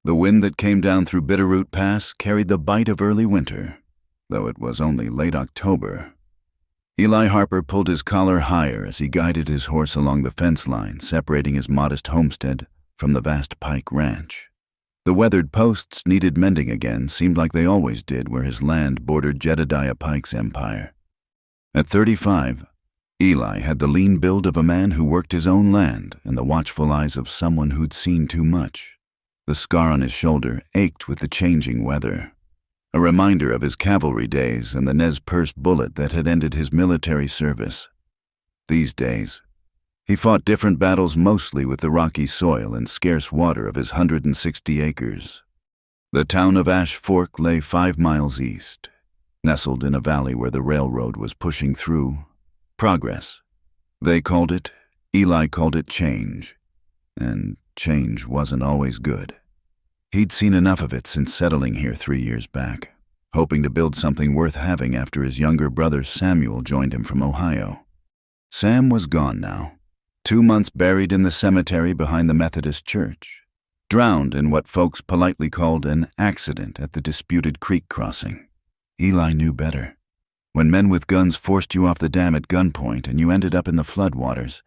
The wind that came down through Bitterroot Pass carried the bite of early winter, though it was only late October. Eli Harper pulled his collar higher as he guided his horse along the fence line separating his modest homestead from the vast Pike Ranch. The weathered posts needed mending again, seemed like they always did where his land bordered Jedediah Pike's empire. At 35, Eli had the lean build of a man who worked his own land and the watchful eyes of someone who'd seen too much. The scar on his shoulder ached with the changing weather, a reminder of his cavalry days and the Nez Perce bullet that had ended his military service. These days, he fought different battles mostly with the rocky soil and scarce water of his 160 acres. The town of Ash Fork lay 5 miles east, nestled in a valley where the railroad was pushing through. Progress. They called it, Eli called it change. And change wasn't always good. He'd seen enough of it since settling here 3 years back, hoping to build something worth having after his younger brother Samuel joined him from Ohio. Sam was gone now, 2 months buried in the cemetery behind the Methodist church, drowned in what folks politely called an accident at the disputed creek crossing. Eli knew better. When men with guns forced you off the dam at gunpoint and you ended up in the floodwaters,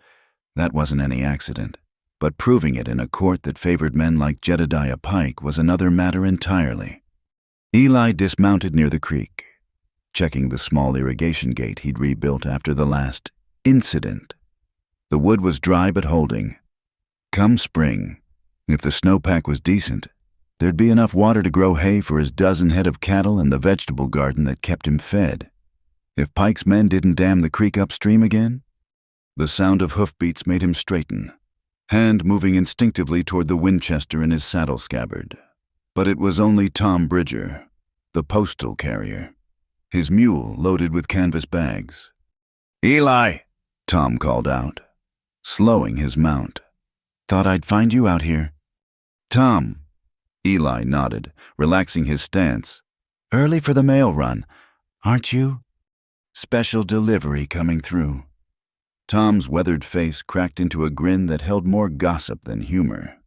that wasn't any accident. But proving it in a court that favored men like Jedediah Pike was another matter entirely. Eli dismounted near the creek, checking the small irrigation gate he'd rebuilt after the last incident. The wood was dry but holding. Come spring, if the snowpack was decent, there'd be enough water to grow hay for his dozen head of cattle and the vegetable garden that kept him fed. If Pike's men didn't dam the creek upstream again, the sound of hoofbeats made him straighten, hand moving instinctively toward the Winchester in his saddle scabbard. But it was only Tom Bridger, the postal carrier, his mule loaded with canvas bags. "Eli," Tom called out, slowing his mount. "Thought I'd find you out here." "Tom," Eli nodded, relaxing his stance. "Early for the mail run, aren't you? Special delivery coming through." Tom's weathered face cracked into a grin that held more gossip than humor.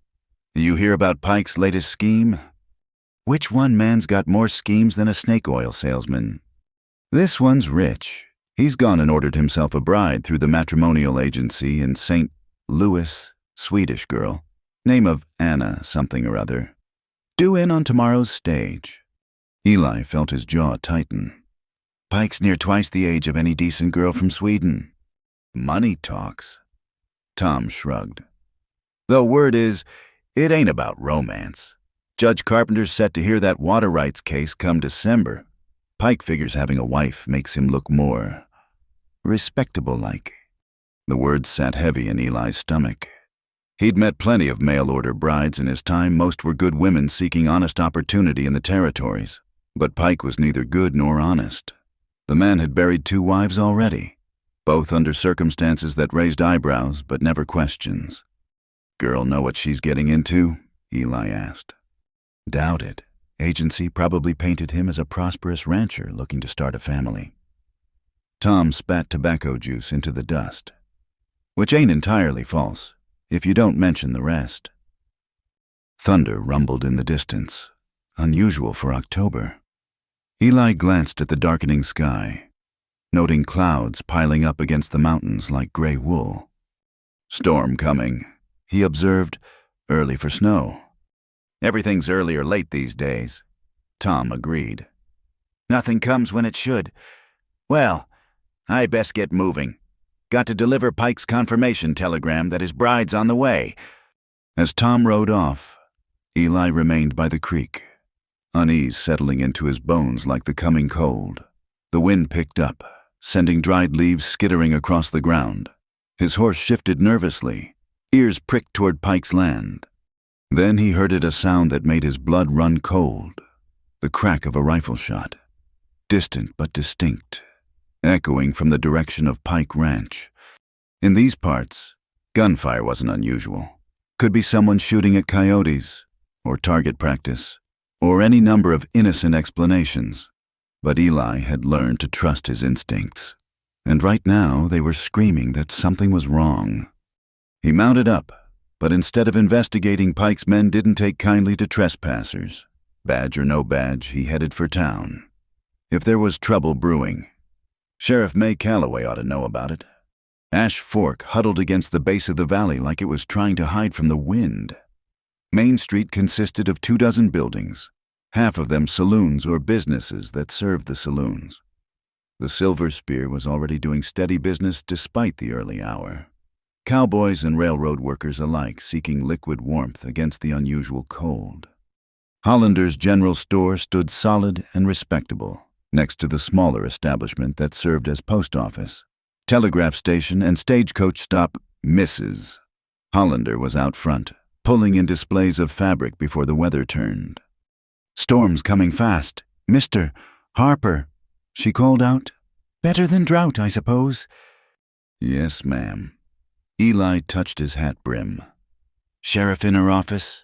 "You hear about Pike's latest scheme? Which one man's got more schemes than a snake oil salesman? This one's rich. He's gone and ordered himself a bride through the matrimonial agency in St. Louis, Swedish girl, name of Anna something or other. Due in on tomorrow's stage." Eli felt his jaw tighten. "Pike's near twice the age of any decent girl from Sweden. Money talks." Tom shrugged. "The word is, it ain't about romance. Judge Carpenter's set to hear that water rights case come December. Pike figures having a wife makes him look more respectable-like." The words sat heavy in Eli's stomach. He'd met plenty of mail-order brides in his time. Most were good women seeking honest opportunity in the territories. But Pike was neither good nor honest. The man had buried 2 wives already, both under circumstances that raised eyebrows but never questions. "Girl know what she's getting into?" Eli asked. "Doubt it. Agency probably painted him as a prosperous rancher looking to start a family." Tom spat tobacco juice into the dust. "Which ain't entirely false, if you don't mention the rest." Thunder rumbled in the distance, unusual for October. Eli glanced at the darkening sky, noting clouds piling up against the mountains like gray wool. "Storm coming," he observed, "early for snow." "Everything's early or late these days," Tom agreed. "Nothing comes when it should. Well, I best get moving. Got to deliver Pike's confirmation telegram that his bride's on the way." As Tom rode off, Eli remained by the creek, unease settling into his bones like the coming cold. The wind picked up, sending dried leaves skittering across the ground. His horse shifted nervously, ears pricked toward Pike's land. Then he heard a sound that made his blood run cold, the crack of a rifle shot, distant but distinct, echoing from the direction of Pike Ranch. In these parts, gunfire wasn't unusual. Could be someone shooting at coyotes, or target practice, or any number of innocent explanations. But Eli had learned to trust his instincts, and right now they were screaming that something was wrong. He mounted up, But instead of investigating, Pike's men didn't take kindly to trespassers. Badge or no badge, he headed for town. If there was trouble brewing, Sheriff May Calloway ought to know about it. Ash Fork huddled against the base of the valley like it was trying to hide from the wind. Main Street consisted of 24 buildings, half of them saloons or businesses that served the saloons. The Silver Spear was already doing steady business despite the early hour. Cowboys and railroad workers alike seeking liquid warmth against the unusual cold. Hollander's General Store stood solid and respectable, next to the smaller establishment that served as post office, telegraph station, and stagecoach stop. Mrs. Hollander was out front, pulling in displays of fabric before the weather turned. "Storm's coming fast. Mr. Harper," she called out. "Better than drought, I suppose." "Yes, ma'am." Eli touched his hat brim. "Sheriff in her office?"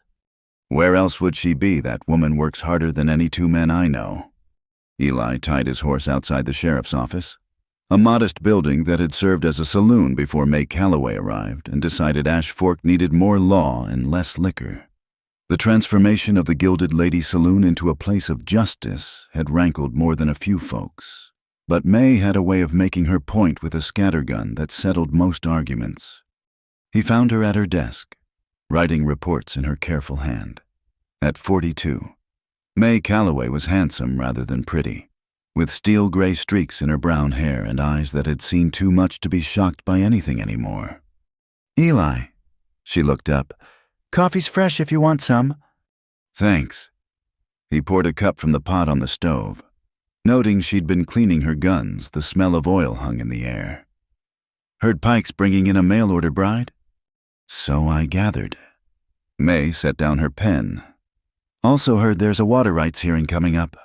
"Where else would she be? That woman works harder than any 2 men I know." Eli tied his horse outside the sheriff's office, a modest building that had served as a saloon before May Calloway arrived and decided Ash Fork needed more law and less liquor. The transformation of the Gilded Lady Saloon into a place of justice had rankled more than a few folks. But May had a way of making her point with a scattergun that settled most arguments. He found her at her desk, writing reports in her careful hand. At 42, May Calloway was handsome rather than pretty, with steel gray streaks in her brown hair and eyes that had seen too much to be shocked by anything anymore. "Eli," she looked up, "coffee's fresh if you want some." "Thanks." He poured a cup from the pot on the stove. Noting she'd been cleaning her guns, the smell of oil hung in the air. "Heard Pike's bringing in a mail-order bride?" "So I gathered." May set down her pen. "Also heard there's a water rights hearing coming up.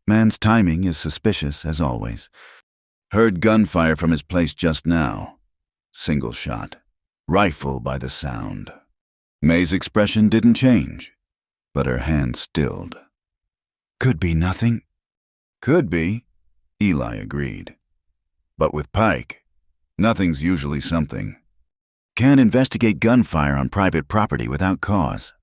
Man's timing is suspicious, as always. Heard gunfire from his place just now. Single shot. Rifle by the sound." May's expression didn't change, but her hand stilled. "Could be nothing." "Could be," Eli agreed. "But with Pike, nothing's usually something. Can't investigate gunfire on private property without cause."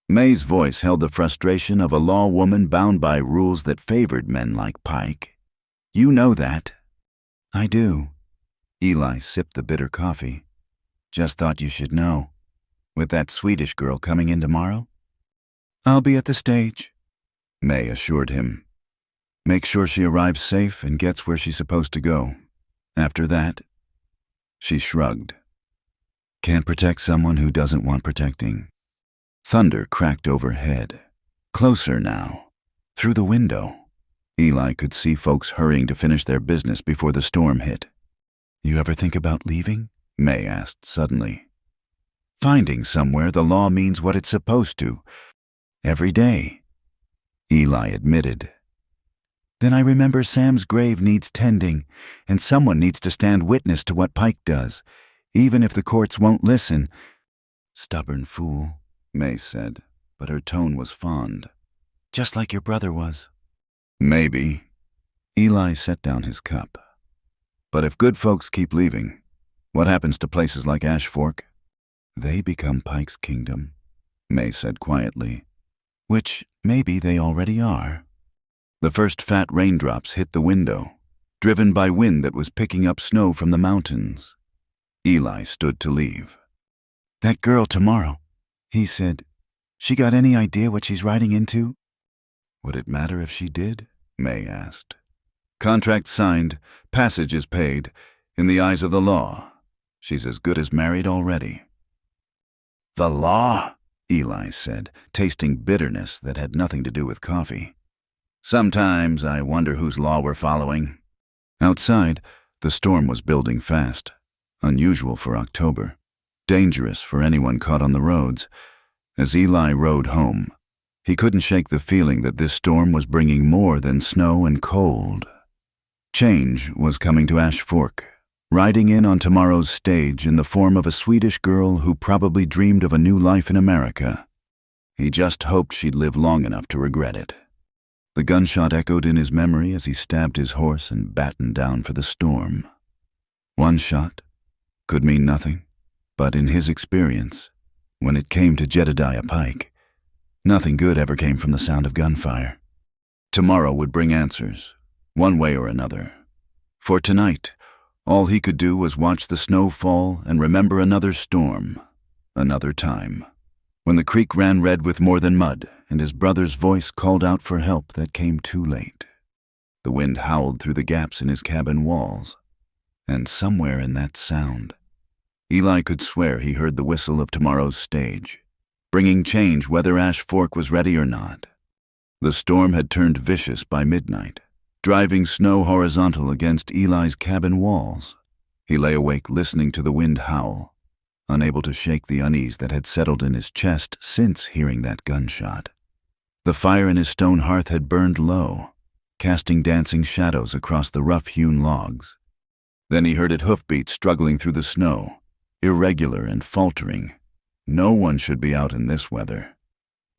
May's voice held the frustration of a law woman bound by rules that favored men like Pike. "You know that." "I do." Eli sipped the bitter coffee. "Just thought you should know. With that Swedish girl coming in tomorrow?" "I'll be at the stage," May assured him. "Make sure she arrives safe and gets where she's supposed to go. After that," she shrugged. "Can't protect someone who doesn't want protecting." Thunder cracked overhead. Closer now. Through the window, Eli could see folks hurrying to finish their business before the storm hit. "You ever think about leaving?" May asked suddenly. "Finding somewhere the law means what it's supposed to. Every day," Eli admitted. "Then I remember Sam's grave needs tending, and someone needs to stand witness to what Pike does, even if the courts won't listen." "Stubborn fool," May said, but her tone was fond. "Just like your brother was." "Maybe." Eli set down his cup. "But if good folks keep leaving, what happens to places like Ash Fork?" "They become Pike's kingdom," May said quietly. "Which maybe they already are." The first fat raindrops hit the window, driven by wind that was picking up snow from the mountains. Eli stood to leave. "That girl tomorrow," he said. "She got any idea what she's riding into?" "Would it matter if she did?" May asked. "Contract signed, passage is paid. In the eyes of the law, she's as good as married already." "The law?" Eli said, tasting bitterness that had nothing to do with coffee. "Sometimes I wonder whose law we're following." Outside, the storm was building fast, unusual for October, dangerous for anyone caught on the roads. As Eli rode home, he couldn't shake the feeling that this storm was bringing more than snow and cold. Change was coming to Ash Fork, riding in on tomorrow's stage in the form of a Swedish girl who probably dreamed of a new life in America. He just hoped she'd live long enough to regret it. The gunshot echoed in his memory as he stabbed his horse and battened down for the storm. One shot could mean nothing, but in his experience, When it came to Jedediah Pike, nothing good ever came from the sound of gunfire. Tomorrow would bring answers, one way or another. For tonight, all he could do was watch the snow fall and remember another storm, another time, when the creek ran red with more than mud and his brother's voice called out for help that came too late. The wind howled through the gaps in his cabin walls, and somewhere in that sound, Eli could swear he heard the whistle of tomorrow's stage, bringing change whether Ash Fork was ready or not. The storm had turned vicious by midnight, driving snow horizontal against Eli's cabin walls. He lay awake listening to the wind howl, unable to shake the unease that had settled in his chest since hearing that gunshot. The fire in his stone hearth had burned low, casting dancing shadows across the rough-hewn logs. Then he heard it hoofbeats struggling through the snow, irregular and faltering. No one should be out in this weather.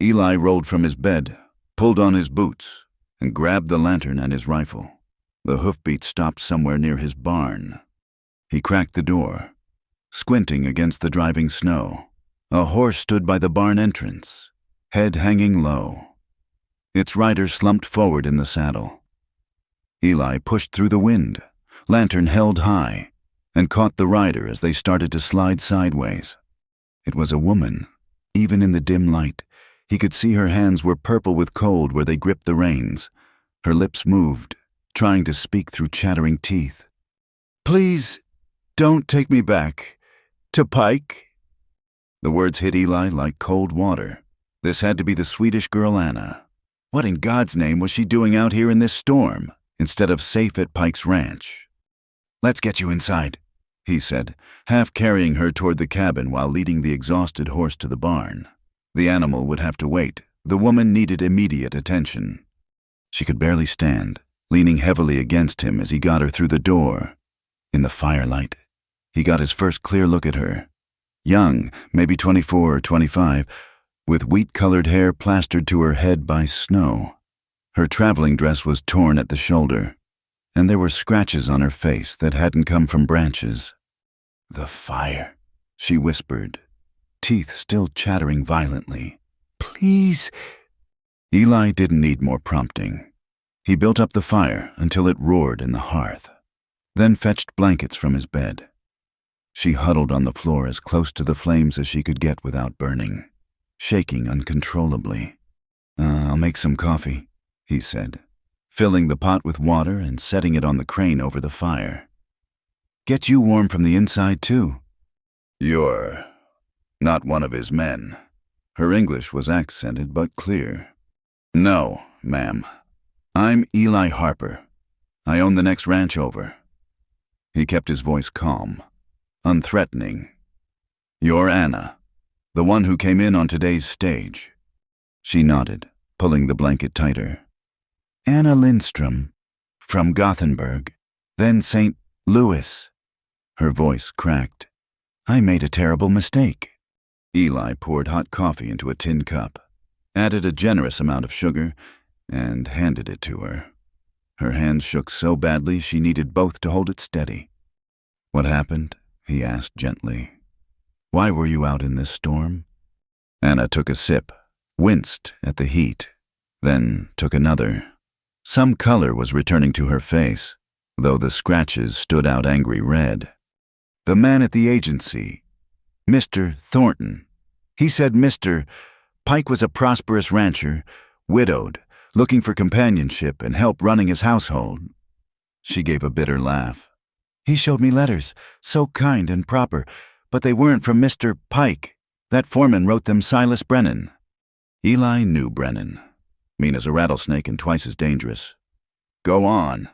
Eli rolled from his bed, pulled on his boots, and grabbed the lantern and his rifle. The hoofbeats stopped somewhere near his barn. He cracked the door, squinting against the driving snow. A horse stood by the barn entrance, head hanging low. Its rider slumped forward in the saddle. Eli pushed through the wind, lantern held high, and caught the rider as they started to slide sideways. It was a woman. Even in the dim light, he could see her hands were purple with cold where they gripped the reins. Her lips moved, trying to speak through chattering teeth. "Please, don't take me back. To Pike?" The words hit Eli like cold water. This had to be the Swedish girl Anna. What in God's name was she doing out here in this storm, instead of safe at Pike's ranch? "Let's get you inside," he said, half carrying her toward the cabin while leading the exhausted horse to the barn. The animal would have to wait. The woman needed immediate attention. She could barely stand, leaning heavily against him as he got her through the door. In the firelight, he got his first clear look at her. Young, maybe 24 or 25, with wheat-colored hair plastered to her head by snow. Her traveling dress was torn at the shoulder, and there were scratches on her face that hadn't come from branches. "The fire," she whispered, teeth still chattering violently. "Please." Eli didn't need more prompting. He built up the fire until it roared in the hearth, then fetched blankets from his bed. She huddled on the floor as close to the flames as she could get without burning, shaking uncontrollably. "I'll make some coffee," he said, filling the pot with water and setting it on the crane over the fire. "Get you warm from the inside, too." "You're not one of his men." Her English was accented but clear. "No, ma'am. I'm Eli Harper. I own the next ranch over." He kept his voice calm, unthreatening. "You're Anna, the one who came in on today's stage." She nodded, pulling the blanket tighter. "Anna Lindstrom, from Gothenburg, then St. Louis." Her voice cracked. "I made a terrible mistake." Eli poured hot coffee into a tin cup, added a generous amount of sugar, and handed it to her. Her hands shook so badly she needed both to hold it steady. "What happened?" he asked gently. "Why were you out in this storm?" Anna took a sip, winced at the heat, then took another. Some color was returning to her face, though the scratches stood out angry red. "The man at the agency, Mr. Thornton. He said Mr. Pike was a prosperous rancher, widowed, looking for companionship and help running his household." She gave a bitter laugh. "He showed me letters, so kind and proper, but they weren't from Mr. Pike. That foreman wrote them Silas Brennan." Eli knew Brennan. Mean as a rattlesnake and twice as dangerous. "Go on."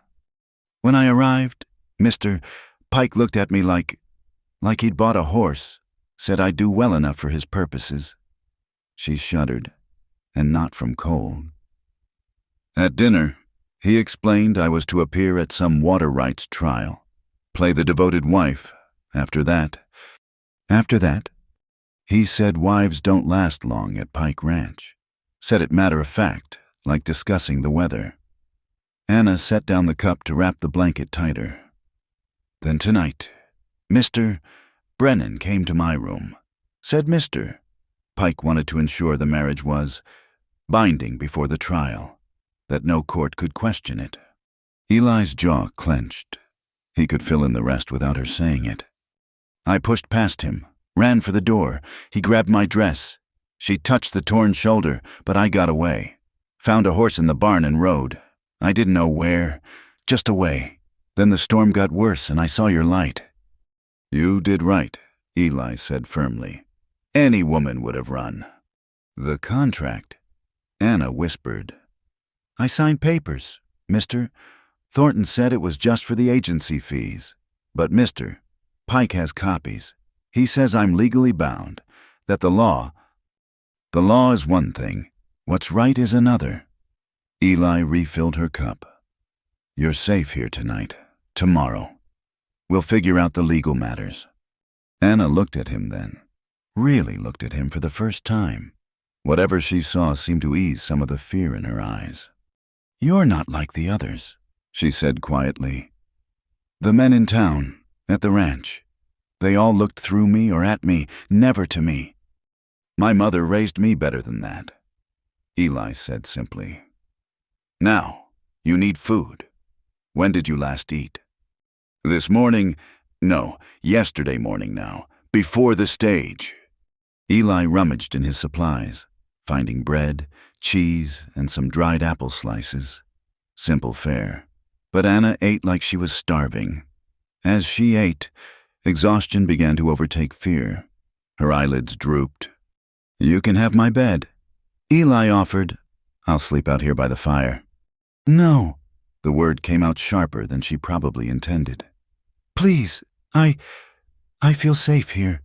"When I arrived, Mr. Pike looked at me like he'd bought a horse, said I'd do well enough for his purposes." She shuddered, and not from cold. "At dinner, he explained I was to appear at some water rights trial, play the devoted wife. After that, he said wives don't last long at Pike Ranch. Said it matter of fact, like discussing the weather." Anna set down the cup to wrap the blanket tighter. "Then tonight, Mr. Brennan came to my room. Said Mr. Pike wanted to ensure the marriage was binding before the trial, that no court could question it. Eli's jaw clenched. He could fill in the rest without her saying it. I pushed past him, ran for the door. He grabbed my dress. She touched the torn shoulder, but I got away. Found a horse in the barn and rode. I didn't know where, just away. Then the storm got worse and I saw your light. You did right, Eli said firmly. Any woman would have run. The contract, Anna whispered. I signed papers, mister. Thornton said it was just for the agency fees. But mister, Pike has copies. He says I'm legally bound, that the law is one thing, what's right is another. Eli refilled her cup. You're safe here tonight. Tomorrow. We'll figure out the legal matters. Anna looked at him then. Really looked at him for the first time. Whatever she saw seemed to ease some of the fear in her eyes. You're not like the others, she said quietly. The men in town, at the ranch, they all looked through me or at me, never to me. My mother raised me better than that, Eli said simply. Now, you need food. When did you last eat? This morning, no, yesterday morning now, before the stage. Eli rummaged in his supplies, finding bread, cheese, and some dried apple slices. Simple fare. But Anna ate like she was starving. As she ate, exhaustion began to overtake fear. Her eyelids drooped. You can have my bed, Eli offered. I'll sleep out here by the fire. No. The word came out sharper than she probably intended. Please, I feel safe here,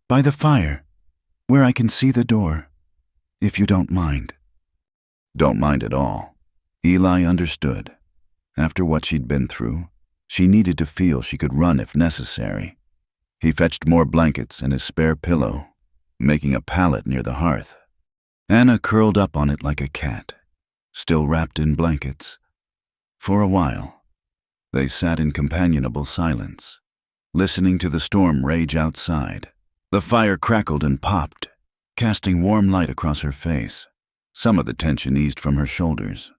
by the fire, where I can see the door, if you don't mind. Don't mind at all. Eli understood. After what she'd been through, she needed to feel she could run if necessary. He fetched more blankets and his spare pillow, making a pallet near the hearth. Anna curled up on it like a cat, still wrapped in blankets. For a while, they sat in companionable silence, listening to the storm rage outside. The fire crackled and popped, casting warm light across her face. Some of the tension eased from her shoulders.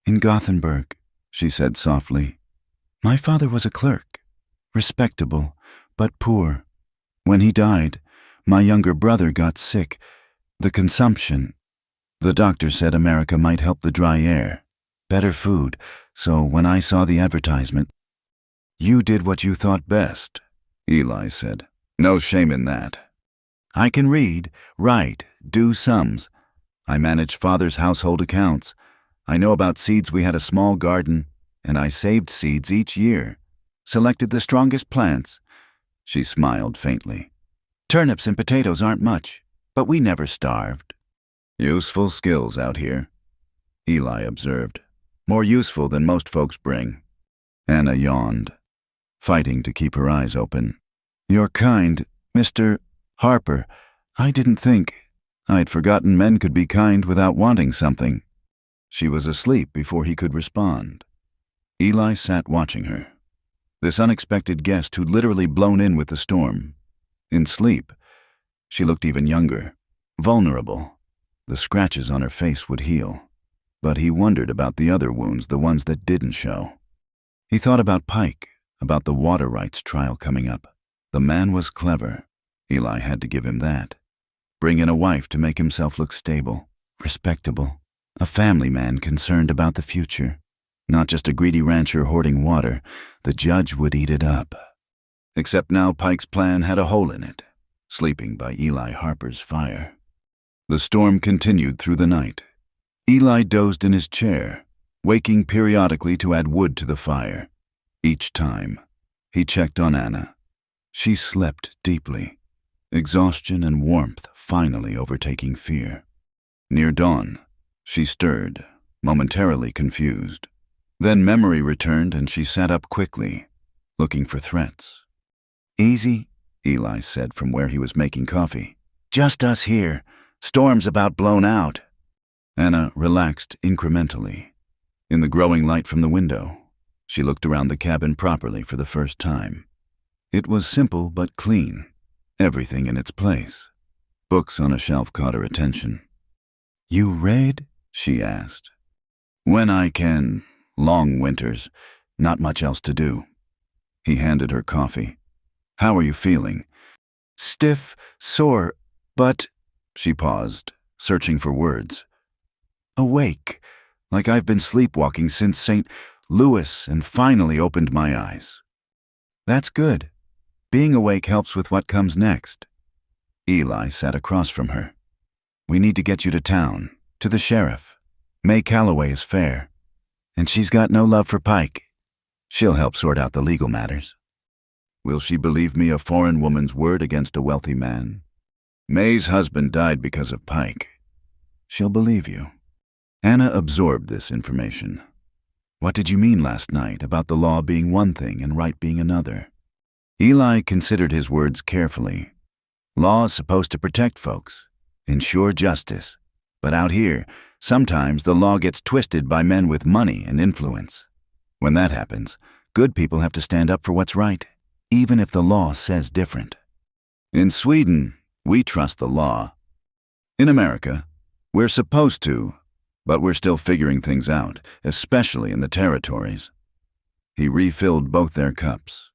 In Gothenburg, she said softly, my father was a clerk, respectable, but poor. When he died, my younger brother got sick. The consumption. The doctor said America might help the dry air. Better food, so when I saw the advertisement, you did what you thought best, Eli said. No shame in that. I can read, write, do sums. I manage father's household accounts. I know about seeds. We had a small garden, and I saved seeds each year. Selected the strongest plants. She smiled faintly. Turnips and potatoes aren't much, but we never starved. Useful skills out here, Eli observed. More useful than most folks bring. Anna yawned, fighting to keep her eyes open. You're kind, Mr. Harper. I didn't think. I'd forgotten men could be kind without wanting something. She was asleep before he could respond. Eli sat watching her. This unexpected guest who'd literally blown in with the storm. In sleep, she looked even younger, vulnerable. The scratches on her face would heal. But he wondered about the other wounds, the ones that didn't show. He thought about Pike, about the water rights trial coming up. The man was clever. Eli had to give him that. Bring in a wife to make himself look stable, respectable. A family man concerned about the future. Not just a greedy rancher hoarding water. The judge would eat it up. Except now Pike's plan had a hole in it, sleeping by Eli Harper's fire. The storm continued through the night. Eli dozed in his chair, waking periodically to add wood to the fire. Each time, he checked on Anna. She slept deeply, exhaustion and warmth finally overtaking fear. Near dawn, she stirred, momentarily confused. Then memory returned and she sat up quickly, looking for threats. Easy, Eli said from where he was making coffee. Just us here. Storm's about blown out. Anna relaxed incrementally. In the growing light from the window, she looked around the cabin properly for the first time. It was simple but clean, everything in its place. Books on a shelf caught her attention. "You read?" she asked. "When I can. Long winters. Not much else to do." He handed her coffee. "How are you feeling?" "Stiff, sore, but—" She paused, searching for words. "Awake, like I've been sleepwalking since St. Louis and finally opened my eyes." "That's good. Being awake helps with what comes next." Eli sat across from her. "We need to get you to town, to the sheriff. May Calloway is fair, and she's got no love for Pike. She'll help sort out the legal matters." "Will she believe me, a foreign woman's word against a wealthy man? May's husband died because of Pike." "She'll believe you." Anna absorbed this information. "What did you mean last night about the law being one thing and right being another?" Eli considered his words carefully. "Law's supposed to protect folks, ensure justice. But out here, sometimes the law gets twisted by men with money and influence. When that happens, good people have to stand up for what's right, even if the law says different. In Sweden, we trust the law. In America, we're supposed to, but we're still figuring things out, especially in the territories." He refilled both their cups.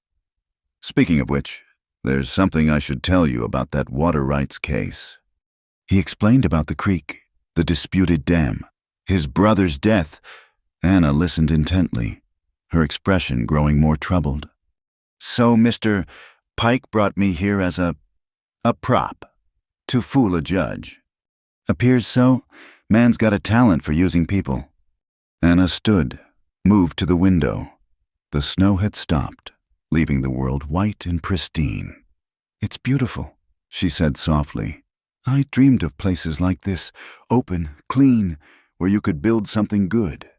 "Speaking of which, there's something I should tell you about that water rights case." He explained about the creek, the disputed dam, his brother's death. Anna listened intently, her expression growing more troubled. "So Mr. Pike brought me here as a prop, to fool a judge." "Appears so. Man's got a talent for using people." Anna stood, moved to the window. The snow had stopped, leaving the world white and pristine. "It's beautiful," she said softly. "I dreamed of places like this, open, clean, where you could build something good."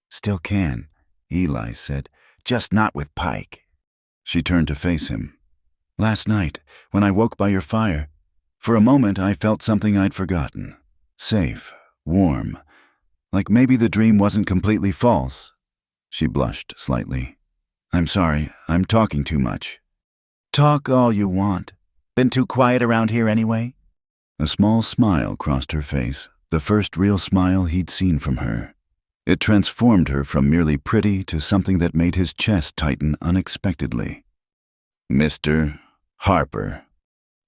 "Still can," Eli said, "just not with Pike." She turned to face him. "Last night, when I woke by your fire, for a moment I felt something I'd forgotten. Safe, warm, like maybe the dream wasn't completely false." She blushed slightly. "I'm sorry, I'm talking too much." "Talk all you want. Been too quiet around here anyway?" A small smile crossed her face, the first real smile he'd seen from her. It transformed her from merely pretty to something that made his chest tighten unexpectedly. "Mr. Harper."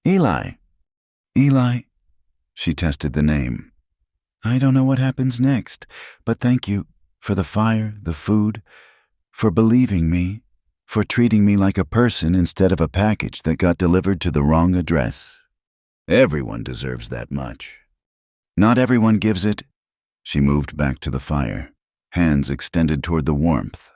"Eli." "Eli?" She tested the name. "I don't know what happens next, but thank you for the fire, the food, for believing me, for treating me like a person instead of a package that got delivered to the wrong address." "Everyone deserves that much." "Not everyone gives it." She moved back to the fire, hands extended toward the warmth.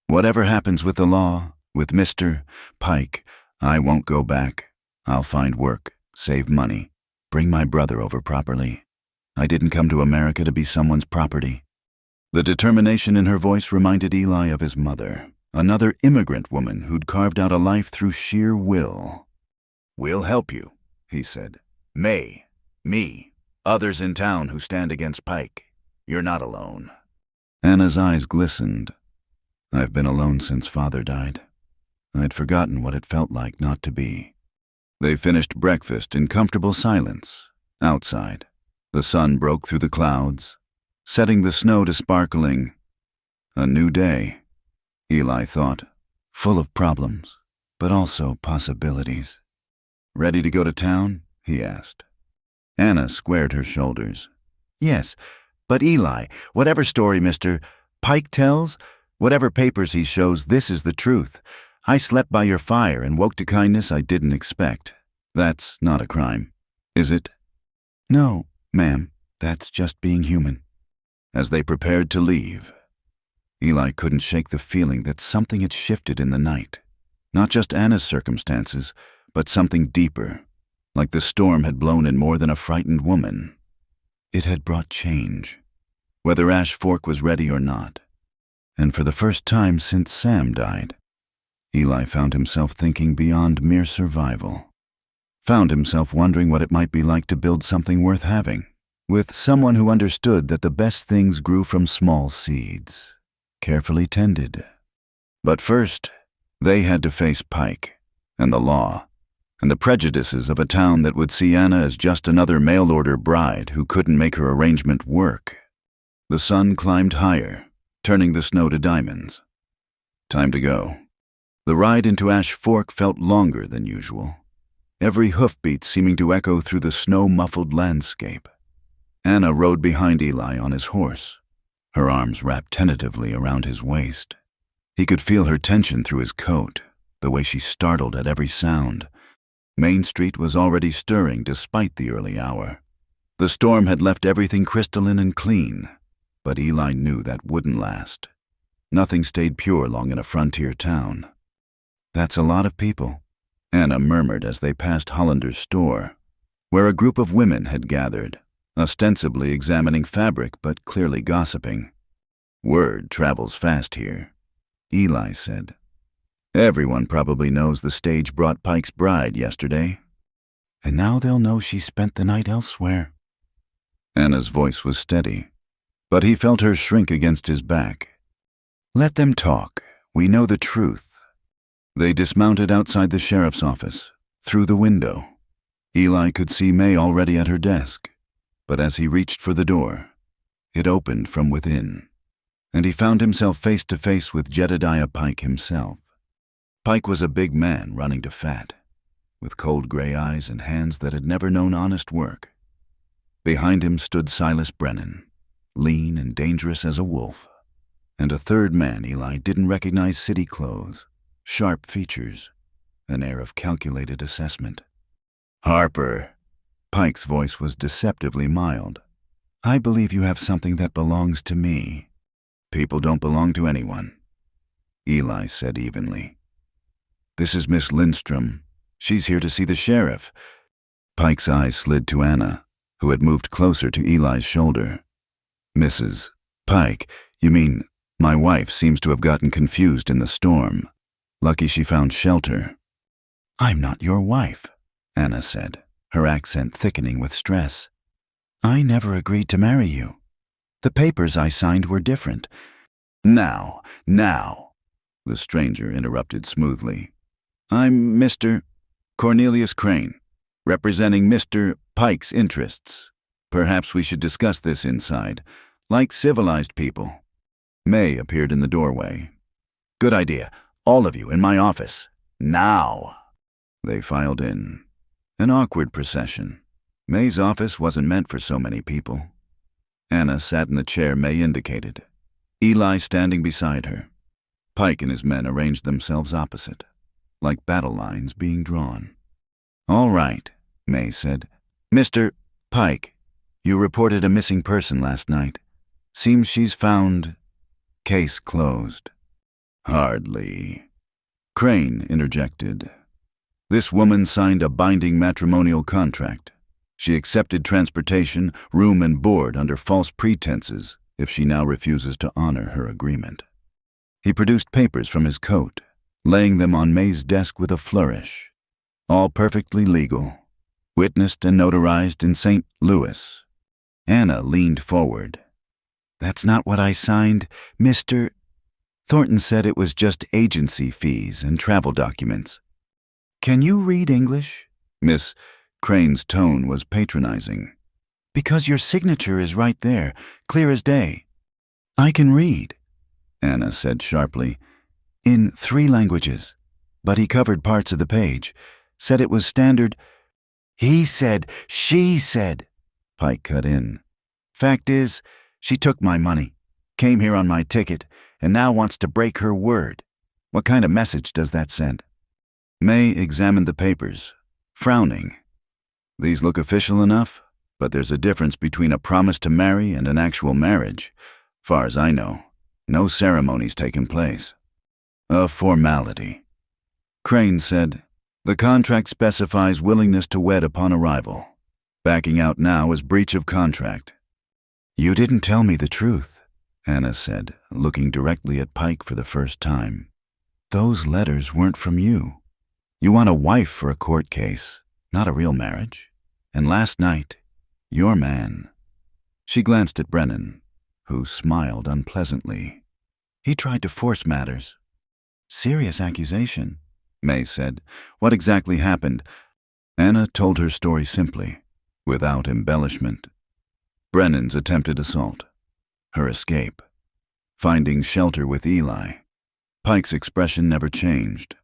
"Whatever happens with the law, with Mr. Pike, I won't go back. I'll find work, save money, bring my brother over properly. I didn't come to America to be someone's property." The determination in her voice reminded Eli of his mother, another immigrant woman who'd carved out a life through sheer will. "We'll help you," he said. "May, me, others in town who stand against Pike. You're not alone." Anna's eyes glistened. "I've been alone since Father died. I'd forgotten what it felt like not to be." They finished breakfast in comfortable silence. Outside, the sun broke through the clouds, setting the snow to sparkling. A new day, Eli thought, full of problems, but also possibilities. "Ready to go to town?" he asked. Anna squared her shoulders. "Yes, but Eli, whatever story Mr. Pike tells, whatever papers he shows, this is the truth. I slept by your fire and woke to kindness I didn't expect. That's not a crime, is it?" "No, ma'am, that's just being human." As they prepared to leave, Eli couldn't shake the feeling that something had shifted in the night. Not just Anna's circumstances, but something deeper, like the storm had blown in more than a frightened woman. It had brought change, whether Ash Fork was ready or not. And for the first time since Sam died, Eli found himself thinking beyond mere survival. Found himself wondering what it might be like to build something worth having, with someone who understood that the best things grew from small seeds, carefully tended. But first, they had to face Pike and the law, and the prejudices of a town that would see Anna as just another mail-order bride who couldn't make her arrangement work. The sun climbed higher, turning the snow to diamonds. Time to go. The ride into Ash Fork felt longer than usual, every hoofbeat seeming to echo through the snow-muffled landscape. Anna rode behind Eli on his horse, her arms wrapped tentatively around his waist. He could feel her tension through his coat, the way she startled at every sound. Main Street was already stirring despite the early hour. The storm had left everything crystalline and clean, but Eli knew that wouldn't last. Nothing stayed pure long in a frontier town. "That's a lot of people," Anna murmured as they passed Hollander's store, where a group of women had gathered, ostensibly examining fabric but clearly gossiping. "Word travels fast here," Eli said. "Everyone probably knows the stage brought Pike's bride yesterday. And now they'll know she spent the night elsewhere." Anna's voice was steady, but he felt her shrink against his back. "Let them talk. We know the truth." They dismounted outside the sheriff's office, through the window. Eli could see May already at her desk, but as he reached for the door, it opened from within, and he found himself face to face with Jedediah Pike himself. Pike was a big man running to fat, with cold gray eyes and hands that had never known honest work. Behind him stood Silas Brennan, lean and dangerous as a wolf, and a third man Eli didn't recognize: city clothes, sharp features, an air of calculated assessment. "Harper." Pike's voice was deceptively mild. "I believe you have something that belongs to me." "People don't belong to anyone," Eli said evenly. "This is Miss Lindstrom. She's here to see the sheriff." Pike's eyes slid to Anna, who had moved closer to Eli's shoulder. "Mrs. Pike, you mean my wife seems to have gotten confused in the storm. Lucky she found shelter." "I'm not your wife," Anna said, her accent thickening with stress. "I never agreed to marry you. The papers I signed were different." Now, the stranger interrupted smoothly. "I'm Mr. Cornelius Crane, representing Mr. Pike's interests. Perhaps we should discuss this inside, like civilized people." May appeared in the doorway. "Good idea. All of you in my office. Now." They filed in. An awkward procession. May's office wasn't meant for so many people. Anna sat in the chair May indicated, Eli standing beside her. Pike and his men arranged themselves opposite, like battle lines being drawn. "All right," May said. "Mr. Pike, you reported a missing person last night. Seems she's found. Case closed." "Hardly," Crane interjected. "This woman signed a binding matrimonial contract. She accepted transportation, room and board under false pretenses if she now refuses to honor her agreement." He produced papers from his coat, laying them on May's desk with a flourish. All perfectly legal, witnessed and notarized in St. Louis. Anna leaned forward. "That's not what I signed, Mr. Thornton said it was just agency fees and travel documents." "Can you read English?" Miss Crane's tone was patronizing. "Because your signature is right there, clear as day." "I can read," Anna said sharply, "in 3 languages. But he covered parts of the page, said it was standard." "He said, she said," Pike cut in. "Fact is, she took my money, came here on my ticket, and now wants to break her word. What kind of message does that send?" May examined the papers, frowning. "These look official enough, but there's a difference between a promise to marry and an actual marriage. Far as I know, no ceremony's taken place. A formality." Crane said, "The contract specifies willingness to wed upon arrival. Backing out now is breach of contract." "You didn't tell me the truth," Anna said, looking directly at Pike for the first time. "Those letters weren't from you. You want a wife for a court case, not a real marriage. And last night, your man." She glanced at Brennan, who smiled unpleasantly. "He tried to force matters." "Serious accusation," May said. "What exactly happened? Anna told her story simply, without embellishment. Brennan's attempted assault, her escape, finding shelter with Eli. Pike's expression never changed,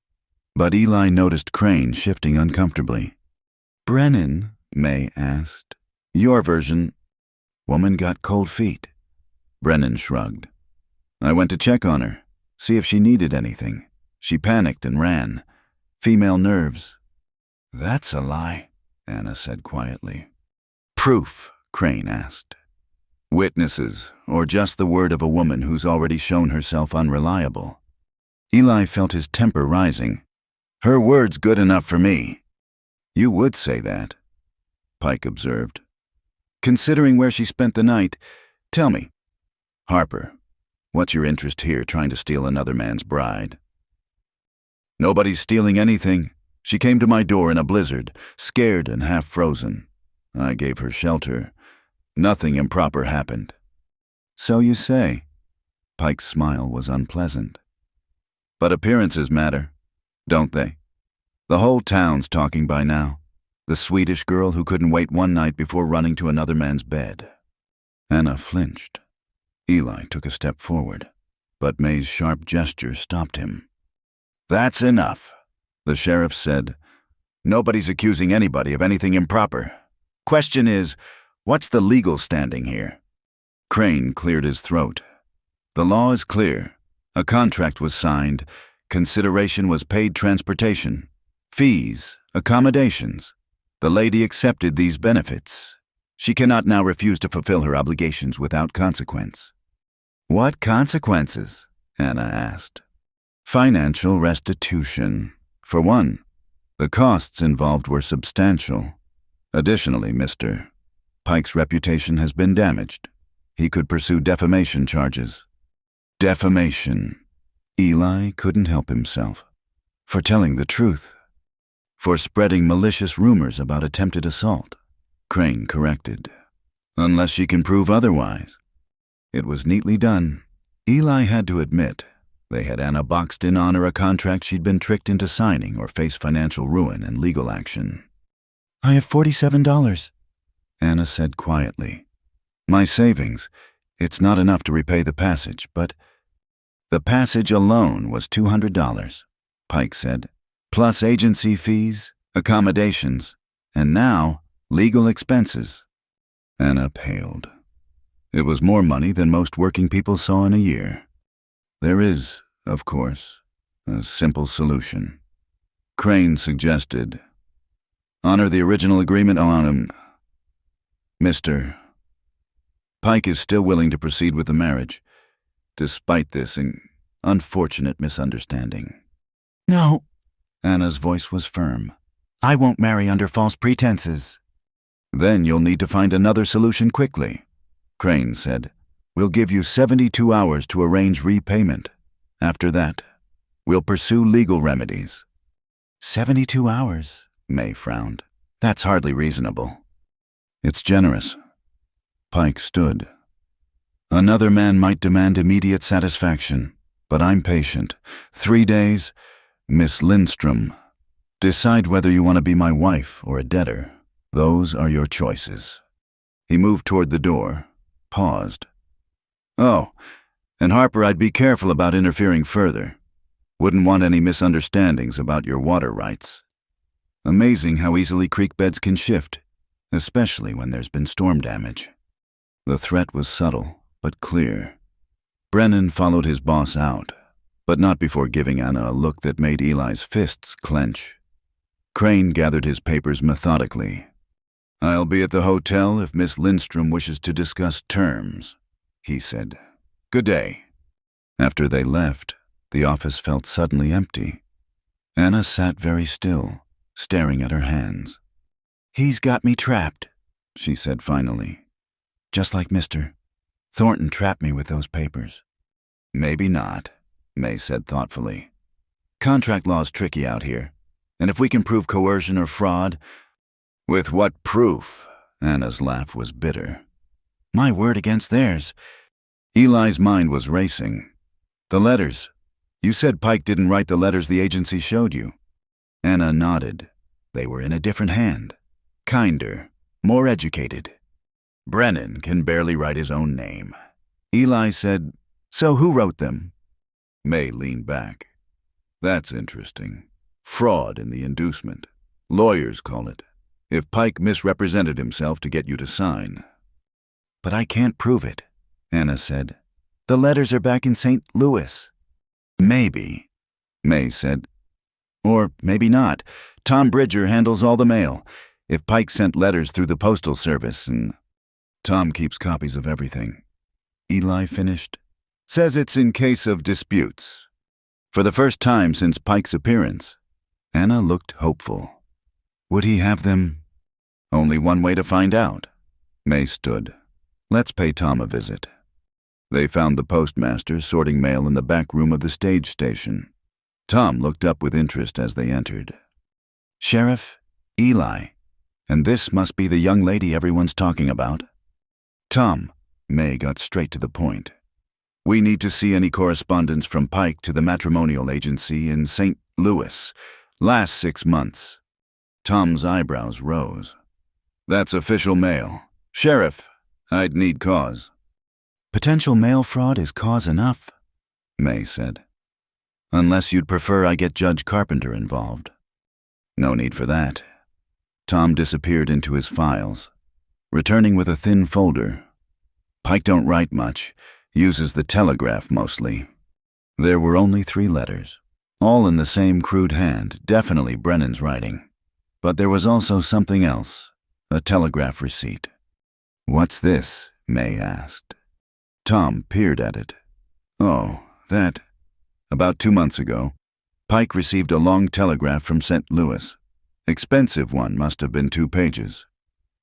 but Eli noticed Crane shifting uncomfortably. "Brennan," May asked, "your version." "Woman got cold feet." Brennan shrugged. "I went to check on her, see if she needed anything. She panicked and ran. Female nerves." "That's a lie," Anna said quietly. "Proof?" Crane asked. "Witnesses, or just the word of a woman who's already shown herself unreliable?" Eli felt his temper rising. "Her word's good enough for me." "You would say that," Pike observed. "Considering where she spent the night, tell me, Harper, what's your interest here trying to steal another man's bride?" "Nobody's stealing anything. She came to my door in a blizzard, scared and half frozen. I gave her shelter. Nothing improper happened." "So you say." Pike's smile was unpleasant. "But appearances matter, don't they? The whole town's talking by now. The Swedish girl who couldn't wait one night before running to another man's bed." Anna flinched. Eli took a step forward, but May's sharp gesture stopped him. "That's enough," the sheriff said. "Nobody's accusing anybody of anything improper. Question is, what's the legal standing here?" Crane cleared his throat. "The law is clear. A contract was signed. Consideration was paid transportation. Fees, accommodations. The lady accepted these benefits. She cannot now refuse to fulfill her obligations without consequence." "What consequences?" Anna asked. "Financial restitution. For one, the costs involved were substantial. Additionally, Mr. Pike's reputation has been damaged. He could pursue defamation charges." "Defamation." Eli couldn't help himself. "For telling the truth." "For spreading malicious rumors about attempted assault," Crane corrected. "Unless she can prove otherwise." It was neatly done. Eli had to admit they had Anna boxed in honor a contract she'd been tricked into signing or face financial ruin and legal action. "I have $47, Anna said quietly. "My savings. It's not enough to repay the passage, but—" "The passage alone was $200, Pike said, "plus agency fees, accommodations, and now legal expenses." Anna paled. It was more money than most working people saw in a year. "There is, of course, a simple solution." Crane suggested, "Honor the original agreement on Mr. Pike is still willing to proceed with the marriage, despite this unfortunate misunderstanding." "No." Anna's voice was firm. "I won't marry under false pretenses." "Then you'll need to find another solution quickly," Crane said. "We'll give you 72 hours to arrange repayment. After that, we'll pursue legal remedies." 72 hours, May frowned. "That's hardly reasonable." "It's generous." Pike stood. "Another man might demand immediate satisfaction, but I'm patient. 3 days, Miss Lindstrom. Decide whether you want to be my wife or a debtor. Those are your choices." He moved toward the door, paused. "Oh, and Harper, I'd be careful about interfering further. Wouldn't want any misunderstandings about your water rights. Amazing how easily creek beds can shift, especially when there's been storm damage." The threat was subtle, but clear. Brennan followed his boss out, but not before giving Anna a look that made Eli's fists clench. Crane gathered his papers methodically. "I'll be at the hotel if Miss Lindstrom wishes to discuss terms," he said. "Good day." After they left, the office felt suddenly empty. Anna sat very still, staring at her hands. "He's got me trapped," she said finally. "Just like Mr. Thornton trapped me with those papers." "Maybe not," May said thoughtfully. "Contract law's tricky out here, and if we can prove coercion or fraud—" "With what proof?" Anna's laugh was bitter. "My word against theirs." Eli's mind was racing. "The letters. You said Pike didn't write the letters the agency showed you." Anna nodded. They were in a different hand. Kinder, more educated. Brennan can barely write his own name. Eli said, "So who wrote them?" May leaned back. "That's interesting. Fraud in the inducement. Lawyers call it. If Pike misrepresented himself to get you to sign." "But I can't prove it," Anna said. "The letters are back in St. Louis." "Maybe," May said. "Or maybe not. Tom Bridger handles all the mail. If Pike sent letters through the postal service and—" "Tom keeps copies of everything," Eli finished. "Says it's in case of disputes." For the first time since Pike's appearance, Anna looked hopeful. Would he have them? Only one way to find out. May stood. "Let's pay Tom a visit." They found the postmaster sorting mail in the back room of the stage station. Tom looked up with interest as they entered. "Sheriff, Eli, and this must be the young lady everyone's talking about." "Tom," May got straight to the point. "we need to see any correspondence from Pike to the matrimonial agency in St. Louis. Last 6 months." Tom's eyebrows rose. "That's official mail. Sheriff, I'd need cause." "Potential mail fraud is cause enough," May said. "Unless you'd prefer I get Judge Carpenter involved." "No need for that." Tom disappeared into his files, returning with a thin folder. "Pike don't write much, uses the telegraph mostly." There were only 3 letters, all in the same crude hand, definitely Brennan's writing. But there was also something else, a telegraph receipt. "What's this?" May asked. Tom peered at it. "Oh, that. About 2 months ago, Pike received a long telegraph from St. Louis. Expensive one, must have been 2 pages.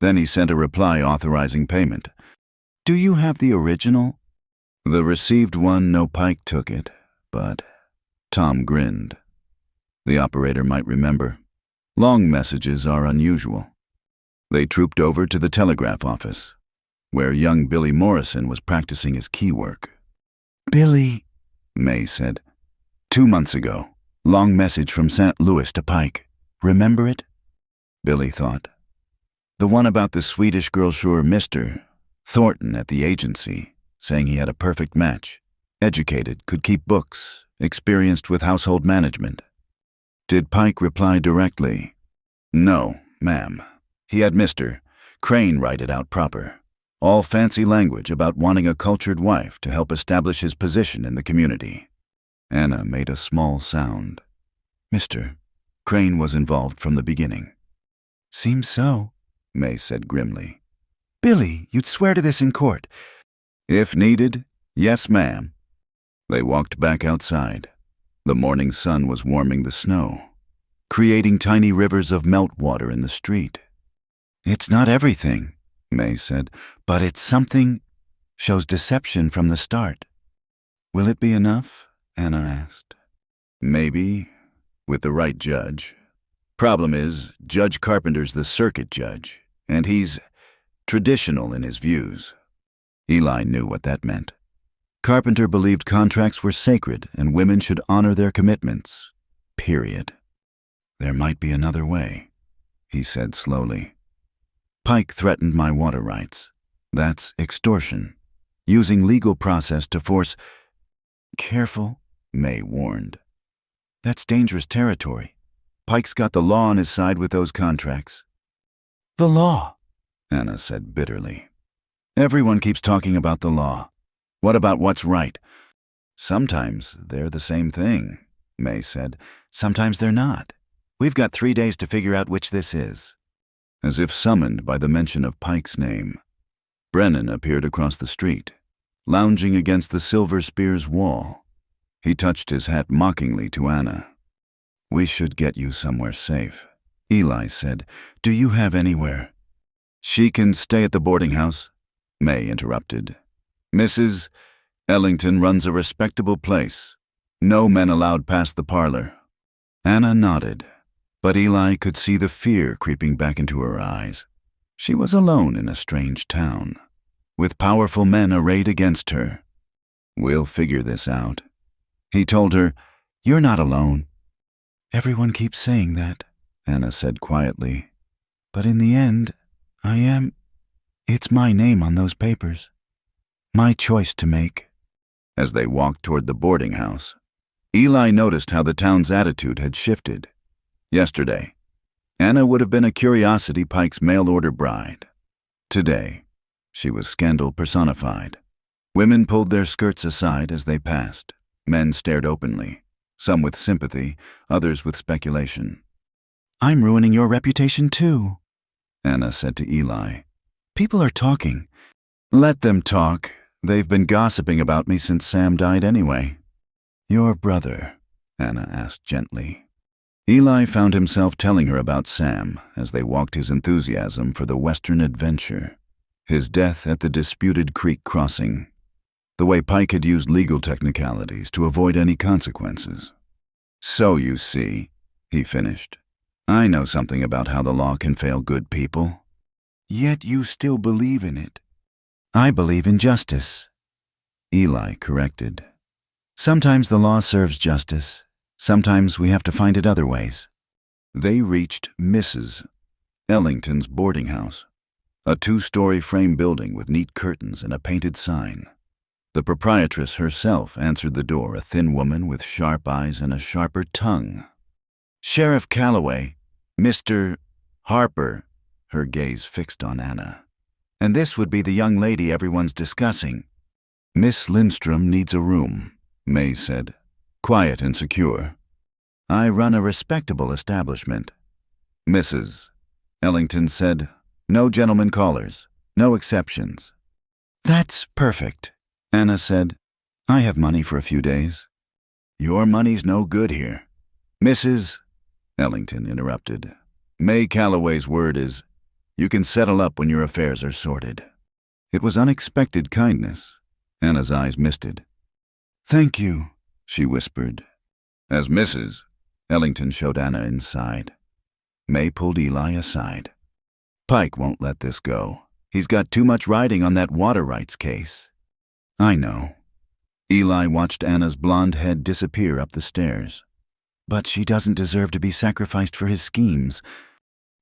Then he sent a reply authorizing payment." "Do you have the original?" "The received one, no Pike took it, but—" Tom grinned. The operator might remember. Long messages are unusual. They trooped over to the telegraph office, where young Billy Morrison was practicing his key work. "Billy," May said. "2 months ago, long message from St. Louis to Pike. Remember it?" Billy thought. "The one about the Swedish girl sure Mr. Thornton at the agency, saying he had a perfect match. Educated, could keep books, experienced with household management." "Did Pike reply directly?" "No, ma'am. He had Mr. Crane write it out proper. All fancy language about wanting a cultured wife to help establish his position in the community." Anna made a small sound. "Mr. Crane was involved from the beginning." "Seems so," May said grimly. "Billy, you'd swear to this in court." "If needed, yes, ma'am." They walked back outside. The morning sun was warming the snow, creating tiny rivers of meltwater in the street. "It's not everything," May said, "but it's something. Shows deception from the start." "Will it be enough?" Anna asked. "Maybe, with the right judge. Problem is, Judge Carpenter's the circuit judge, and he's traditional in his views." Eli knew what that meant. Carpenter believed contracts were sacred and women should honor their commitments. Period. "There might be another way," he said slowly. "Pike threatened my water rights. That's extortion. Using legal process to force—" "Careful," May warned. "That's dangerous territory. Pike's got the law on his side with those contracts." "The law," Anna said bitterly. "Everyone keeps talking about the law. What about what's right?" "Sometimes they're the same thing," May said. "Sometimes they're not. We've got 3 days to figure out which this is." As if summoned by the mention of Pike's name, Brennan appeared across the street, lounging against the Silver Spears wall. He touched his hat mockingly to Anna. "We should get you somewhere safe," Eli said. "Do you have anywhere?" "She can stay at the boarding house," May interrupted. "Mrs. Ellington runs a respectable place. No men allowed past the parlor." Anna nodded, but Eli could see the fear creeping back into her eyes. She was alone in a strange town, with powerful men arrayed against her. "We'll figure this out." He told her, "You're not alone." "Everyone keeps saying that," Anna said quietly. But in the end, it's my name on those papers. My choice to make. As they walked toward the boarding house, Eli noticed how the town's attitude had shifted. Yesterday, Anna would have been a Curiosity Pike's mail-order bride. Today, she was scandal personified. Women pulled their skirts aside as they passed. Men stared openly, some with sympathy, others with speculation. I'm ruining your reputation too, Anna said to Eli. People are talking. Let them talk. They've been gossiping about me since Sam died anyway. Your brother, Anna asked gently. Eli found himself telling her about Sam as they walked his enthusiasm for the Western adventure. His death at the disputed creek crossing. The way Pike had used legal technicalities to avoid any consequences. So you see, he finished, I know something about how the law can fail good people. Yet you still believe in it. I believe in justice, Eli corrected. Sometimes the law serves justice. Sometimes we have to find it other ways. They reached Mrs. Ellington's boarding house, a 2-story frame building with neat curtains and a painted sign. The proprietress herself answered the door, a thin woman with sharp eyes and a sharper tongue. Sheriff Calloway, Mr. Harper, her gaze fixed on Anna. And this would be the young lady everyone's discussing. Miss Lindstrom needs a room, May said, quiet and secure. I run a respectable establishment. Mrs. Ellington said, no gentlemen callers, no exceptions. That's perfect, Anna said. I have money for a few days. Your money's no good here. Mrs. Ellington interrupted. May Calloway's word is, you can settle up when your affairs are sorted. It was unexpected kindness. Anna's eyes misted. Thank you, she whispered. As Mrs. Ellington showed Anna inside. May pulled Eli aside. Pike won't let this go. He's got too much riding on that water rights case. I know. Eli watched Anna's blonde head disappear up the stairs. But she doesn't deserve to be sacrificed for his schemes.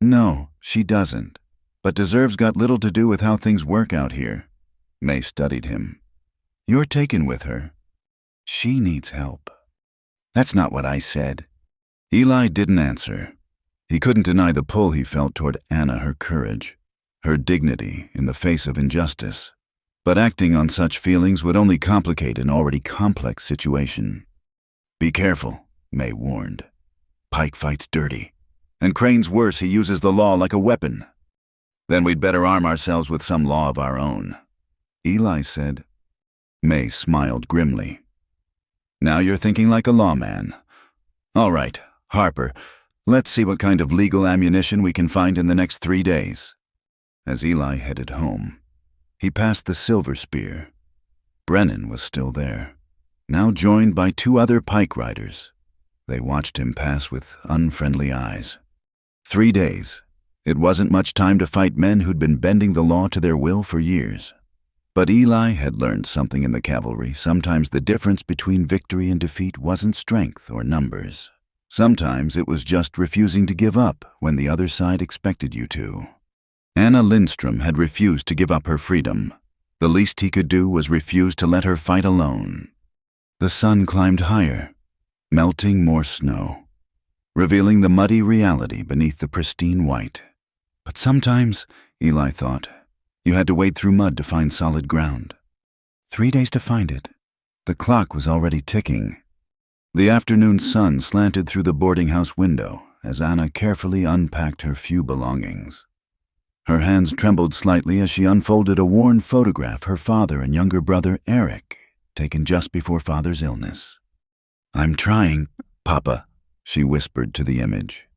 No, she doesn't. But deserve's got little to do with how things work out here. May studied him. You're taken with her. She needs help. That's not what I said. Eli didn't answer. He couldn't deny the pull he felt toward Anna, her courage, her dignity in the face of injustice. But acting on such feelings would only complicate an already complex situation. Be careful, May warned. Pike fights dirty. And Crane's worse, he uses the law like a weapon. Then we'd better arm ourselves with some law of our own, Eli said. May smiled grimly. Now you're thinking like a lawman. All right, Harper, let's see what kind of legal ammunition we can find in the next 3 days. As Eli headed home, he passed the Silver Spear. Brennan was still there, now joined by 2 other Pike riders. They watched him pass with unfriendly eyes. 3 days. It wasn't much time to fight men who'd been bending the law to their will for years. But Eli had learned something in the cavalry. Sometimes the difference between victory and defeat wasn't strength or numbers. Sometimes it was just refusing to give up when the other side expected you to. Anna Lindstrom had refused to give up her freedom. The least he could do was refuse to let her fight alone. The sun climbed higher, melting more snow, revealing the muddy reality beneath the pristine white. But sometimes, Eli thought, you had to wade through mud to find solid ground. 3 days to find it. The clock was already ticking. The afternoon sun slanted through the boarding house window as Anna carefully unpacked her few belongings. Her hands trembled slightly as she unfolded a worn photograph her father and younger brother Eric, taken just before Father's illness. I'm trying, Papa, she whispered to the image.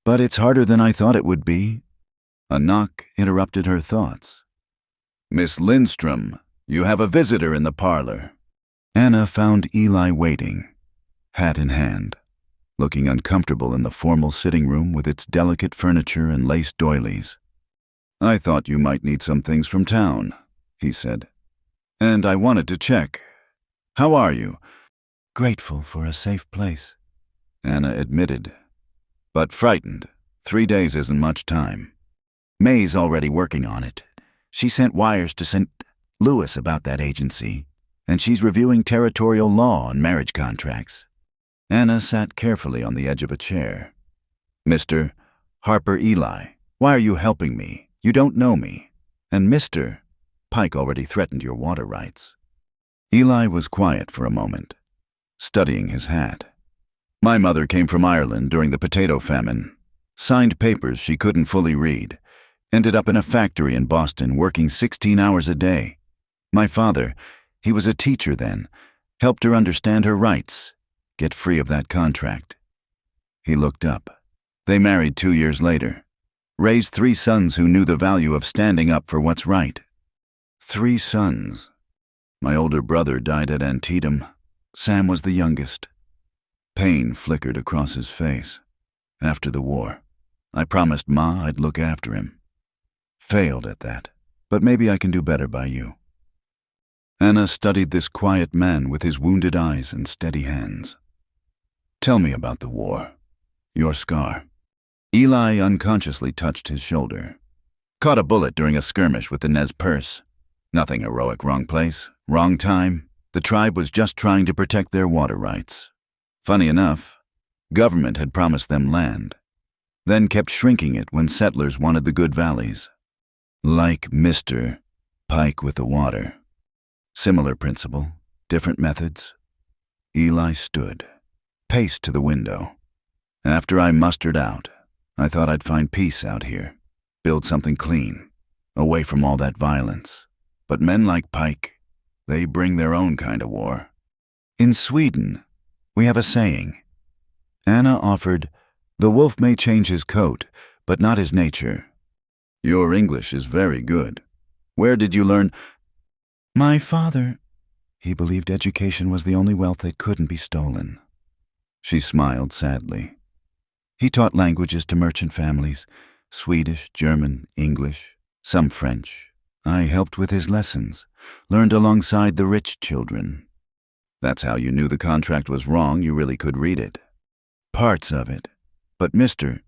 But it's harder than I thought it would be. A knock interrupted her thoughts. Miss Lindstrom, you have a visitor in the parlor. Anna found Eli waiting, hat in hand, looking uncomfortable in the formal sitting room with its delicate furniture and lace doilies. I thought you might need some things from town, he said. And I wanted to check. How are you? Grateful for a safe place, Anna admitted, but frightened 3 days isn't much time. May's already working on it. She sent wires to St. Louis about that agency, and she's reviewing territorial law on marriage contracts. Anna sat carefully on the edge of a chair. Mr. Harper Eli, why are you helping me? You don't know me. And Mr. Pike already threatened your water rights. Eli was quiet for a moment, studying his hat. My mother came from Ireland during the potato famine. Signed papers she couldn't fully read. Ended up in a factory in Boston working 16 hours a day. My father, he was a teacher then, helped her understand her rights, get free of that contract. He looked up. They married 2 years later. Raised 3 sons who knew the value of standing up for what's right. 3 sons. My older brother died at Antietam. Sam was the youngest. Pain flickered across his face. After the war, I promised Ma I'd look after him. Failed at that, but maybe I can do better by you. Anna studied this quiet man with his wounded eyes and steady hands. Tell me about the war. Your scar. Eli unconsciously touched his shoulder. Caught a bullet during a skirmish with the Nez Perce. Nothing heroic, wrong place, wrong time. The tribe was just trying to protect their water rights. Funny enough, government had promised them land, then kept shrinking it when settlers wanted the good valleys. Like Mr. Pike with the water. Similar principle, different methods. Eli stood, paced to the window. After I mustered out, I thought I'd find peace out here, build something clean, away from all that violence. But men like Pike, they bring their own kind of war. In Sweden, we have a saying. Anna offered, "The wolf may change his coat, but not his nature." Your English is very good. Where did you learn? My father. He believed education was the only wealth that couldn't be stolen. She smiled sadly. He taught languages to merchant families, Swedish, German, English, some French. I helped with his lessons, learned alongside the rich children. That's how you knew the contract was wrong. You really could read it. Parts of it. But Mr.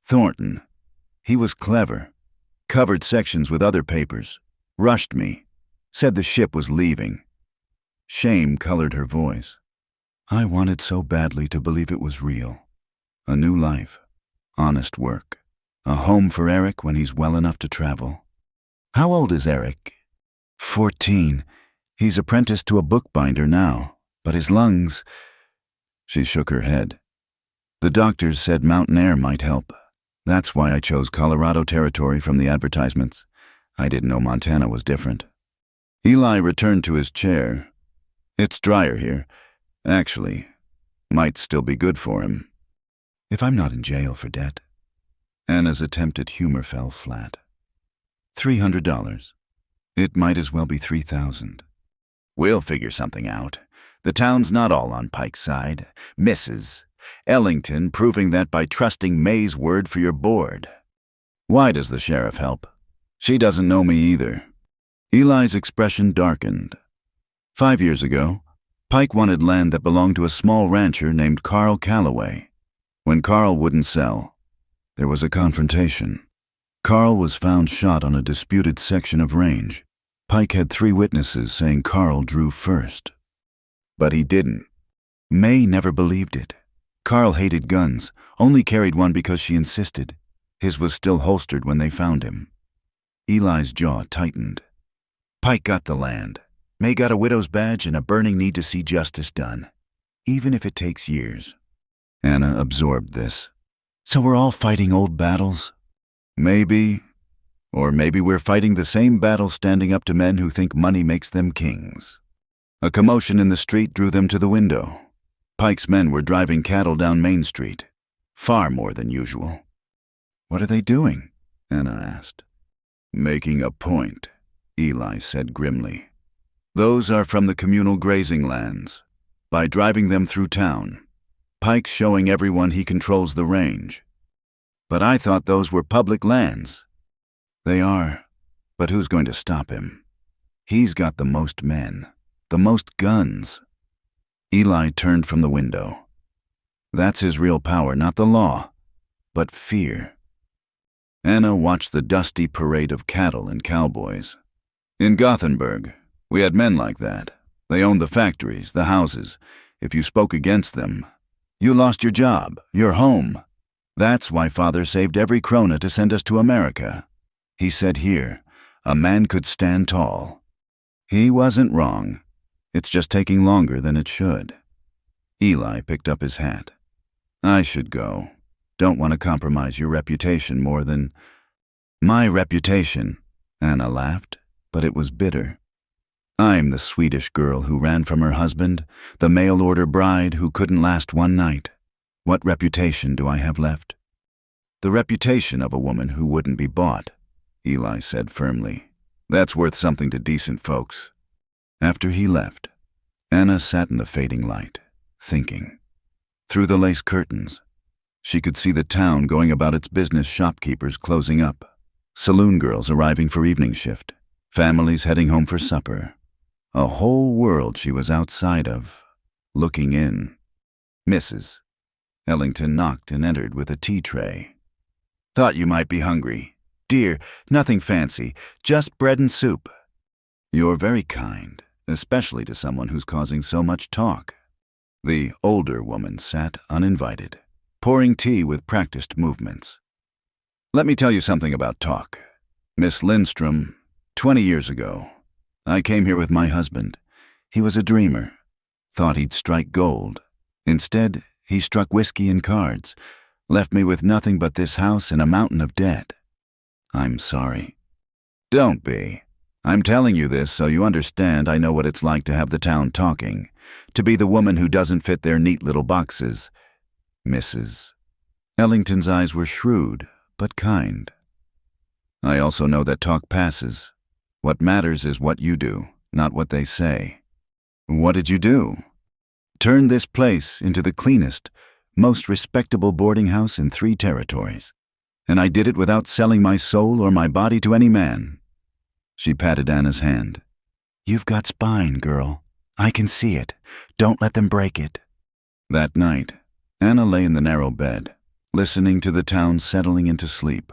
Thornton, he was clever. Covered sections with other papers. Rushed me. Said the ship was leaving. Shame colored her voice. I wanted so badly to believe it was real. A new life. Honest work. A home for Eric when he's well enough to travel. How old is Eric? 14. He's apprenticed to a bookbinder now, but his lungs... She shook her head. The doctors said mountain air might help. That's why I chose Colorado territory from the advertisements. I didn't know Montana was different. Eli returned to his chair. It's drier here. Actually, might still be good for him. If I'm not in jail for debt. Anna's attempt at humor fell flat. $300. It might as well be $3,000. We'll figure something out. The town's not all on Pike's side. Mrs. Ellington proving that by trusting May's word for your board. Why does the sheriff help? She doesn't know me either. Eli's expression darkened. 5 years ago, Pike wanted land that belonged to a small rancher named Carl Calloway. When Carl wouldn't sell, there was a confrontation. Carl was found shot on a disputed section of range. Pike had 3 witnesses saying Carl drew first. But he didn't. May never believed it. Carl hated guns, only carried one because she insisted. His was still holstered when they found him. Eli's jaw tightened. Pike got the land. May got a widow's badge and a burning need to see justice done, even if it takes years. Anna absorbed this. So we're all fighting old battles? Maybe. Or maybe we're fighting the same battle standing up to men who think money makes them kings. A commotion in the street drew them to the window. Pike's men were driving cattle down Main Street. Far more than usual. What are they doing? Anna asked. Making a point, Eli said grimly. Those are from the communal grazing lands. By driving them through town, Pike's showing everyone he controls the range. But I thought those were public lands. They are, but who's going to stop him? He's got the most men, the most guns. Eli turned from the window. That's his real power, not the law. but fear. Anna watched the dusty parade of cattle and cowboys. In Gothenburg, we had men like that. They owned the factories, the houses. If you spoke against them, you lost your job, your home. That's why Father saved every krona to send us to America. He said here, a man could stand tall. He wasn't wrong. It's just taking longer than it should. Eli picked up his hat. I should go. Don't want to compromise your reputation more than... My reputation, Anna laughed, but it was bitter. I'm the Swedish girl who ran from her husband, the mail-order bride who couldn't last one night. What reputation do I have left? The reputation of a woman who wouldn't be bought, Eli said firmly. That's worth something to decent folks. After he left, Anna sat in the fading light, thinking. Through the lace curtains, she could see the town going about its business, shopkeepers closing up, saloon girls arriving for evening shift, families heading home for supper. A whole world she was outside of, looking in. Mrs. Ellington knocked and entered with a tea tray. Thought you might be hungry. Dear, nothing fancy, just bread and soup. You're very kind, especially to someone who's causing so much talk. The older woman sat uninvited, pouring tea with practiced movements. Let me tell you something about talk. Miss Lindstrom, 20 years ago, I came here with my husband. He was a dreamer. Thought he'd strike gold. Instead, he struck whiskey and cards, left me with nothing but this house and a mountain of debt. I'm sorry. Don't be. I'm telling you this so you understand I know what it's like to have the town talking, to be the woman who doesn't fit their neat little boxes. Mrs. Ellington's eyes were shrewd, but kind. I also know that talk passes. What matters is what you do, not what they say. What did you do? Turn this place into the cleanest, most respectable boarding house in 3 territories. And I did it without selling my soul or my body to any man. She patted Anna's hand. You've got spine, girl. I can see it. Don't let them break it. That night, Anna lay in the narrow bed, listening to the town settling into sleep.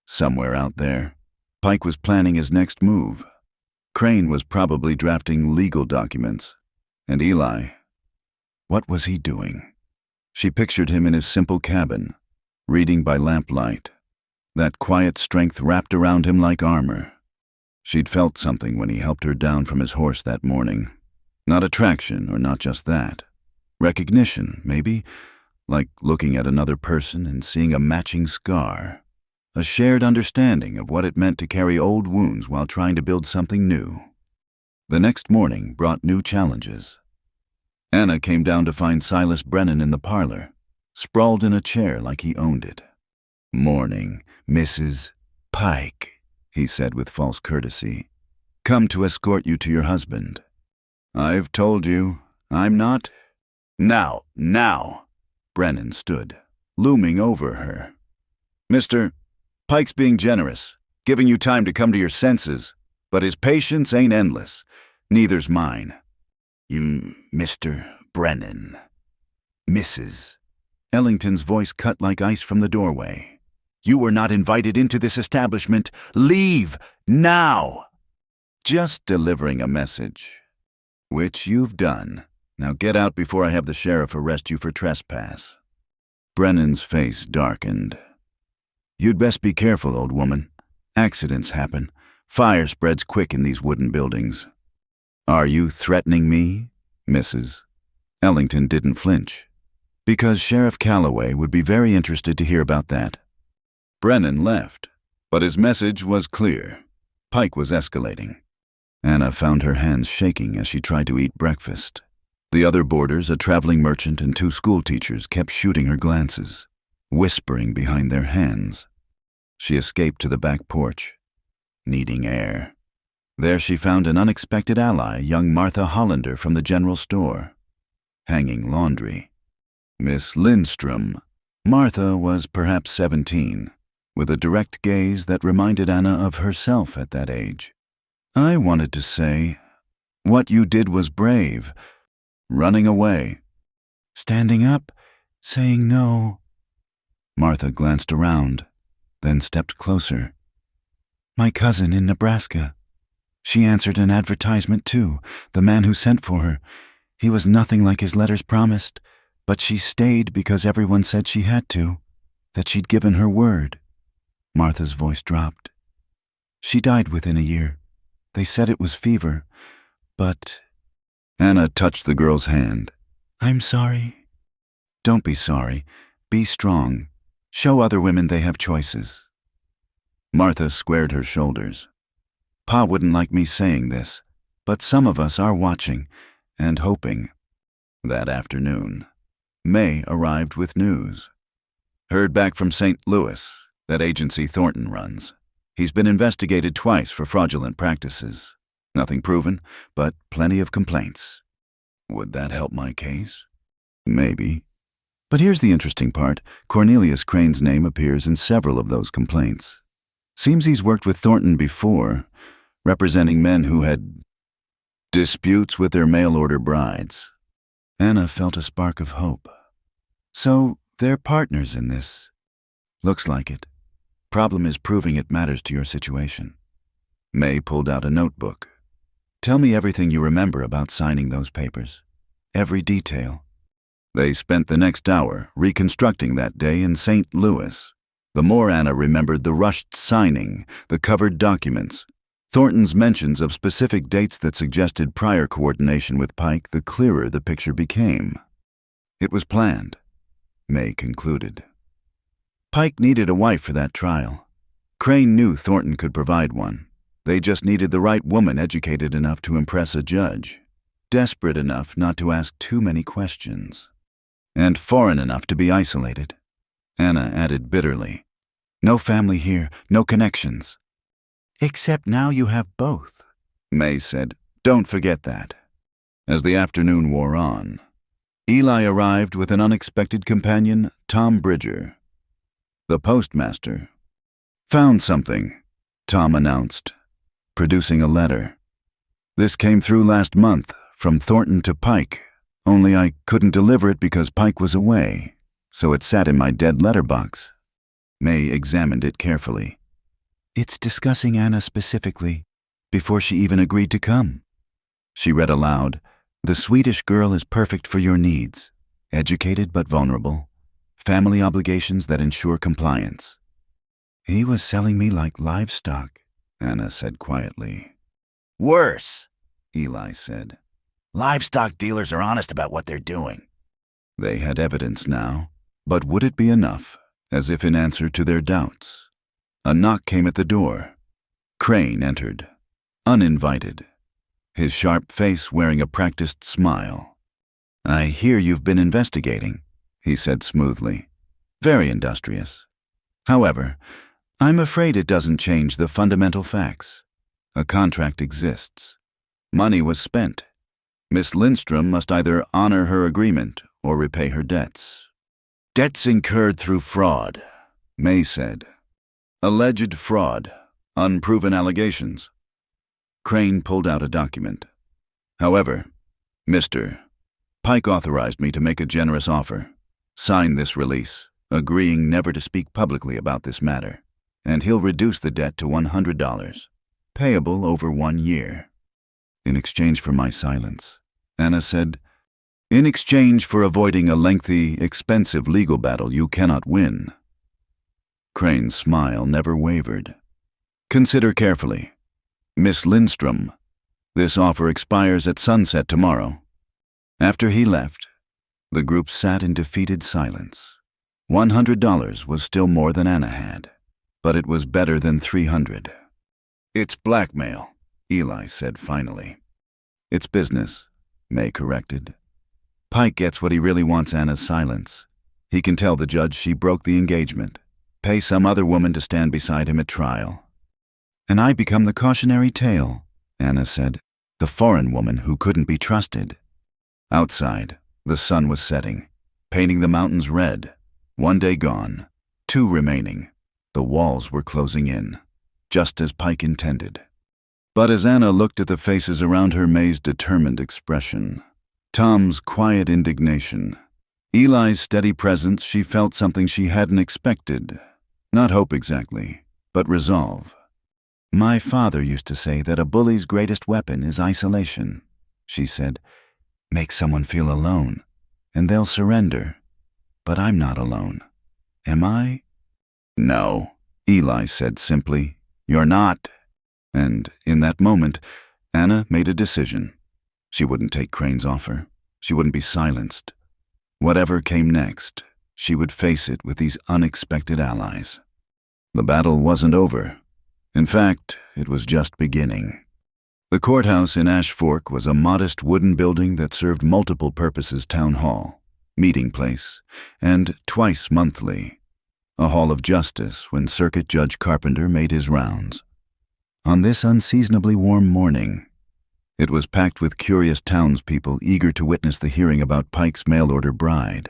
Somewhere out there, Pike was planning his next move. Crane was probably drafting legal documents. And Eli, what was he doing? She pictured him in his simple cabin, reading by lamplight. That quiet strength wrapped around him like armor. She'd felt something when he helped her down from his horse that morning. Not attraction, or not just that. Recognition, maybe, like looking at another person and seeing a matching scar. A shared understanding of what it meant to carry old wounds while trying to build something new. The next morning brought new challenges. Anna came down to find Silas Brennan in the parlor, sprawled in a chair like he owned it. Morning, Mrs. Pike, he said with false courtesy. Come to escort you to your husband. I've told you, I'm not. Now. Brennan stood, looming over her. Mr. Pike's being generous, giving you time to come to your senses, but his patience ain't endless. Neither's mine. You, Mr. Brennan. Mrs. Ellington's voice cut like ice from the doorway. You were not invited into this establishment. Leave, now! Just delivering a message. Which you've done. Now get out before I have the sheriff arrest you for trespass. Brennan's face darkened. You'd best be careful, old woman. Accidents happen. Fire spreads quick in these wooden buildings. Are you threatening me, Mrs.? Ellington didn't flinch, because Sheriff Calloway would be very interested to hear about that. Brennan left, but his message was clear. Pike was escalating. Anna found her hands shaking as she tried to eat breakfast. The other boarders, a traveling merchant and 2 school teachers, kept shooting her glances, whispering behind their hands. She escaped to the back porch, needing air. There she found an unexpected ally, young Martha Hollander from the general store, hanging laundry. Miss Lindstrom. Martha was perhaps 17, with a direct gaze that reminded Anna of herself at that age. I wanted to say, what you did was brave. Running away. Standing up, saying no. Martha glanced around, then stepped closer. My cousin in Nebraska. She answered an advertisement too, the man who sent for her. He was nothing like his letters promised, but she stayed because everyone said she had to, that she'd given her word. Martha's voice dropped. She died within a year. They said it was fever, but... Anna touched the girl's hand. I'm sorry. Don't be sorry. Be strong. Show other women they have choices. Martha squared her shoulders. Pa wouldn't like me saying this, but some of us are watching and hoping. That afternoon, May arrived with news. Heard back from St. Louis, that agency Thornton runs. He's been investigated twice for fraudulent practices. Nothing proven, but plenty of complaints. Would that help my case? Maybe. But here's the interesting part. Cornelius Crane's name appears in several of those complaints. Seems he's worked with Thornton before, representing men who had disputes with their mail-order brides. Anna felt a spark of hope. So they're partners in this. Looks like it. Problem is proving it matters to your situation. May pulled out a notebook. Tell me everything you remember about signing those papers. Every detail. They spent the next hour reconstructing that day in St. Louis. The more Anna remembered the rushed signing, the covered documents, Thornton's mentions of specific dates that suggested prior coordination with Pike, the clearer the picture became. It was planned, May concluded. Pike needed a wife for that trial. Crane knew Thornton could provide one. They just needed the right woman educated enough to impress a judge, desperate enough not to ask too many questions, and foreign enough to be isolated. Anna added bitterly, no family here, no connections. Except now you have both, May said. Don't forget that. As the afternoon wore on, Eli arrived with an unexpected companion, Tom Bridger. The postmaster. Found something, Tom announced, producing a letter. This came through last month, from Thornton to Pike, only I couldn't deliver it because Pike was away, so it sat in my dead letterbox. May examined it carefully. It's discussing Anna specifically, before she even agreed to come. She read aloud, the Swedish girl is perfect for your needs, educated but vulnerable, family obligations that ensure compliance. He was selling me like livestock, Anna said quietly. Worse, Eli said. Livestock dealers are honest about what they're doing. They had evidence now, but would it be enough, as if in answer to their doubts? A knock came at the door. Crane entered, uninvited, his sharp face wearing a practiced smile. I hear you've been investigating, he said smoothly. Very industrious. However, I'm afraid it doesn't change the fundamental facts. A contract exists. Money was spent. Miss Lindstrom must either honor her agreement or repay her debts. Debts incurred through fraud, May said. Alleged fraud, unproven allegations. Crane pulled out a document. However, Mr. Pike authorized me to make a generous offer. Sign this release, agreeing never to speak publicly about this matter, and he'll reduce the debt to $100, payable over 1 year. In exchange for my silence, Anna said, in exchange for avoiding a lengthy, expensive legal battle you cannot win. Crane's smile never wavered. Consider carefully. Miss Lindstrom, this offer expires at sunset tomorrow. After he left, the group sat in defeated silence. $100 was still more than Anna had, but it was better than $300. It's blackmail, Eli said finally. It's business, May corrected. Pike gets what he really wants, Anna's silence. He can tell the judge she broke the engagement, pay some other woman to stand beside him at trial. And I become the cautionary tale, Anna said, the foreign woman who couldn't be trusted. Outside, the sun was setting, painting the mountains red. 1 day gone, 2 remaining. The walls were closing in, just as Pike intended. But as Anna looked at the faces around her, May's determined expression, Tom's quiet indignation, Eli's steady presence, she felt something she hadn't expected. Not hope exactly, but resolve. "My father used to say that a bully's greatest weapon is isolation," she said. "Make someone feel alone, and they'll surrender. But I'm not alone. Am I?" "No," Eli said simply. "You're not." And in that moment, Anna made a decision. She wouldn't take Crane's offer. She wouldn't be silenced. Whatever came next, she would face it with these unexpected allies. The battle wasn't over. In fact, it was just beginning. The courthouse in Ash Fork was a modest wooden building that served multiple purposes: town hall, meeting place, and twice monthly, a hall of justice when Circuit Judge Carpenter made his rounds. On this unseasonably warm morning, it was packed with curious townspeople eager to witness the hearing about Pike's mail-order bride.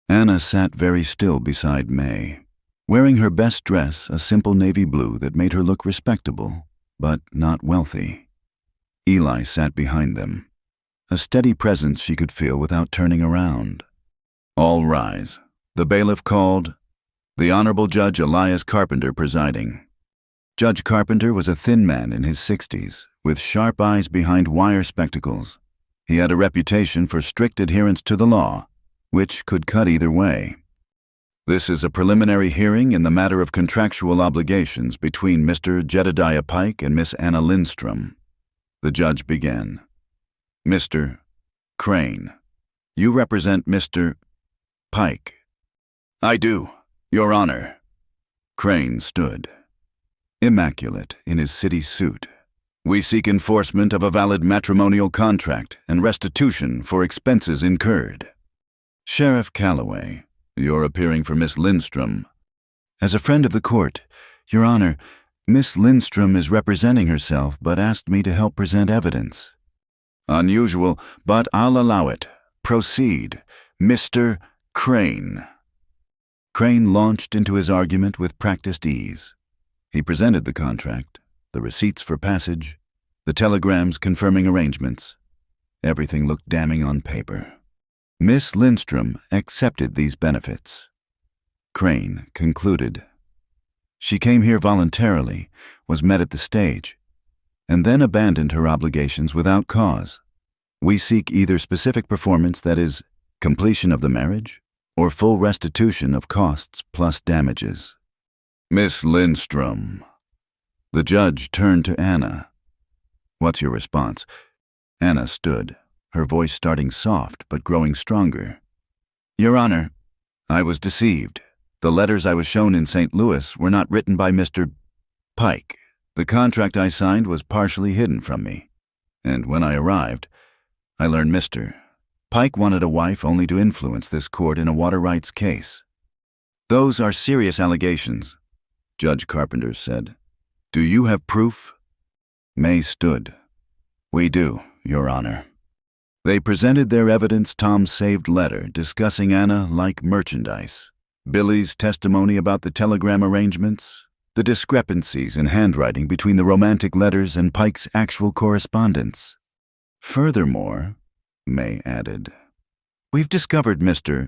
Anna sat very still beside May, wearing her best dress, a simple navy blue that made her look respectable, but not wealthy. Eli sat behind them, a steady presence she could feel without turning around. "All rise," the bailiff called, the Honorable Judge Elias Carpenter presiding. Judge Carpenter was a thin man in his 60s, with sharp eyes behind wire spectacles. He had a reputation for strict adherence to the law, which could cut either way. "This is a preliminary hearing in the matter of contractual obligations between Mr. Jedediah Pike and Miss Anna Lindstrom." The judge began. "Mr. Crane, you represent Mr. Pike." "I do, Your Honor." Crane stood, immaculate in his city suit. "We seek enforcement of a valid matrimonial contract and restitution for expenses incurred." "Sheriff Calloway, you're appearing for Miss Lindstrom." "As a friend of the court, Your Honor, Miss Lindstrom is representing herself but asked me to help present evidence." "Unusual, but I'll allow it. Proceed, Mr. Crane." Crane launched into his argument with practiced ease. He presented the contract, the receipts for passage, the telegrams confirming arrangements. Everything looked damning on paper. Miss Lindstrom accepted these benefits. Crane concluded. She came here voluntarily, was met at the stage, and then abandoned her obligations without cause. We seek either specific performance, that is, completion of the marriage, or full restitution of costs plus damages. "Miss Lindstrom." The judge turned to Anna. "What's your response?" Anna stood, her voice starting soft but growing stronger. "Your Honor, I was deceived. The letters I was shown in St. Louis were not written by Mr. Pike. The contract I signed was partially hidden from me. And when I arrived, I learned Mr. Pike wanted a wife only to influence this court in a water rights case. Those are serious allegations," Judge Carpenter said. "Do you have proof?" May stood. "We do, Your Honor." They presented their evidence Tom's saved letter discussing Anna like merchandise, Billy's testimony about the telegram arrangements, the discrepancies in handwriting between the romantic letters and Pike's actual correspondence. "Furthermore," May added, "we've discovered Mr.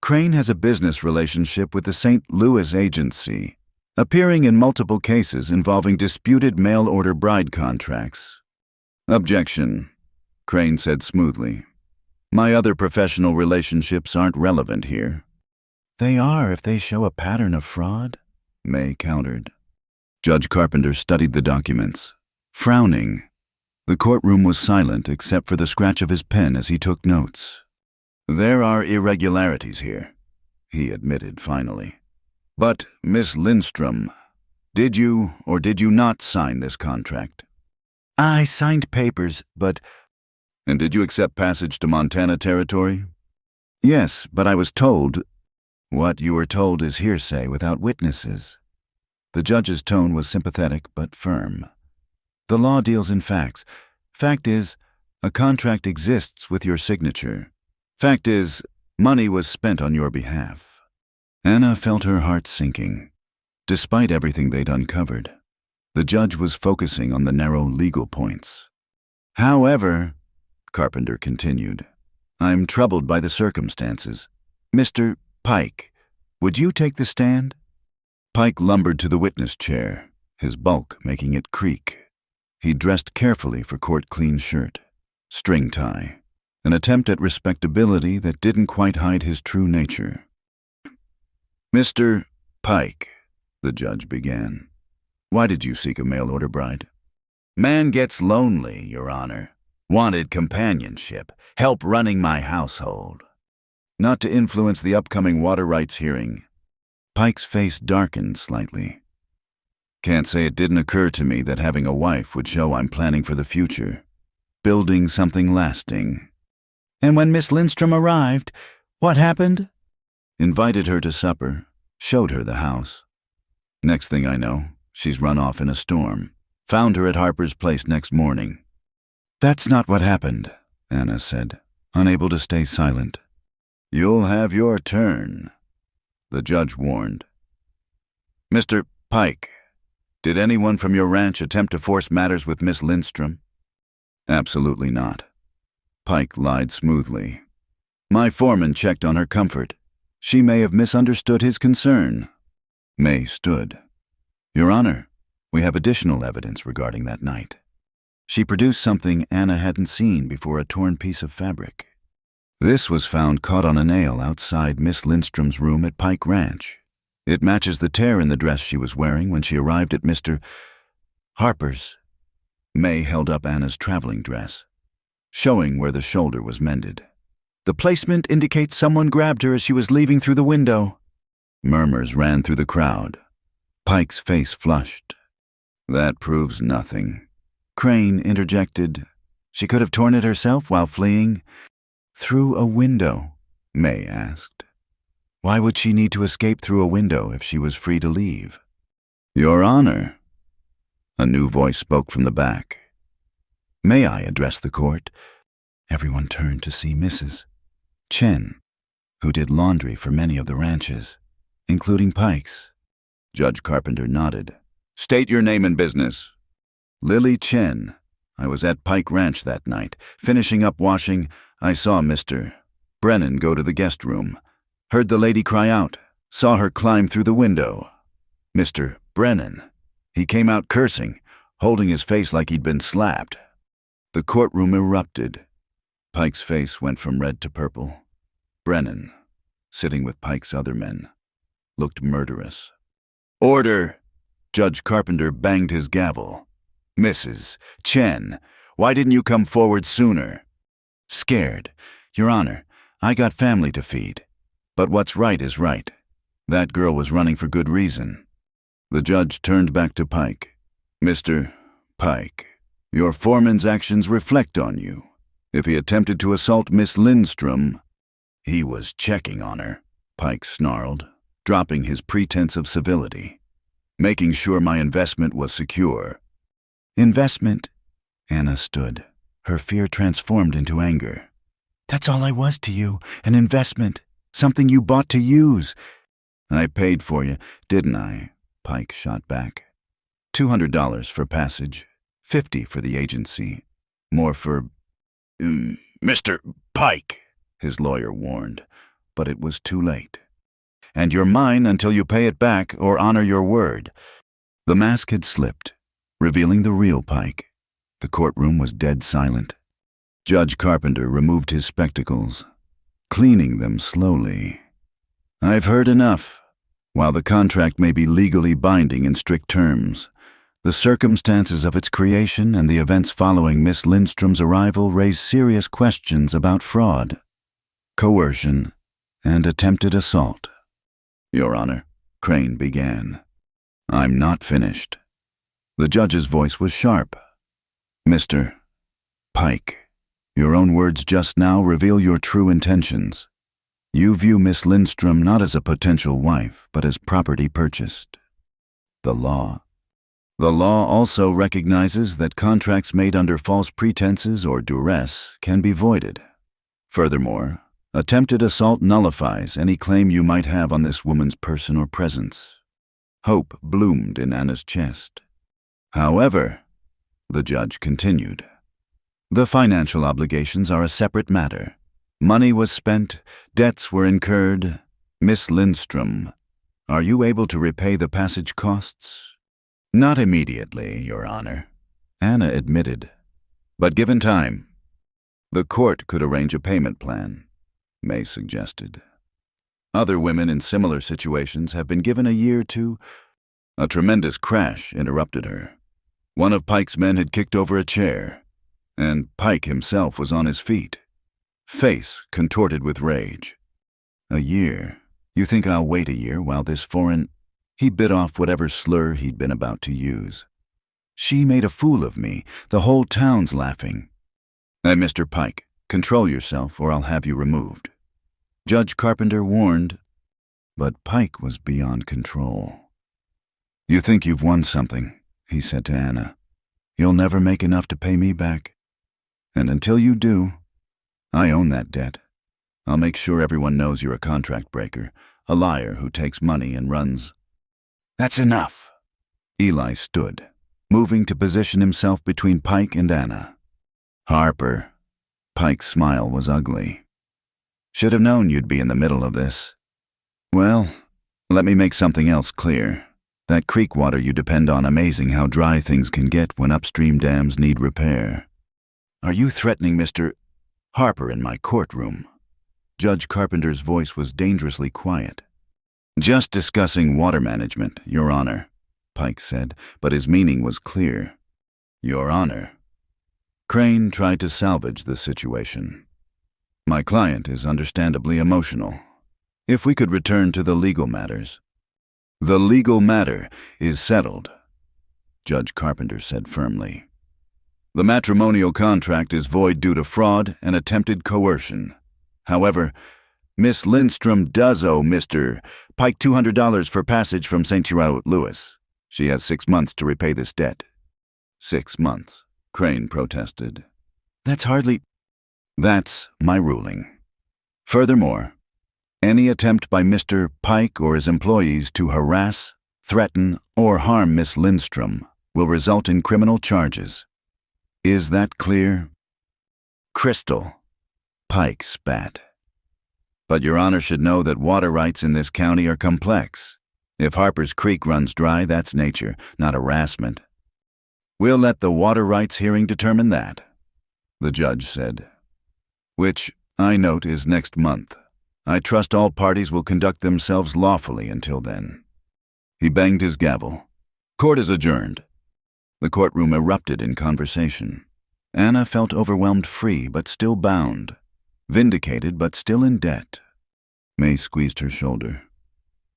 Crane has a business relationship with the St. Louis agency, appearing in multiple cases involving disputed mail-order bride contracts." "Objection," Crane said smoothly. "My other professional relationships aren't relevant here." "They are if they show a pattern of fraud," May countered. Judge Carpenter studied the documents, frowning. The courtroom was silent except for the scratch of his pen as he took notes. "There are irregularities here," he admitted finally. "But, Miss Lindstrom, did you or did you not sign this contract?" "I signed papers, but—" "And did you accept passage to Montana Territory?" "Yes, but I was told—" "What you were told is hearsay without witnesses." The judge's tone was sympathetic but firm. "The law deals in facts. Fact is, a contract exists with your signature. Fact is, money was spent on your behalf." Anna felt her heart sinking. Despite everything they'd uncovered, the judge was focusing on the narrow legal points. "However," Carpenter continued, "I'm troubled by the circumstances. Mr. Pike, would you take the stand? Pike lumbered to the witness chair, his bulk making it creak. He dressed carefully for court-clean shirt, string tie, an attempt at respectability that didn't quite hide his true nature. Mr. Pike, the judge began, why did you seek a mail-order bride? Man gets lonely, Your Honor. Wanted companionship, help running my household. Not to influence the upcoming water rights hearing. Pike's face darkened slightly. Can't say it didn't occur to me that having a wife would show I'm planning for the future, building something lasting. And when Miss Lindstrom arrived, what happened? Invited her to supper, showed her the house. Next thing I know, she's run off in a storm. Found her at Harper's place next morning. That's not what happened, Anna said, unable to stay silent. You'll have your turn, the judge warned. Mr. Pike, did anyone from your ranch attempt to force matters with Miss Lindstrom? Absolutely not. Pike lied smoothly. My foreman checked on her comfort. She may have misunderstood his concern. May stood. Your Honor, we have additional evidence regarding that night. She produced something Anna hadn't seen before, a torn piece of fabric. This was found caught on a nail outside Miss Lindstrom's room at Pike Ranch. It matches the tear in the dress she was wearing when she arrived at Mr. Harper's. May held up Anna's traveling dress, showing where the shoulder was mended. The placement indicates someone grabbed her as she was leaving through the window. Murmurs ran through the crowd. Pike's face flushed. That proves nothing. Crane interjected. She could have torn it herself while fleeing. Through a window, May asked. Why would she need to escape through a window if she was free to leave? Your Honor, a new voice spoke from the back. May I address the court? Everyone turned to see Mrs. Chen, who did laundry for many of the ranches, including Pike's. Judge Carpenter nodded. State your name and business. Lily Chen. I was at Pike Ranch that night. Finishing up washing, I saw Mr. Brennan go to the guest room. Heard the lady cry out. Saw her climb through the window. Mr. Brennan. He came out cursing, holding his face like he'd been slapped. The courtroom erupted. Pike's face went from red to purple. Brennan, sitting with Pike's other men, looked murderous. Order! Judge Carpenter banged his gavel. Mrs. Chen, why didn't you come forward sooner? Scared. Your Honor, I got family to feed. But what's right is right. That girl was running for good reason. The judge turned back to Pike. Mr. Pike, your foreman's actions reflect on you. If he attempted to assault Miss Lindstrom, he was checking on her, Pike snarled, dropping his pretense of civility. Making sure my investment was secure. Investment? Anna stood, her fear transformed into anger. That's all I was to you, an investment, something you bought to use. I paid for you, didn't I? Pike shot back. $200 for passage, $50 for the agency, more for... Mr. Pike, his lawyer warned, but it was too late. And you're mine until you pay it back or honor your word. The mask had slipped, revealing the real Pike. The courtroom was dead silent. Judge Carpenter removed his spectacles, cleaning them slowly. I've heard enough. While the contract may be legally binding in strict terms, the circumstances of its creation and the events following Miss Lindstrom's arrival raise serious questions about fraud, coercion, and attempted assault. Your Honor, Crane began. I'm not finished. The judge's voice was sharp. Mr. Pike, your own words just now reveal your true intentions. You view Miss Lindstrom not as a potential wife, but as property purchased. The law also recognizes that contracts made under false pretenses or duress can be voided. Furthermore, attempted assault nullifies any claim you might have on this woman's person or presence. Hope bloomed in Anna's chest. However, the judge continued, the financial obligations are a separate matter. Money was spent, debts were incurred. Miss Lindstrom, are you able to repay the passage costs? Not immediately, Your Honor, Anna admitted. But given time, the court could arrange a payment plan, May suggested. Other women in similar situations have been given a year to... A tremendous crash interrupted her. One of Pike's men had kicked over a chair, and Pike himself was on his feet, face contorted with rage. A year? You think I'll wait a year while this foreign... He bit off whatever slur he'd been about to use. She made a fool of me. The whole town's laughing. Mr. Pike, control yourself or I'll have you removed. Judge Carpenter warned, but Pike was beyond control. You think you've won something, he said to Anna. You'll never make enough to pay me back. And until you do, I own that debt. I'll make sure everyone knows you're a contract breaker, a liar who takes money and runs. That's enough. Eli stood, moving to position himself between Pike and Anna. Harper. Pike's smile was ugly. Should have known you'd be in the middle of this. Well, let me make something else clear. That creek water you depend on, amazing how dry things can get when upstream dams need repair. Are you threatening Mr. Harper in my courtroom? Judge Carpenter's voice was dangerously quiet. Just discussing water management, Your Honor, Pike said, but his meaning was clear. Your Honor. Crane tried to salvage the situation. My client is understandably emotional. If we could return to the legal matters. The legal matter is settled, Judge Carpenter said firmly. The matrimonial contract is void due to fraud and attempted coercion. However, Miss Lindstrom does owe Mr. Pike $200 for passage from St. Louis. She has 6 months to repay this debt. 6 months, Crane protested. That's my ruling. Furthermore, any attempt by Mr. Pike or his employees to harass, threaten, or harm Miss Lindstrom will result in criminal charges. Is that clear? Crystal. Pike spat. But Your Honor should know that water rights in this county are complex. If Harper's Creek runs dry, that's nature, not harassment. We'll let the water rights hearing determine that, the judge said. Which, I note, is next month. I trust all parties will conduct themselves lawfully until then. He banged his gavel. Court is adjourned. The courtroom erupted in conversation. Anna felt overwhelmed, free but still bound, vindicated but still in debt. May squeezed her shoulder.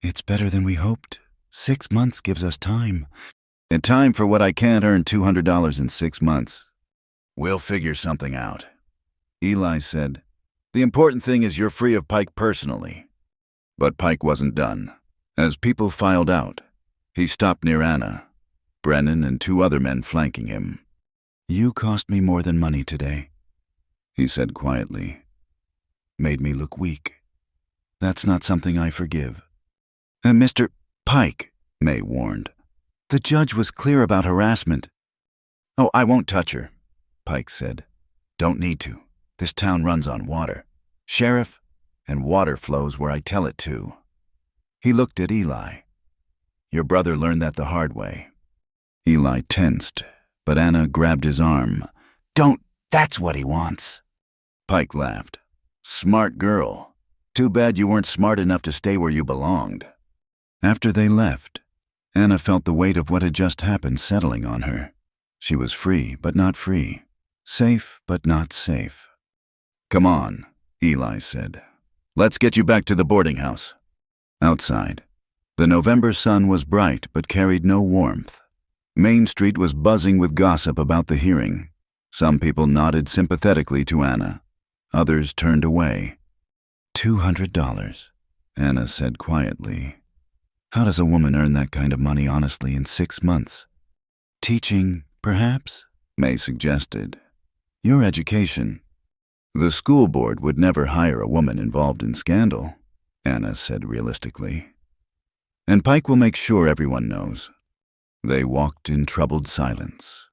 It's better than we hoped. 6 months gives us time. And time for what I can't earn $200 in 6 months. We'll figure something out. Eli said, The important thing is you're free of Pike personally. But Pike wasn't done. As people filed out, he stopped near Anna, Brennan and 2 other men flanking him. You cost me more than money today, he said quietly. Made me look weak. That's not something I forgive. Mr. Pike, May warned. The judge was clear about harassment. Oh, I won't touch her, Pike said. Don't need to. This town runs on water. Sheriff, and water flows where I tell it to. He looked at Eli. Your brother learned that the hard way. Eli tensed, but Anna grabbed his arm. Don't, that's what he wants. Pike laughed. Smart girl. Too bad you weren't smart enough to stay where you belonged. After they left, Anna felt the weight of what had just happened settling on her. She was free, but not free. Safe, but not safe. Come on, Eli said. Let's get you back to the boarding house. Outside, the November sun was bright but carried no warmth. Main Street was buzzing with gossip about the hearing. Some people nodded sympathetically to Anna. Others turned away. $200, Anna said quietly. How does a woman earn that kind of money honestly in 6 months? Teaching, perhaps? May suggested. Your education. The school board would never hire a woman involved in scandal, Anna said realistically. And Pike will make sure everyone knows. They walked in troubled silence.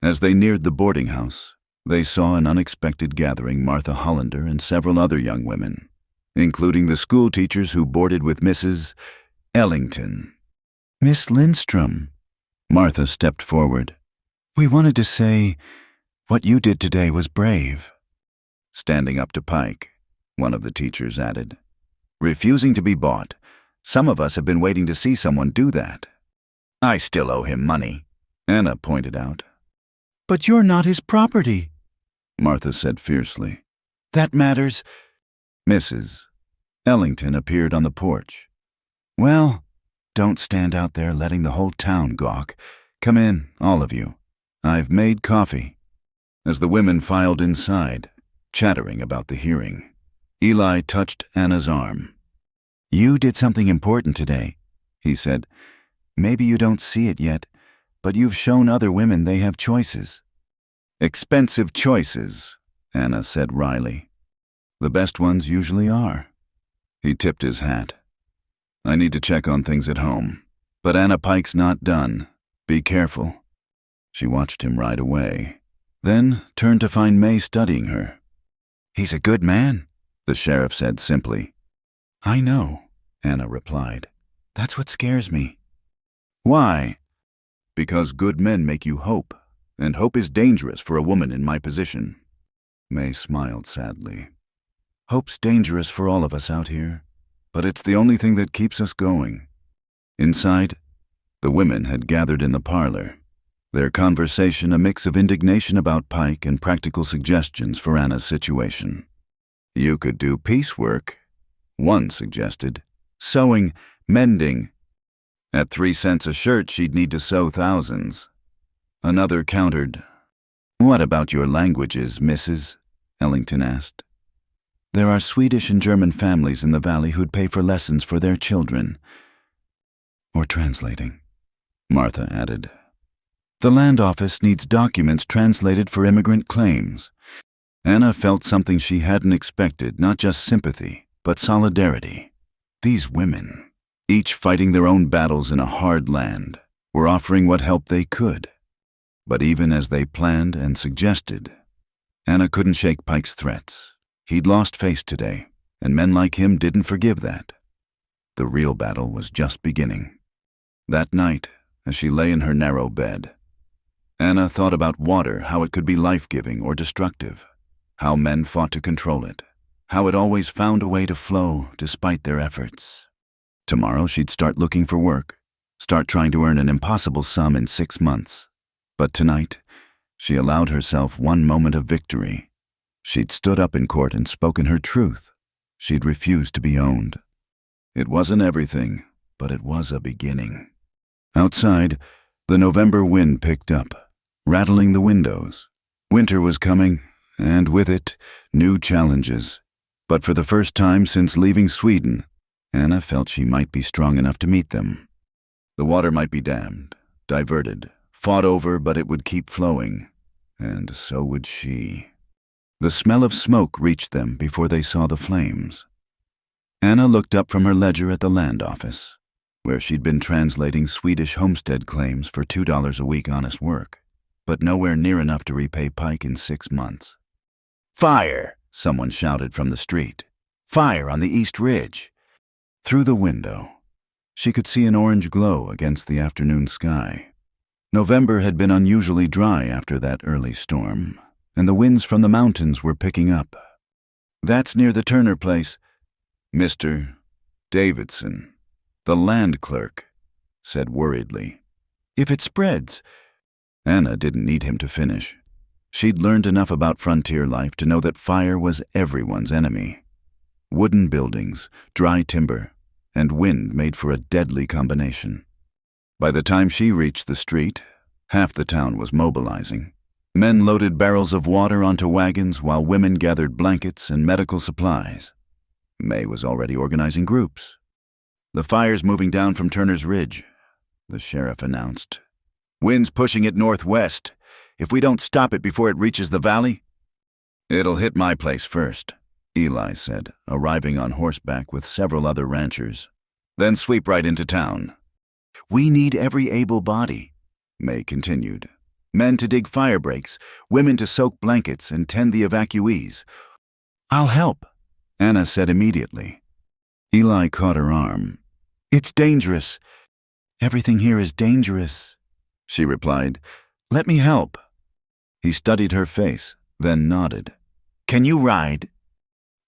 As they neared the boarding house, They saw an unexpected gathering Martha Hollander and several other young women, including the school teachers who boarded with Mrs. Ellington. Miss Lindstrom, Martha stepped forward. we wanted to say what you did today was brave. Standing up to Pike, one of the teachers added. Refusing to be bought. Some of us have been waiting to see someone do that. I still owe him money, Anna pointed out. But you're not his property, Martha said fiercely. that matters. Mrs. Ellington appeared on the porch. Well, don't stand out there letting the whole town gawk. Come in, all of you. I've made coffee. As the women filed inside, chattering about the hearing, Eli touched Anna's arm. You did something important today, he said. Maybe you don't see it yet, but you've shown other women they have choices. Expensive choices, Anna said wryly. The best ones usually are. He tipped his hat. I need to check on things at home, but Anna Pike's not done. Be careful. She watched him ride away, then turned to find May studying her. He's a good man, the sheriff said simply. I know, Anna replied. That's what scares me. Why? Because good men make you hope, and hope is dangerous for a woman in my position. May smiled sadly. Hope's dangerous for all of us out here, but it's the only thing that keeps us going. Inside, the women had gathered in the parlor, their conversation a mix of indignation about Pike and practical suggestions for Anna's situation. You could do piecework, one suggested. Sewing, mending. At 3 cents a shirt, she'd need to sew thousands. Another countered. What about your languages, Mrs.? Ellington asked. There are Swedish and German families in the valley who'd pay for lessons for their children. Or translating, Martha added. The land office needs documents translated for immigrant claims. Anna felt something she hadn't expected, not just sympathy, but solidarity. These women, each fighting their own battles in a hard land, were offering what help they could. But even as they planned and suggested, Anna couldn't shake Pike's threats. He'd lost face today, and men like him didn't forgive that. The real battle was just beginning. That night, as she lay in her narrow bed, Anna thought about water, how it could be life-giving or destructive, how men fought to control it, how it always found a way to flow despite their efforts. Tomorrow she'd start looking for work, start trying to earn an impossible sum in 6 months. But tonight, she allowed herself one moment of victory. She'd stood up in court and spoken her truth. She'd refused to be owned. It wasn't everything, but it was a beginning. Outside, the November wind picked up, rattling the windows. Winter was coming, and with it, new challenges. But for the first time since leaving Sweden, Anna felt she might be strong enough to meet them. The water might be dammed, diverted, fought over, but it would keep flowing, and so would she. The smell of smoke reached them before they saw the flames. Anna looked up from her ledger at the land office, where she'd been translating Swedish homestead claims for $2 a week honest work, but nowhere near enough to repay Pike in 6 months. "Fire!" someone shouted from the street. "Fire on the East Ridge!" Through the window, she could see an orange glow against the afternoon sky. November had been unusually dry after that early storm, and the winds from the mountains were picking up. "That's near the Turner place," Mr. Davidson, the land clerk, said worriedly. "If it spreads." Anna didn't need him to finish. She'd learned enough about frontier life to know that fire was everyone's enemy. Wooden buildings, dry timber, and wind made for a deadly combination. By the time she reached the street, half the town was mobilizing. Men loaded barrels of water onto wagons while women gathered blankets and medical supplies. May was already organizing groups. "The fire's moving down from Turner's Ridge," the sheriff announced. "Wind's pushing it northwest. If we don't stop it before it reaches the valley..." "It'll hit my place first," Eli said, arriving on horseback with several other ranchers. "Then sweep right into town." "We need every able body," May continued. Men to dig fire breaks, women to soak blankets and tend the evacuees. "I'll help," Anna said immediately. Eli caught her arm. "It's dangerous. Everything here is dangerous," she replied. "Let me help." He studied her face, then nodded. "Can you ride?"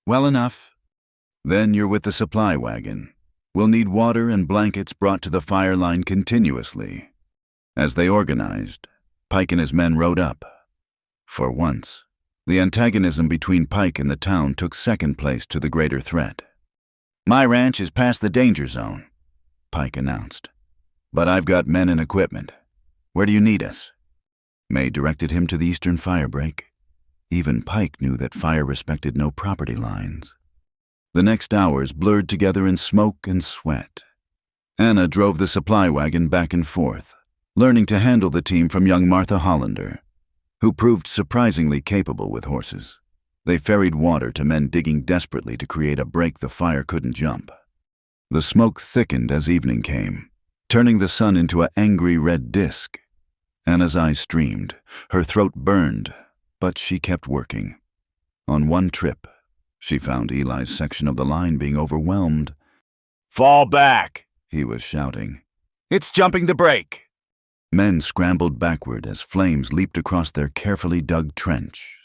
"Well enough." "Then you're with the supply wagon. We'll need water and blankets brought to the fire line continuously." As they organized, Pike and his men rode up. For once, the antagonism between Pike and the town took second place to the greater threat. "My ranch is past the danger zone," Pike announced. "But I've got men and equipment. Where do you need us?" May directed him to the eastern fire break. Even Pike knew that fire respected no property lines. The next hours blurred together in smoke and sweat. Anna drove the supply wagon back and forth, learning to handle the team from young Martha Hollander, who proved surprisingly capable with horses. They ferried water to men digging desperately to create a break the fire couldn't jump. The smoke thickened as evening came, turning the sun into an angry red disk. Anna's eyes streamed, her throat burned, but she kept working. On one trip, she found Eli's section of the line being overwhelmed. "Fall back!" he was shouting. "It's jumping the break!" Men scrambled backward as flames leaped across their carefully dug trench.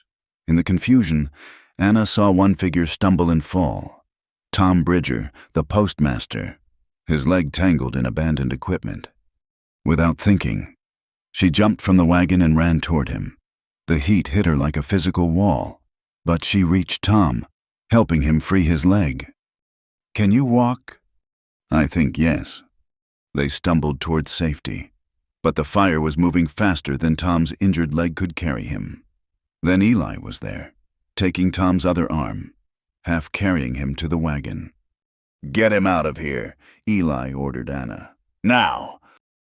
In the confusion, Anna saw one figure stumble and fall. Tom Bridger, the postmaster, his leg tangled in abandoned equipment. Without thinking, she jumped from the wagon and ran toward him. The heat hit her like a physical wall, but she reached Tom, helping him free his leg. "Can you walk?" "I think yes." They stumbled toward safety, but the fire was moving faster than Tom's injured leg could carry him. Then Eli was there, taking Tom's other arm, half carrying him to the wagon. "Get him out of here," Eli ordered Anna. "Now!"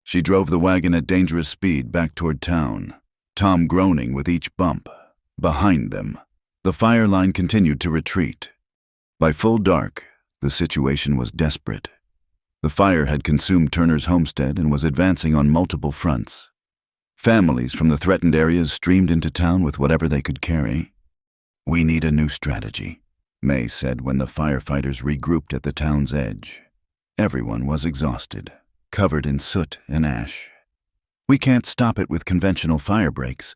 She drove the wagon at dangerous speed back toward town, Tom groaning with each bump. Behind them, the fire line continued to retreat. By full dark, the situation was desperate. The fire had consumed Turner's homestead and was advancing on multiple fronts. Families from the threatened areas streamed into town with whatever they could carry. "We need a new strategy," May said when the firefighters regrouped at the town's edge. Everyone was exhausted, covered in soot and ash. "We can't stop it with conventional fire breaks."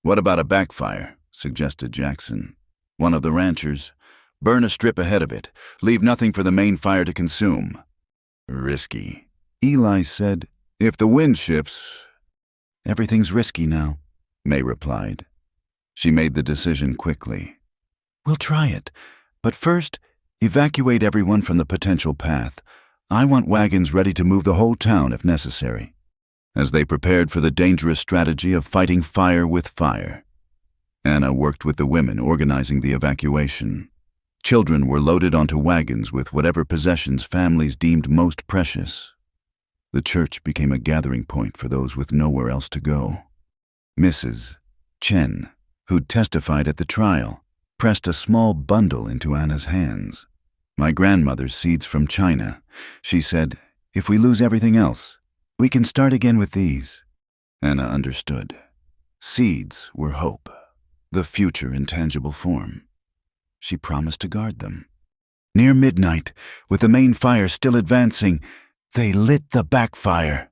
"What about a backfire?" suggested Jackson, one of the ranchers. "Burn a strip ahead of it. Leave nothing for the main fire to consume." "Risky," Eli said. "If the wind shifts..." "Everything's risky now," May replied. She made the decision quickly. "We'll try it, but first, evacuate everyone from the potential path. I want wagons ready to move the whole town if necessary." As they prepared for the dangerous strategy of fighting fire with fire, Anna worked with the women organizing the evacuation. Children were loaded onto wagons with whatever possessions families deemed most precious. The church became a gathering point for those with nowhere else to go. Mrs. Chen, who'd testified at the trial, pressed a small bundle into Anna's hands. "My grandmother's seeds from China," she said. "If we lose everything else, we can start again with these." Anna understood. Seeds were hope, the future in tangible form. She promised to guard them. Near midnight, with the main fire still advancing, they lit the backfire.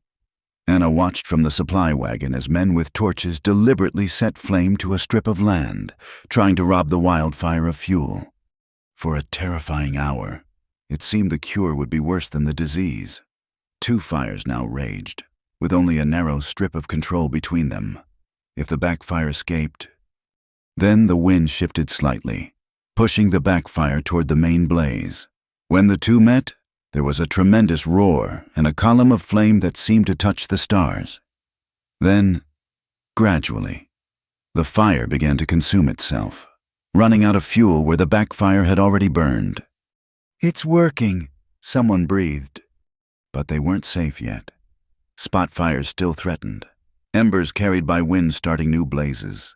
Anna watched from the supply wagon as men with torches deliberately set flame to a strip of land, trying to rob the wildfire of fuel. For a terrifying hour, it seemed the cure would be worse than the disease. 2 fires now raged, with only a narrow strip of control between them. If the backfire escaped... Then the wind shifted slightly, pushing the backfire toward the main blaze. When the two met, there was a tremendous roar and a column of flame that seemed to touch the stars. Then, gradually, the fire began to consume itself, running out of fuel where the backfire had already burned. "It's working," someone breathed. But they weren't safe yet. Spot fires still threatened, embers carried by wind starting new blazes.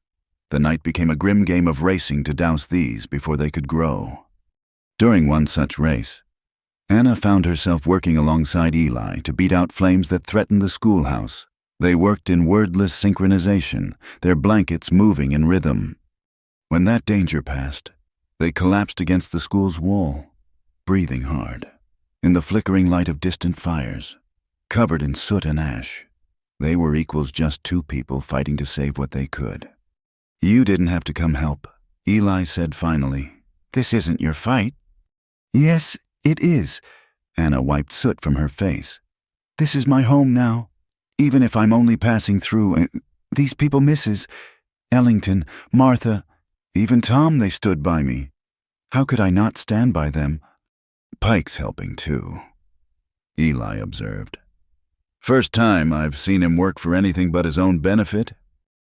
The night became a grim game of racing to douse these before they could grow. During one such race, Anna found herself working alongside Eli to beat out flames that threatened the schoolhouse, They worked in wordless synchronization, their blankets moving in rhythm. When that danger passed, they collapsed against the school's wall, breathing hard, in the flickering light of distant fires, covered in soot and ash. They were equals, just two people fighting to save what they could. "You didn't have to come help," Eli said finally. "This isn't your fight." "Yes, it is." Anna wiped soot from her face. "This is my home now. Even if I'm only passing through, these people, Mrs. Ellington, Martha, even Tom, they stood by me. How could I not stand by them?" "Pike's helping too," Eli observed. "First time I've seen him work for anything but his own benefit."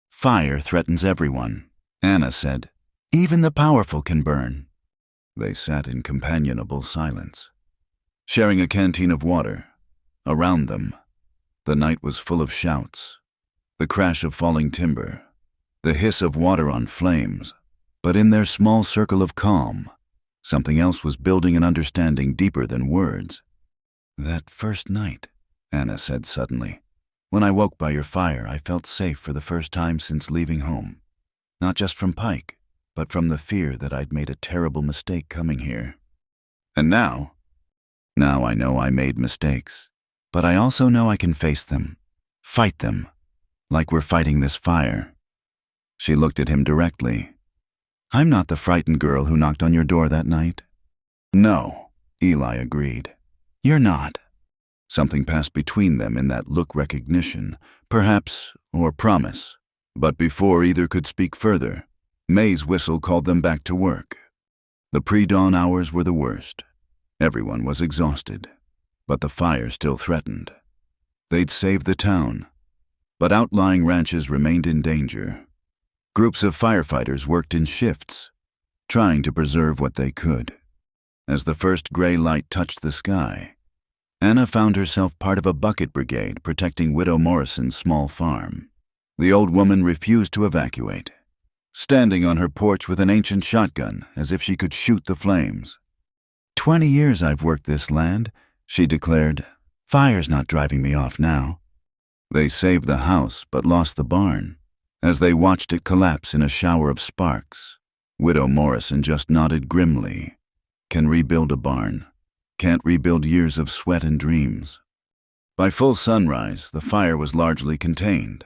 "Fire threatens everyone," Anna said. "Even the powerful can burn." They sat in companionable silence, sharing a canteen of water. Around them, the night was full of shouts, the crash of falling timber, the hiss of water on flames. But in their small circle of calm, something else was building an understanding deeper than words. "That first night," Anna said suddenly, "when I woke by your fire, I felt safe for the first time since leaving home. Not just from Pike, but from the fear that I'd made a terrible mistake coming here. And now I know I made mistakes. But I also know I can face them, fight them, like we're fighting this fire." She looked at him directly. "I'm not the frightened girl who knocked on your door that night." "No," Eli agreed. "You're not." Something passed between them in that look, recognition, perhaps, or promise. But before either could speak further, May's whistle called them back to work. The pre-dawn hours were the worst. Everyone was exhausted, but the fire still threatened. They'd saved the town, but outlying ranches remained in danger. Groups of firefighters worked in shifts, trying to preserve what they could. As the first gray light touched the sky, Anna found herself part of a bucket brigade protecting Widow Morrison's small farm. The old woman refused to evacuate, standing on her porch with an ancient shotgun as if she could shoot the flames. 20 years I've worked this land," she declared. "Fire's not driving me off now." They saved the house but lost the barn. As they watched it collapse in a shower of sparks, Widow Morrison just nodded grimly. Can rebuild a barn. Can't rebuild years of sweat and dreams. By full sunrise, the fire was largely contained.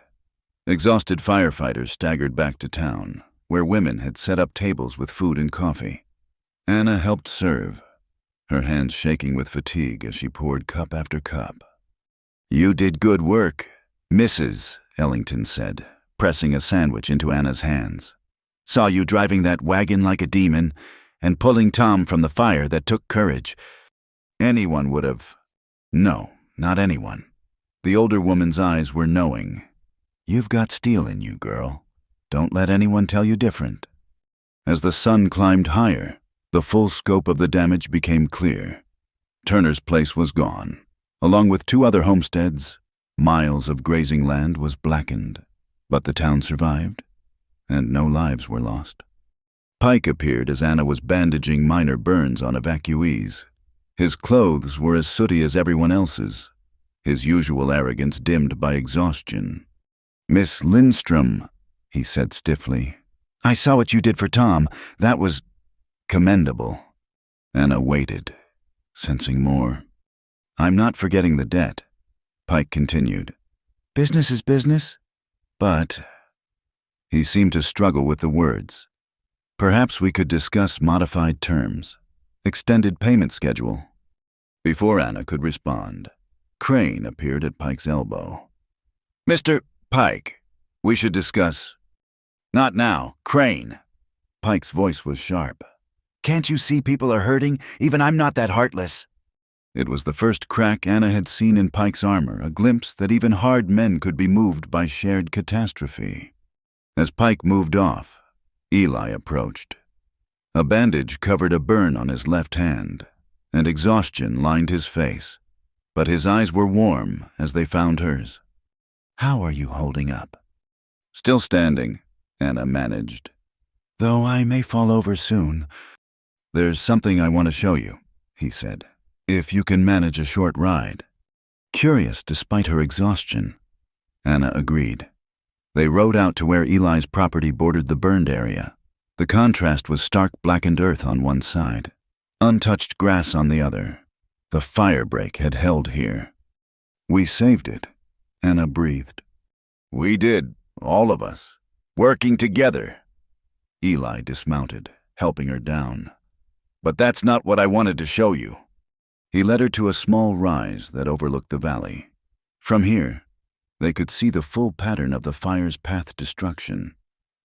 Exhausted firefighters staggered back to town, where women had set up tables with food and coffee. Anna helped serve, her hands shaking with fatigue as she poured cup after cup. "You did good work," Mrs. Ellington said, pressing a sandwich into Anna's hands. "Saw you driving that wagon like a demon and pulling Tom from the fire. That took courage. Anyone would have—" "No, not anyone." The older woman's eyes were knowing. "You've got steel in you, girl. Don't let anyone tell you different." As the sun climbed higher, the full scope of the damage became clear. Turner's place was gone. Along with 2 other homesteads, miles of grazing land was blackened. But the town survived, and no lives were lost. Pike appeared as Anna was bandaging minor burns on evacuees. His clothes were as sooty as everyone else's, his usual arrogance dimmed by exhaustion. "Miss Lindstrom," he said stiffly, "I saw what you did for Tom. That was commendable." Anna waited, sensing more. "I'm not forgetting the debt," Pike continued. "Business is business, but—" He seemed to struggle with the words. "Perhaps we could discuss modified terms, extended payment schedule." Before Anna could respond, Crane appeared at Pike's elbow. "Mr. Pike, we should discuss." "Not now, Crane." Pike's voice was sharp. "Can't you see people are hurting? Even I'm not that heartless." It was the first crack Anna had seen in Pike's armor, a glimpse that even hard men could be moved by shared catastrophe. As Pike moved off, Eli approached. A bandage covered a burn on his left hand, and exhaustion lined his face, but his eyes were warm as they found hers. "How are you holding up?" "Still standing," Anna managed. "Though I may fall over soon." "There's something I want to show you," he said. "If you can manage a short ride." Curious despite her exhaustion, Anna agreed. They rode out to where Eli's property bordered the burned area. The contrast was stark blackened earth on one side, untouched grass on the other. The fire break had held here. We saved it, Anna breathed. We did, all of us, working together. Eli dismounted, helping her down. But that's not what I wanted to show you. He led her to a small rise that overlooked the valley. From here, they could see the full pattern of the fire's path destruction.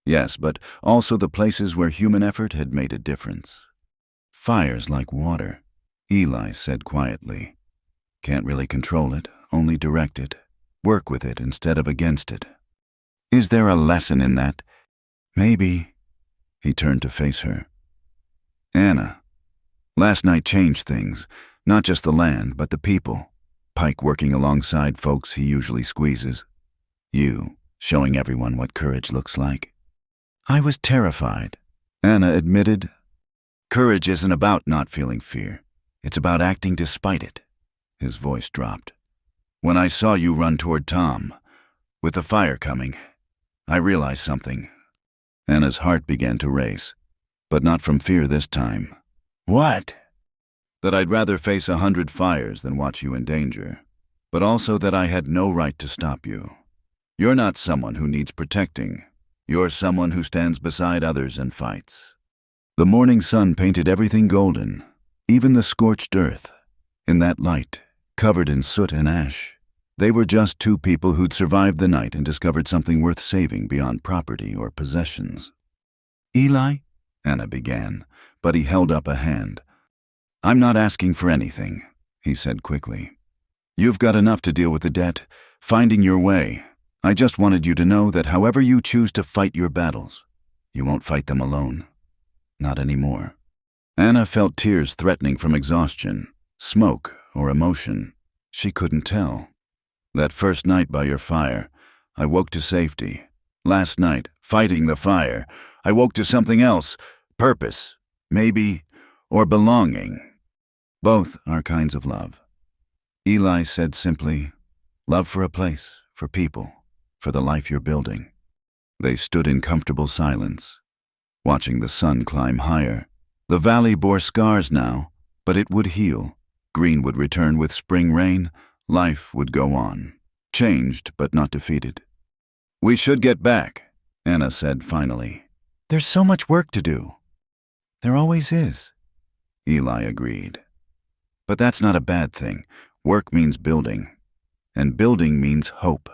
Yes, but also the places where human effort had made a difference. Fire's like water, Eli said quietly. Can't really control it, only direct it. Work with it instead of against it. Is there a lesson in that? Maybe. He turned to face her. Anna, last night changed things, not just the land, but the people. Pike working alongside folks he usually squeezes. You, showing everyone what courage looks like. I was terrified, Anna admitted. Courage isn't about not feeling fear. It's about acting despite it. His voice dropped. When I saw you run toward Tom, with the fire coming, I realized something. Anna's heart began to race, but not from fear this time. What? That I'd rather face 100 fires than watch you in danger, but also that I had no right to stop you. You're not someone who needs protecting. You're someone who stands beside others and fights. The morning sun painted everything golden, even the scorched earth. In that light, covered in soot and ash, they were just two people who'd survived the night and discovered something worth saving beyond property or possessions. Eli? Anna began, but he held up a hand. I'm not asking for anything, he said quickly. You've got enough to deal with the debt, finding your way. I just wanted you to know that however you choose to fight your battles, you won't fight them alone. Not anymore. Anna felt tears threatening from exhaustion, smoke, or emotion. She couldn't tell. That first night by your fire, I woke to safety. Last night, fighting the fire, I woke to something else, purpose, maybe, or belonging. Both are kinds of love. Eli said simply, love for a place, for people, for the life you're building. They stood in comfortable silence, watching the sun climb higher. The valley bore scars now, but it would heal. Green would return with spring rain. Life would go on. Changed, but not defeated. We should get back, Anna said finally. There's so much work to do. There always is, Eli agreed. But that's not a bad thing. Work means building, and building means hope.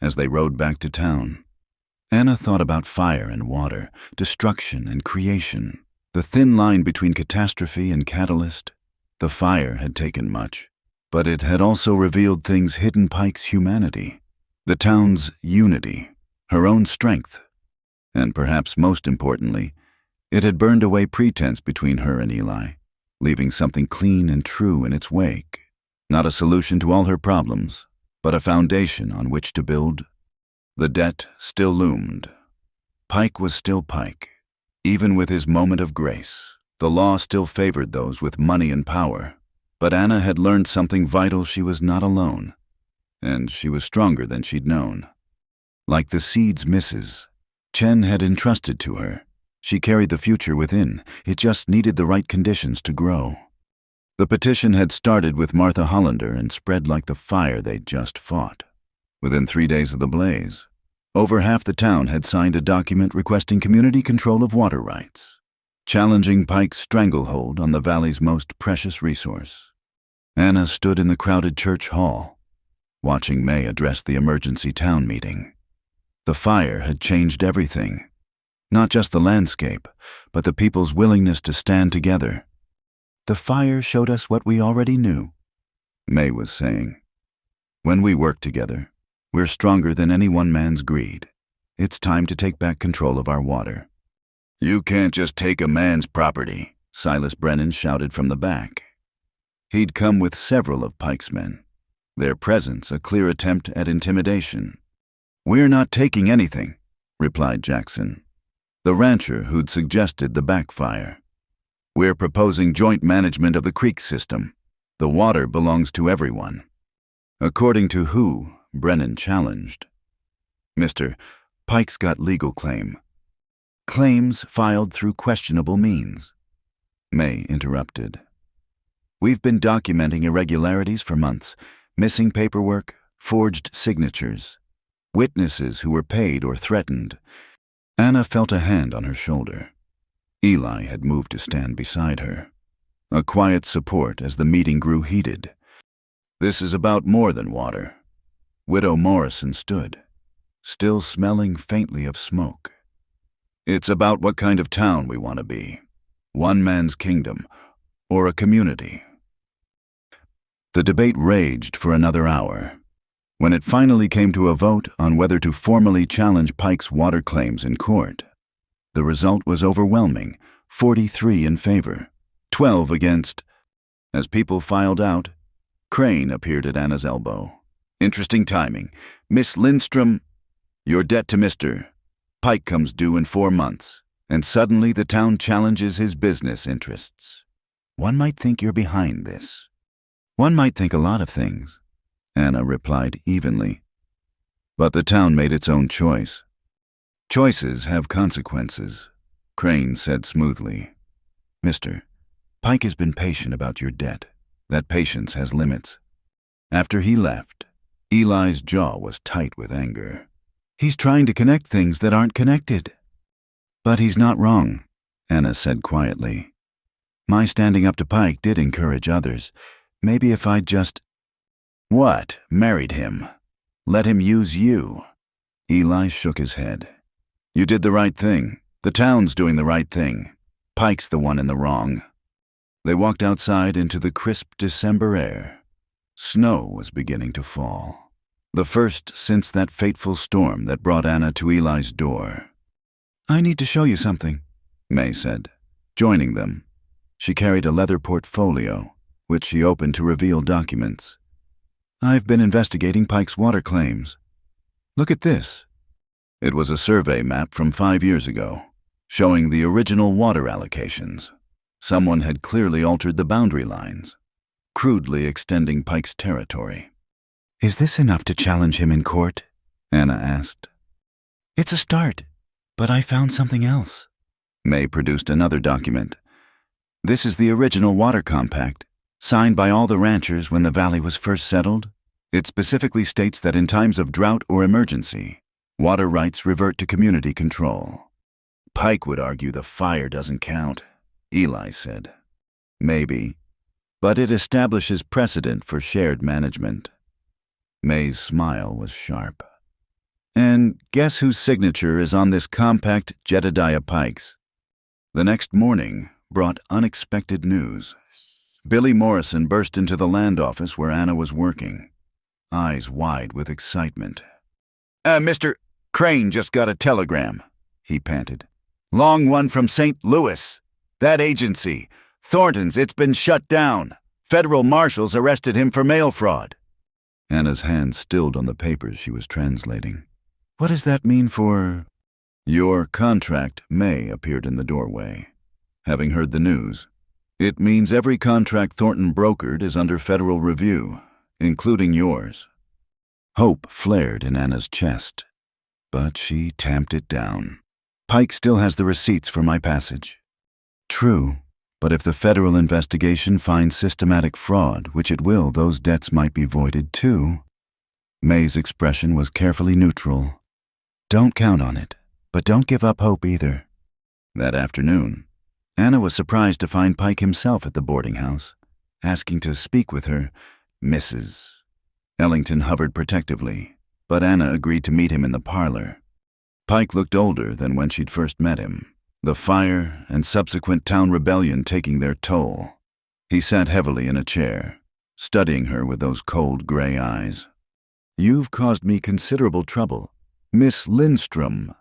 As they rode back to town, Anna thought about fire and water, destruction and creation, the thin line between catastrophe and catalyst. The fire had taken much, but it had also revealed things hidden Pike's humanity, the town's unity, her own strength, and perhaps most importantly, it had burned away pretense between her and Eli, leaving something clean and true in its wake. Not a solution to all her problems, but a foundation on which to build. The debt still loomed. Pike was still Pike. Even with his moment of grace, the law still favored those with money and power. But Anna had learned something vital: she was not alone, and she was stronger than she'd known. Like the seed's misses, Chen had entrusted to her. She carried the future within. It just needed the right conditions to grow. The petition had started with Martha Hollander and spread like the fire they'd just fought. Within 3 days of the blaze, over half the town had signed a document requesting community control of water rights, challenging Pike's stranglehold on the valley's most precious resource. Anna stood in the crowded church hall, watching May address the emergency town meeting. The fire had changed everything. Not just the landscape, but the people's willingness to stand together. The fire showed us what we already knew, May was saying. When we work together, we're stronger than any one man's greed. It's time to take back control of our water. You can't just take a man's property, Silas Brennan shouted from the back. He'd come with several of Pike's men, their presence a clear attempt at intimidation. We're not taking anything, replied Jackson, the rancher who'd suggested the backfire. We're proposing joint management of the creek system. The water belongs to everyone. According to who, Brennan challenged. "Mr. Pike's got legal claim. Claims filed through questionable means." May interrupted. "We've been documenting irregularities for months. Missing paperwork, forged signatures, witnesses who were paid or threatened." Anna felt a hand on her shoulder. Eli had moved to stand beside her, a quiet support as the meeting grew heated. "This is about more than water." Widow Morrison stood, still smelling faintly of smoke. "It's about what kind of town we want to be. One man's kingdom, or a community." The debate raged for another hour. When it finally came to a vote on whether to formally challenge Pike's water claims in court, the result was overwhelming, 43 in favor, 12 against. As people filed out, Crane appeared at Anna's elbow. "Interesting timing. Miss Lindstrom, your debt to Mr. Pike comes due in 4 months, and suddenly the town challenges his business interests. One might think you're behind this." "One might think a lot of things," Anna replied evenly. "But the town made its own choice." "Choices have consequences," Crane said smoothly. "Mr. Pike has been patient about your debt. That patience has limits." After he left, Eli's jaw was tight with anger. "He's trying to connect things that aren't connected." "But he's not wrong," Anna said quietly. "My standing up to Pike did encourage others. Maybe if I'd just—" "What? Married him? Let him use you?" Eli shook his head. "You did the right thing. The town's doing the right thing. Pike's the one in the wrong." They walked outside into the crisp December air. Snow was beginning to fall, the first since that fateful storm that brought Anna to Eli's door. "I need to show you something," May said, joining them. She carried a leather portfolio, which she opened to reveal documents. "I've been investigating Pike's water claims. Look at this." It was a survey map from 5 years ago, showing the original water allocations. Someone had clearly altered the boundary lines, crudely extending Pike's territory. "Is this enough to challenge him in court?" Anna asked. "It's a start, but I found something else." May produced another document. "This is the original water compact, signed by all the ranchers when the valley was first settled. It specifically states that in times of drought or emergency, water rights revert to community control." "Pike would argue the fire doesn't count," Eli said. "Maybe, but it establishes precedent for shared management." May's smile was sharp. "And guess whose signature is on this compact, Jedediah Pike's?" The next morning brought unexpected news. Billy Morrison burst into the land office where Anna was working, eyes wide with excitement. Mr. Crane just got a telegram," he panted. "Long one from St. Louis. That agency, Thornton's, it's been shut down. Federal marshals arrested him for mail fraud." Anna's hand stilled on the papers she was translating. "What does that mean for—" "Your contract." May appeared in the doorway, having heard the news. "It means every contract Thornton brokered is under federal review, including yours." Hope flared in Anna's chest, but she tamped it down. "Pike still has the receipts for my passage." "True, but if the federal investigation finds systematic fraud, which it will, those debts might be voided too." May's expression was carefully neutral. "Don't count on it, but don't give up hope either." That afternoon, Anna was surprised to find Pike himself at the boarding house, asking to speak with her, Mrs. Ellington hovered protectively, but Anna agreed to meet him in the parlor. Pike looked older than when she'd first met him, the fire and subsequent town rebellion taking their toll. He sat heavily in a chair, studying her with those cold gray eyes. "You've caused me considerable trouble, Miss Lindstrom."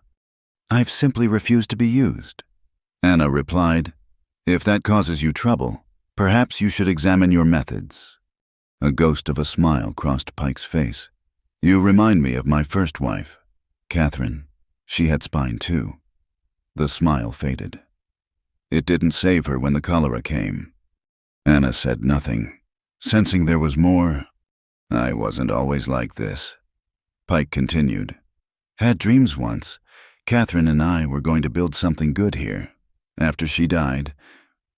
"I've simply refused to be used," Anna replied. "If that causes you trouble, perhaps you should examine your methods." A ghost of a smile crossed Pike's face. "You remind me of my first wife, Catherine. She had spine too." The smile faded. "It didn't save her when the cholera came." Anna said nothing, sensing there was more. "I wasn't always like this." Pike continued. Had dreams once. Catherine and I were going to build something good here. After she died,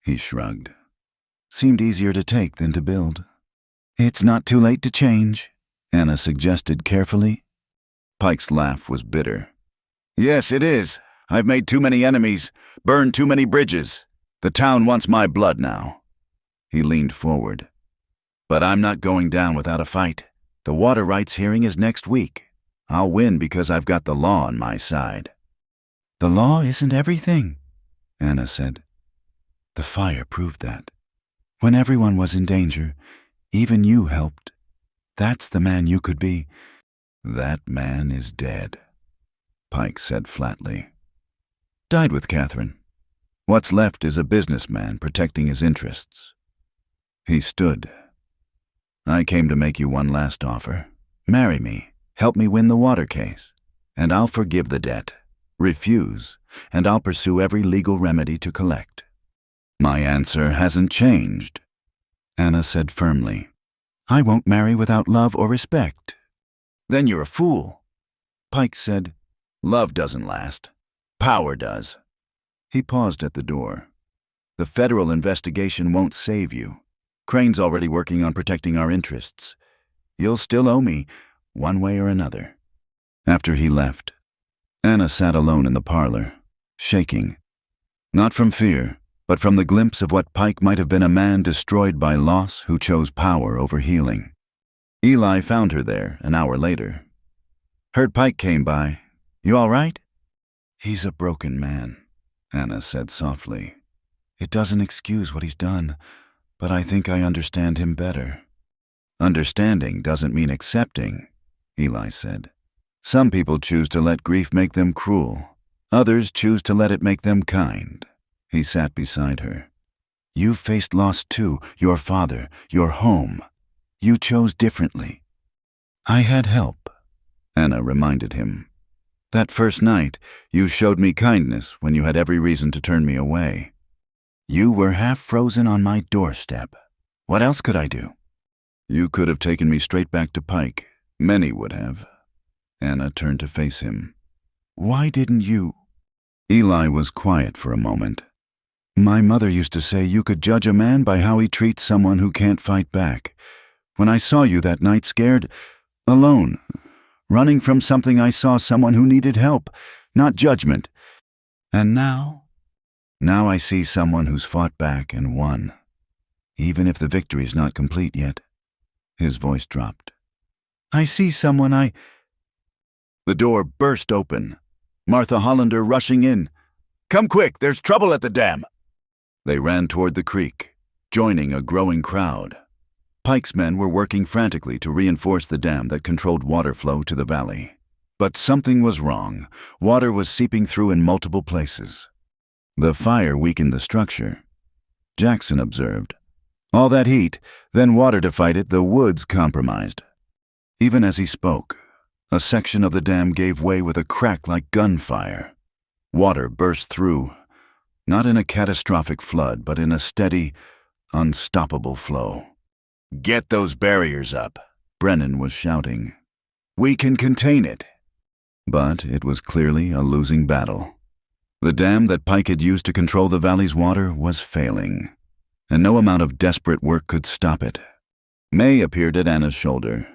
he shrugged. Seemed easier to take than to build. It's not too late to change, Anna suggested carefully. Pike's laugh was bitter. Yes, it is. I've made too many enemies, burned too many bridges. The town wants my blood now. He leaned forward. But I'm not going down without a fight. The water rights hearing is next week. I'll win because I've got the law on my side. The law isn't everything, Anna said. The fire proved that. When everyone was in danger, even you helped. That's the man you could be. That man is dead, Pike said flatly. Died with Catherine. What's left is a businessman protecting his interests. He stood. I came to make you one last offer. Marry me, help me win the water case, and I'll forgive the debt. Refuse, and I'll pursue every legal remedy to collect. My answer hasn't changed, Anna said firmly. I won't marry without love or respect. Then you're a fool. Pike said, Love doesn't last. Power does. He paused at the door. The federal investigation won't save you. Crane's already working on protecting our interests. You'll still owe me, one way or another. After he left, Anna sat alone in the parlor, shaking. Not from fear, but from the glimpse of what Pike might have been, a man destroyed by loss who chose power over healing. Eli found her there an hour later. Heard Pike came by. You all right? He's a broken man, Anna said softly. It doesn't excuse what he's done, but I think I understand him better. Understanding doesn't mean accepting, Eli said. Some people choose to let grief make them cruel. Others choose to let it make them kind. He sat beside her. You faced loss too, your father, your home. You chose differently. I had help, Anna reminded him. That first night, you showed me kindness when you had every reason to turn me away. You were half frozen on my doorstep. What else could I do? You could have taken me straight back to Pike. Many would have. Anna turned to face him. Why didn't you? Eli was quiet for a moment. My mother used to say you could judge a man by how he treats someone who can't fight back. When I saw you that night scared, alone, running from something, I saw someone who needed help, not judgment. And now I see someone who's fought back and won, even if the victory's not complete yet. His voice dropped. I see someone The door burst open. Martha Hollander rushing in. Come quick, there's trouble at the dam. They ran toward the creek, joining a growing crowd. Pike's men were working frantically to reinforce the dam that controlled water flow to the valley. But something was wrong. Water was seeping through in multiple places. The fire weakened the structure, Jackson observed. All that heat, then water to fight it, the woods compromised. Even as he spoke, a section of the dam gave way with a crack like gunfire. Water burst through, not in a catastrophic flood, but in a steady, unstoppable flow. Get those barriers up, Brennan was shouting. We can contain it. But it was clearly a losing battle. The dam that Pike had used to control the valley's water was failing, and no amount of desperate work could stop it. May appeared at Anna's shoulder.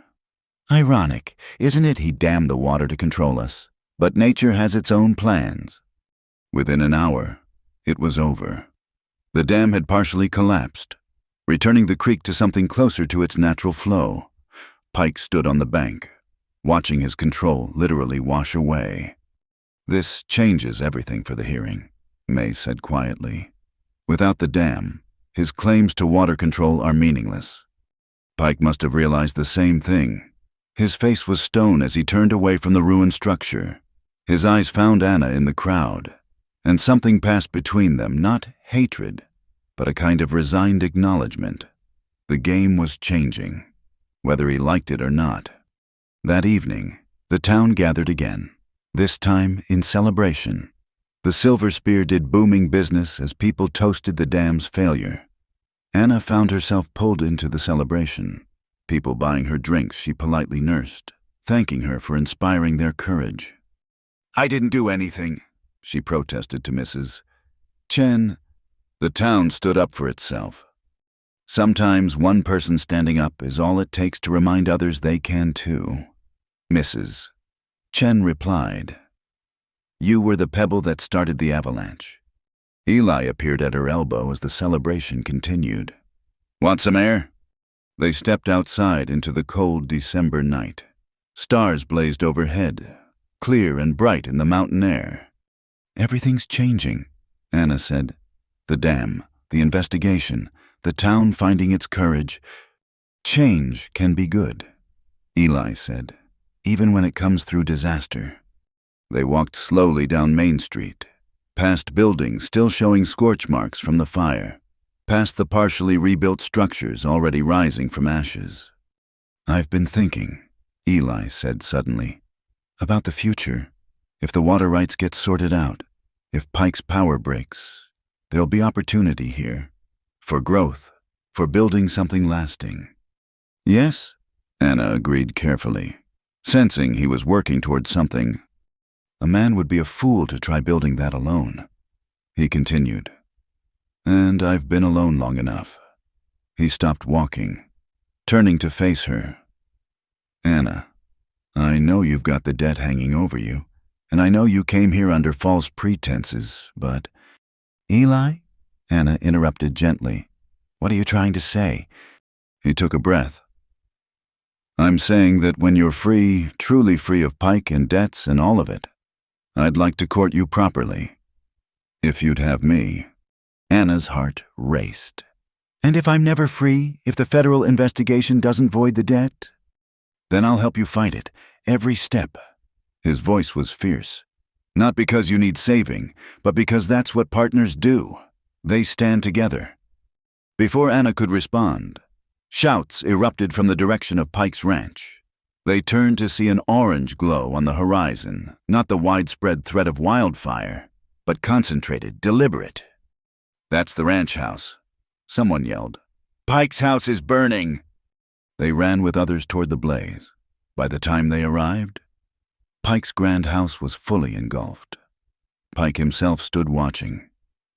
Ironic, isn't it? He dammed the water to control us, but nature has its own plans. Within an hour, it was over. The dam had partially collapsed, returning the creek to something closer to its natural flow. Pike stood on the bank, watching his control literally wash away. This changes everything for the hearing, May said quietly. Without the dam, his claims to water control are meaningless. Pike must have realized the same thing. His face was stone as he turned away from the ruined structure. His eyes found Anna in the crowd, and something passed between them, not hatred, but a kind of resigned acknowledgement. The game was changing, whether he liked it or not. That evening, the town gathered again, this time in celebration. The Silver Spear did booming business as people toasted the dam's failure. Anna found herself pulled into the celebration, people buying her drinks she politely nursed. thanking her for inspiring their courage. I didn't do anything, she protested to Mrs. Chen. The town stood up for itself. Sometimes one person standing up is all it takes to remind others they can too. Mrs. Chen replied. You were the pebble that started the avalanche. Eli appeared at her elbow as the celebration continued. Want some air? They stepped outside into the cold December night. Stars blazed overhead, clear and bright in the mountain air. Everything's changing, Anna said. The dam, the investigation, the town finding its courage. Change can be good, Eli said, even when it comes through disaster. They walked slowly down Main Street, past buildings still showing scorch marks from the fire, past the partially rebuilt structures already rising from ashes. I've been thinking, Eli said suddenly, about the future. If the water rights get sorted out, if Pike's power breaks, there'll be opportunity here. For growth, for building something lasting. Yes, Anna agreed carefully, sensing he was working towards something. A man would be a fool to try building that alone, he continued. And I've been alone long enough. He stopped walking, turning to face her. Anna, I know you've got the debt hanging over you, and I know you came here under false pretenses, but… Eli? Anna interrupted gently. What are you trying to say? He took a breath. I'm saying that when you're free, truly free of Pike and debts and all of it, I'd like to court you properly. If you'd have me. Anna's heart raced. And if I'm never free, if the federal investigation doesn't void the debt? Then I'll help you fight it, every step. His voice was fierce. Not because you need saving, but because that's what partners do. They stand together. Before Anna could respond, shouts erupted from the direction of Pike's ranch. They turned to see an orange glow on the horizon, not the widespread threat of wildfire, but concentrated, deliberate. That's the ranch house, someone yelled. Pike's house is burning! They ran with others toward the blaze. By the time they arrived, Pike's grand house was fully engulfed. Pike himself stood watching,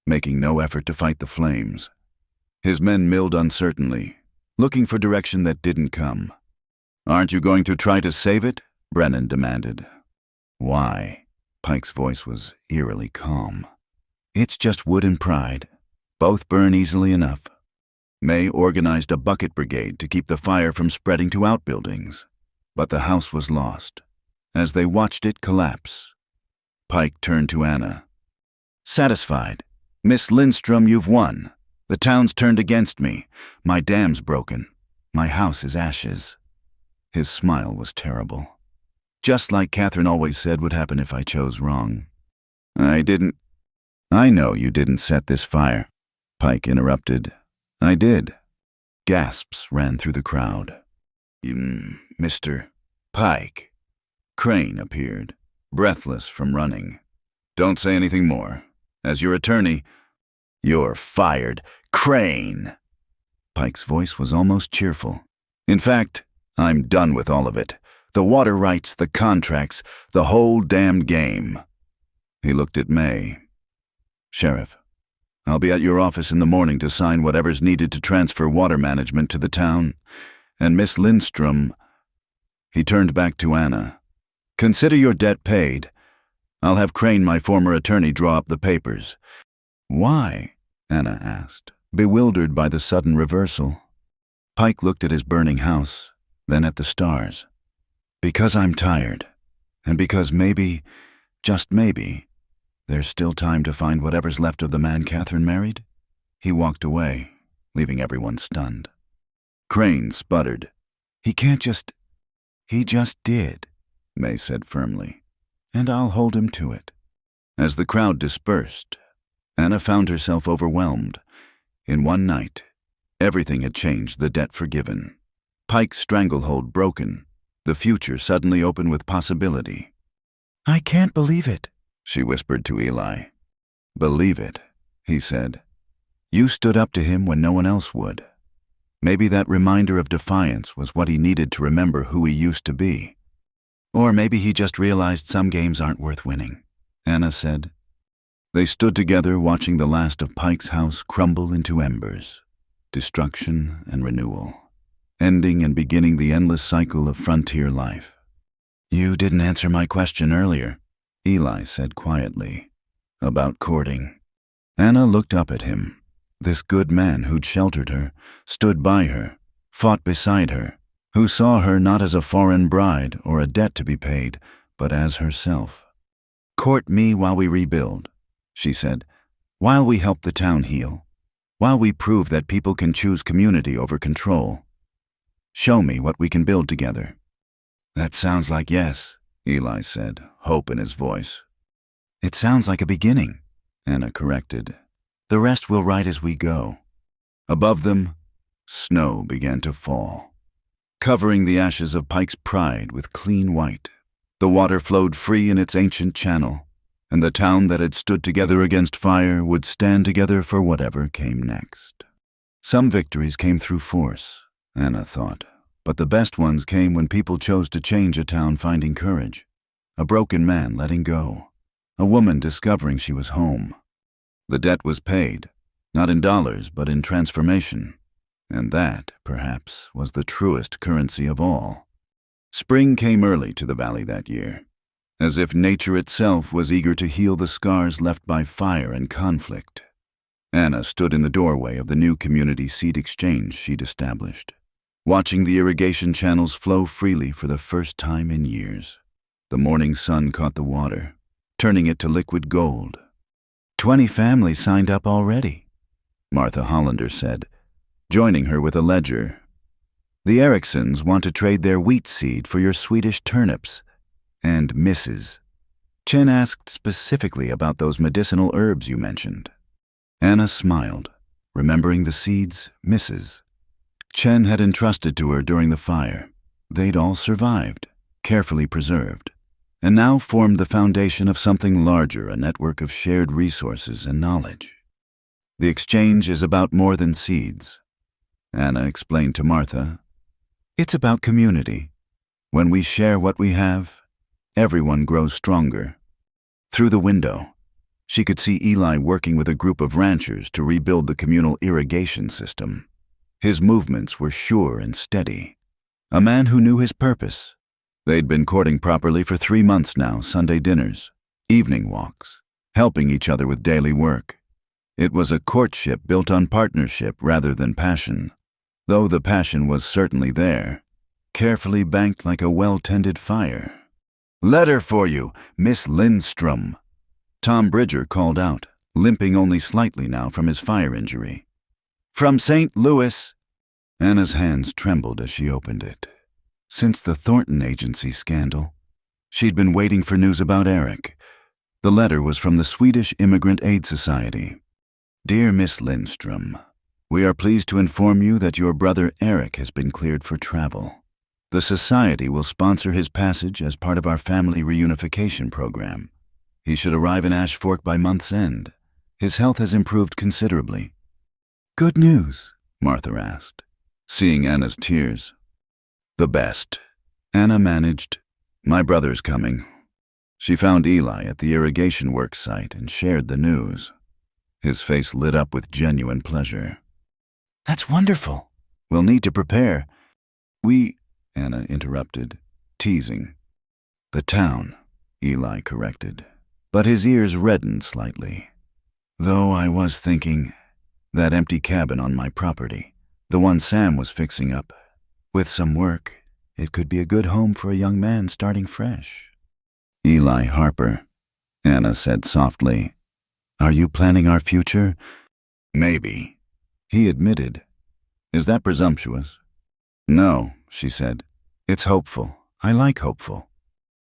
making no effort to fight the flames. His men milled uncertainly, looking for direction that didn't come. Aren't you going to try to save it? Brennan demanded. Why? Pike's voice was eerily calm. It's just wood and pride. Both burn easily enough. May organized a bucket brigade to keep the fire from spreading to outbuildings, but the house was lost. As they watched it collapse, Pike turned to Anna. Satisfied. Miss Lindstrom, you've won. The town's turned against me. My dam's broken. My house is ashes. His smile was terrible. Just like Catherine always said would happen if I chose wrong. I know you didn't set this fire, Pike interrupted. I did. Gasps ran through the crowd. Mr. Pike. Crane appeared, breathless from running. Don't say anything more. As your attorney, you're fired, Crane. Pike's voice was almost cheerful. In fact, I'm done with all of it. The water rights, the contracts, the whole damned game. He looked at May. Sheriff, I'll be at your office in the morning to sign whatever's needed to transfer water management to the town. And Miss Lindstrom… He turned back to Anna. Consider your debt paid. I'll have Crane, my former attorney, draw up the papers. Why? Anna asked, bewildered by the sudden reversal. Pike looked at his burning house, then at the stars. Because I'm tired, and because maybe, just maybe, there's still time to find whatever's left of the man Catherine married? He walked away, leaving everyone stunned. Crane sputtered. He just did, May said firmly, and I'll hold him to it. As the crowd dispersed, Anna found herself overwhelmed. In one night, everything had changed, the debt forgiven. Pike's stranglehold broken, the future suddenly open with possibility. I can't believe it, she whispered to Eli. Believe it, he said. You stood up to him when no one else would. Maybe that reminder of defiance was what he needed to remember who he used to be. Or maybe he just realized some games aren't worth winning, Anna said. They stood together watching the last of Pike's house crumble into embers, destruction and renewal, ending and beginning the endless cycle of frontier life. You didn't answer my question earlier, Eli said quietly, about courting. Anna looked up at him. This good man who'd sheltered her, stood by her, fought beside her, who saw her not as a foreign bride or a debt to be paid, but as herself. Court me while we rebuild, she said, while we help the town heal, while we prove that people can choose community over control. Show me what we can build together. That sounds like yes, Eli said, hope in his voice. It sounds like a beginning, Anna corrected. The rest we'll write as we go. Above them, snow began to fall, covering the ashes of Pike's pride with clean white. The water flowed free in its ancient channel, and the town that had stood together against fire would stand together for whatever came next. Some victories came through force, Anna thought, but the best ones came when people chose to change a town finding courage. A broken man letting go, a woman discovering she was home. The debt was paid, not in dollars but in transformation, and that, perhaps, was the truest currency of all. Spring came early to the valley that year, as if nature itself was eager to heal the scars left by fire and conflict. Anna stood in the doorway of the new community seed exchange she'd established, watching the irrigation channels flow freely for the first time in years. The morning sun caught the water, turning it to liquid gold. 20 families signed up already, Martha Hollander said, joining her with a ledger. The Ericksons want to trade their wheat seed for your Swedish turnips. And Mrs. Chen asked specifically about those medicinal herbs you mentioned. Anna smiled, remembering the seeds Mrs. Chen had entrusted to her during the fire. They'd all survived, carefully preserved, and now formed the foundation of something larger, a network of shared resources and knowledge. The exchange is about more than seeds, Anna explained to Martha. It's about community. When we share what we have, everyone grows stronger. Through the window, she could see Eli working with a group of ranchers to rebuild the communal irrigation system. His movements were sure and steady. A man who knew his purpose. They'd been courting properly for 3 months now, Sunday dinners, evening walks, helping each other with daily work. It was a courtship built on partnership rather than passion, though the passion was certainly there, carefully banked like a well-tended fire. "Letter for you, Miss Lindstrom," Tom Bridger called out, limping only slightly now from his fire injury. "From St. Louis." Anna's hands trembled as she opened it. Since the Thornton Agency scandal, she'd been waiting for news about Eric. The letter was from the Swedish Immigrant Aid Society. "Dear Miss Lindstrom, we are pleased to inform you that your brother Eric has been cleared for travel. The Society will sponsor his passage as part of our family reunification program. He should arrive in Ash Fork by month's end. His health has improved considerably." "Good news?" Martha asked, seeing Anna's tears. "The best," Anna managed. "My brother's coming." She found Eli at the irrigation work site and shared the news. His face lit up with genuine pleasure. "That's wonderful. We'll need to prepare." Anna interrupted, teasing. "The town," Eli corrected, but his ears reddened slightly. "Though I was thinking, that empty cabin on my property, the one Sam was fixing up, with some work, it could be a good home for a young man starting fresh." "Eli Harper," Anna said softly. "Are you planning our future?" "Maybe," he admitted. "Is that presumptuous?" "No," she said. "It's hopeful. I like hopeful."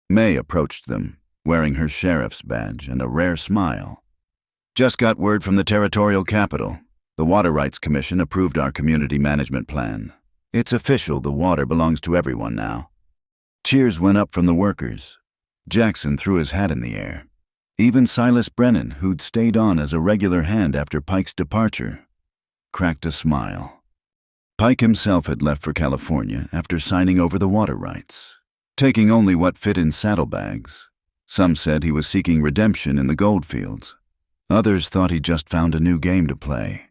May approached them, wearing her sheriff's badge and a rare smile. "Just got word from the territorial capital. The Water Rights Commission approved our community management plan. It's official, the water belongs to everyone now." Cheers went up from the workers. Jackson threw his hat in the air. Even Silas Brennan, who'd stayed on as a regular hand after Pike's departure, cracked a smile. Pike himself had left for California after signing over the water rights. taking only what fit in saddlebags. Some said he was seeking redemption in the goldfields. Others thought he just found a new game to play.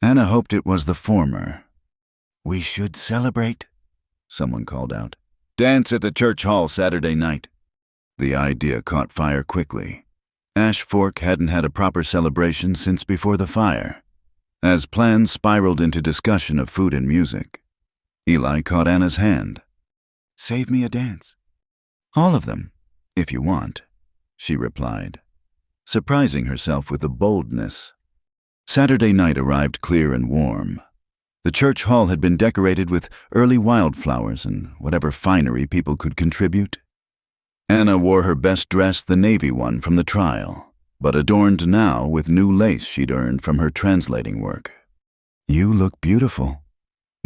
Anna hoped it was the former. "We should celebrate," someone called out. "Dance at the church hall Saturday night." The idea caught fire quickly. Ash Fork hadn't had a proper celebration since before the fire. As plans spiraled into discussion of food and music, Eli caught Anna's hand. "Save me a dance." "All of them, if you want," she replied, surprising herself with the boldness. Saturday night arrived clear and warm. The church hall had been decorated with early wildflowers and whatever finery people could contribute. Anna wore her best dress, the navy one from the trial, but adorned now with new lace she'd earned from her translating work. "You look beautiful."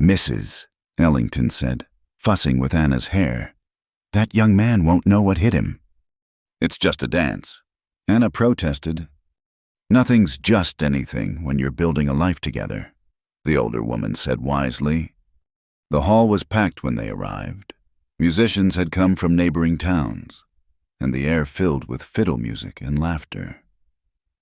"Mrs." Ellington said, fussing with Anna's hair. "That young man won't know what hit him." "It's just a dance," Anna protested. "Nothing's just anything when you're building a life together," the older woman said wisely. The hall was packed when they arrived. Musicians had come from neighboring towns, and the air filled with fiddle music and laughter.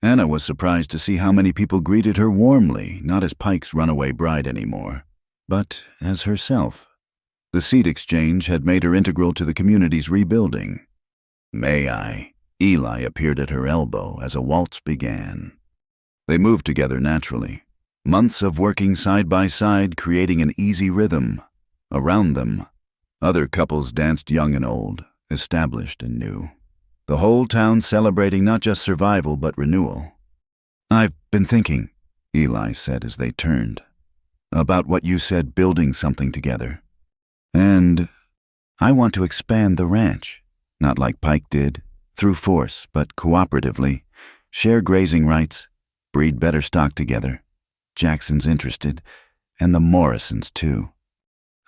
Anna was surprised to see how many people greeted her warmly, not as Pike's runaway bride anymore, but as herself. The seed exchange had made her integral to the community's rebuilding. "May I?" Eli appeared at her elbow as a waltz began. They moved together naturally, months of working side by side, creating an easy rhythm. Around them, other couples danced, young and old, established and new. The whole town celebrating not just survival but renewal. "I've been thinking," Eli said as they turned, "about what you said, building something together. And I want to expand the ranch, not like Pike did, through force, but cooperatively, share grazing rights, breed better stock together. Jackson's interested, and the Morrisons too.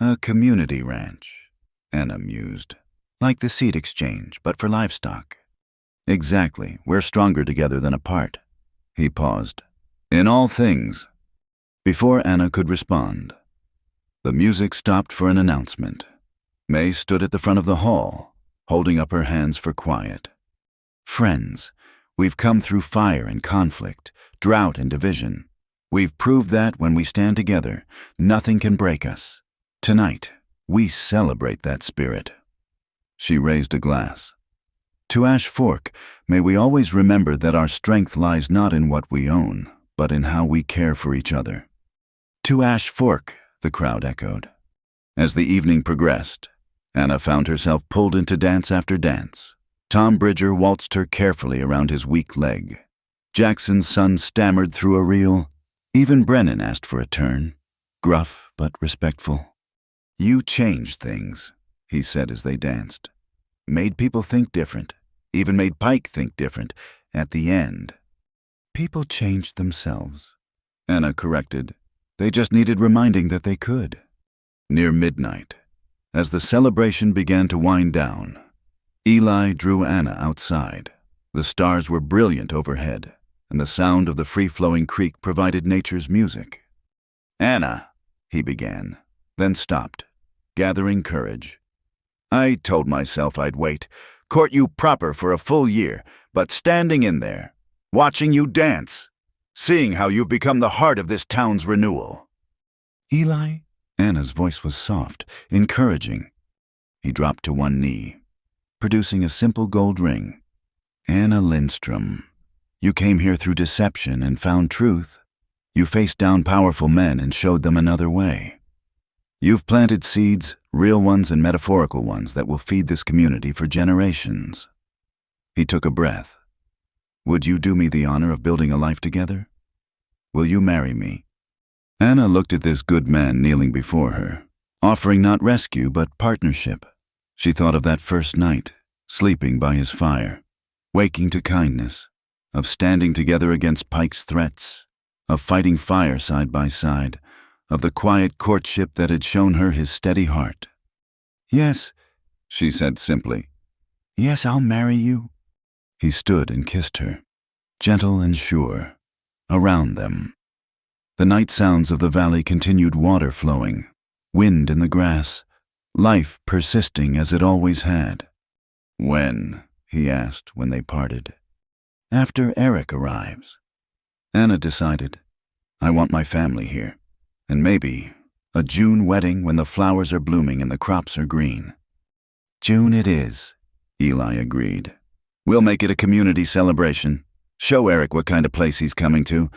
A community ranch," Anna mused. "Like the seed exchange, but for livestock." "Exactly. We're stronger together than apart." He paused. "In all things." Before Anna could respond, the music stopped for an announcement. May stood at the front of the hall, holding up her hands for quiet. "Friends, we've come through fire and conflict, drought and division. We've proved that when we stand together, nothing can break us. Tonight, we celebrate that spirit." She raised a glass. "To Ash Fork, may we always remember that our strength lies not in what we own, but in how we care for each other." "To Ash Fork," the crowd echoed. As the evening progressed, Anna found herself pulled into dance after dance. Tom Bridger waltzed her carefully around his weak leg. Jackson's son stammered through a reel. Even Brennan asked for a turn, gruff but respectful. "You changed things," he said as they danced. "Made people think different, even made Pike think different at the end." "People changed themselves," Anna corrected. "They just needed reminding that they could." Near midnight, as the celebration began to wind down, Eli drew Anna outside. The stars were brilliant overhead, and the sound of the free-flowing creek provided nature's music. "Anna," he began, then stopped, gathering courage. "I told myself I'd wait, court you proper for a full year, but standing in there, watching you dance, seeing how you've become the heart of this town's renewal." "Eli?" Anna's voice was soft, encouraging. He dropped to one knee, producing a simple gold ring. "Anna Lindstrom, you came here through deception and found truth. You faced down powerful men and showed them another way. You've planted seeds, real ones and metaphorical ones, that will feed this community for generations." He took a breath. "Would you do me the honor of building a life together? Will you marry me?" Anna looked at this good man kneeling before her, offering not rescue but partnership. She thought of that first night, sleeping by his fire, waking to kindness, of standing together against Pike's threats, of fighting fire side by side, of the quiet courtship that had shown her his steady heart. "Yes," she said simply. "Yes, I'll marry you." He stood and kissed her, gentle and sure. Around them, the night sounds of the valley continued, water flowing, wind in the grass, life persisting as it always had. "When?" he asked when they parted. "After Eric arrives." Anna decided, "I want my family here, and maybe a June wedding when the flowers are blooming and the crops are green." "June it is," Eli agreed. "We'll make it a community celebration. Show Eric what kind of place he's coming to."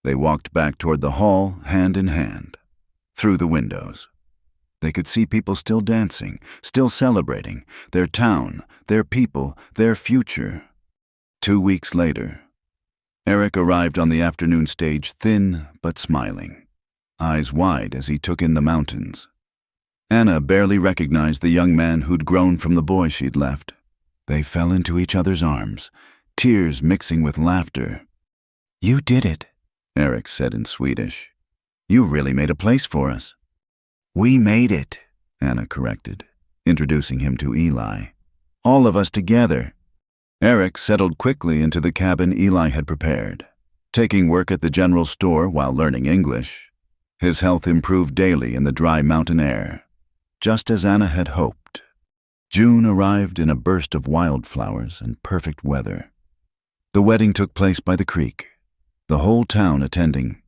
They walked back toward the hall, hand in hand. Through the windows, they could see people still dancing, still celebrating, their town, their people, their future. 2 weeks later, Eric arrived on the afternoon stage thin but smiling, eyes wide as he took in the mountains. Anna barely recognized the young man who'd grown from the boy she'd left. They fell into each other's arms, tears mixing with laughter. "You did it," Eric said in Swedish. "You really made a place for us." "We made it," Anna corrected, introducing him to Eli. "All of us together." Eric settled quickly into the cabin Eli had prepared, taking work at the general store while learning English. His health improved daily in the dry mountain air, just as Anna had hoped. June arrived in a burst of wildflowers and perfect weather. The wedding took place by the creek, the whole town attending.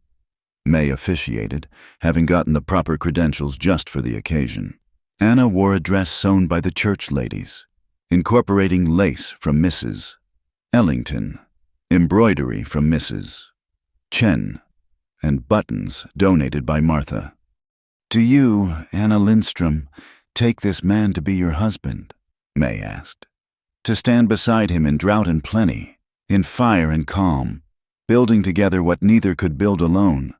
May officiated, having gotten the proper credentials just for the occasion. Anna wore a dress sewn by the church ladies, incorporating lace from Mrs. Ellington, embroidery from Mrs. Chen, and buttons donated by Martha. "Do you, Anna Lindstrom, take this man to be your husband?" May asked. "To stand beside him in drought and plenty, in fire and calm, building together what neither could build alone?"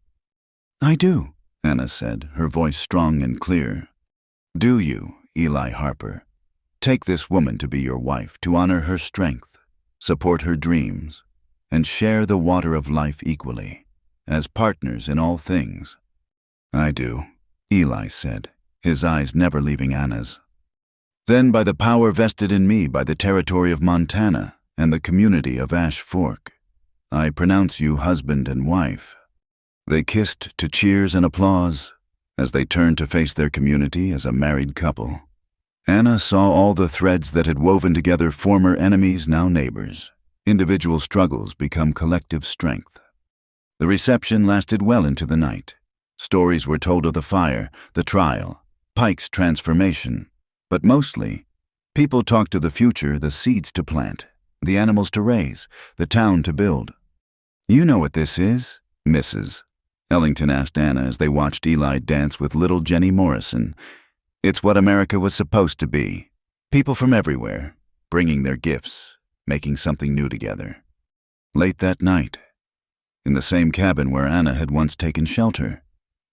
"I do," Anna said, her voice strong and clear. "Do you, Eli Harper, take this woman to be your wife, to honor her strength, support her dreams, and share the water of life equally, as partners in all things?" "I do," Eli said, his eyes never leaving Anna's. "Then by the power vested in me by the territory of Montana and the community of Ash Fork, I pronounce you husband and wife." They kissed to cheers and applause as they turned to face their community as a married couple. Anna saw all the threads that had woven together former enemies, now neighbors. Individual struggles become collective strength. The reception lasted well into the night. Stories were told of the fire, the trial, Pike's transformation, but mostly, people talked of the future, the seeds to plant, the animals to raise, the town to build. "You know what this is, Mrs. Ellington asked Anna as they watched Eli dance with little Jenny Morrison. "It's what America was supposed to be. People from everywhere, bringing their gifts, making something new together." Late that night, in the same cabin where Anna had once taken shelter,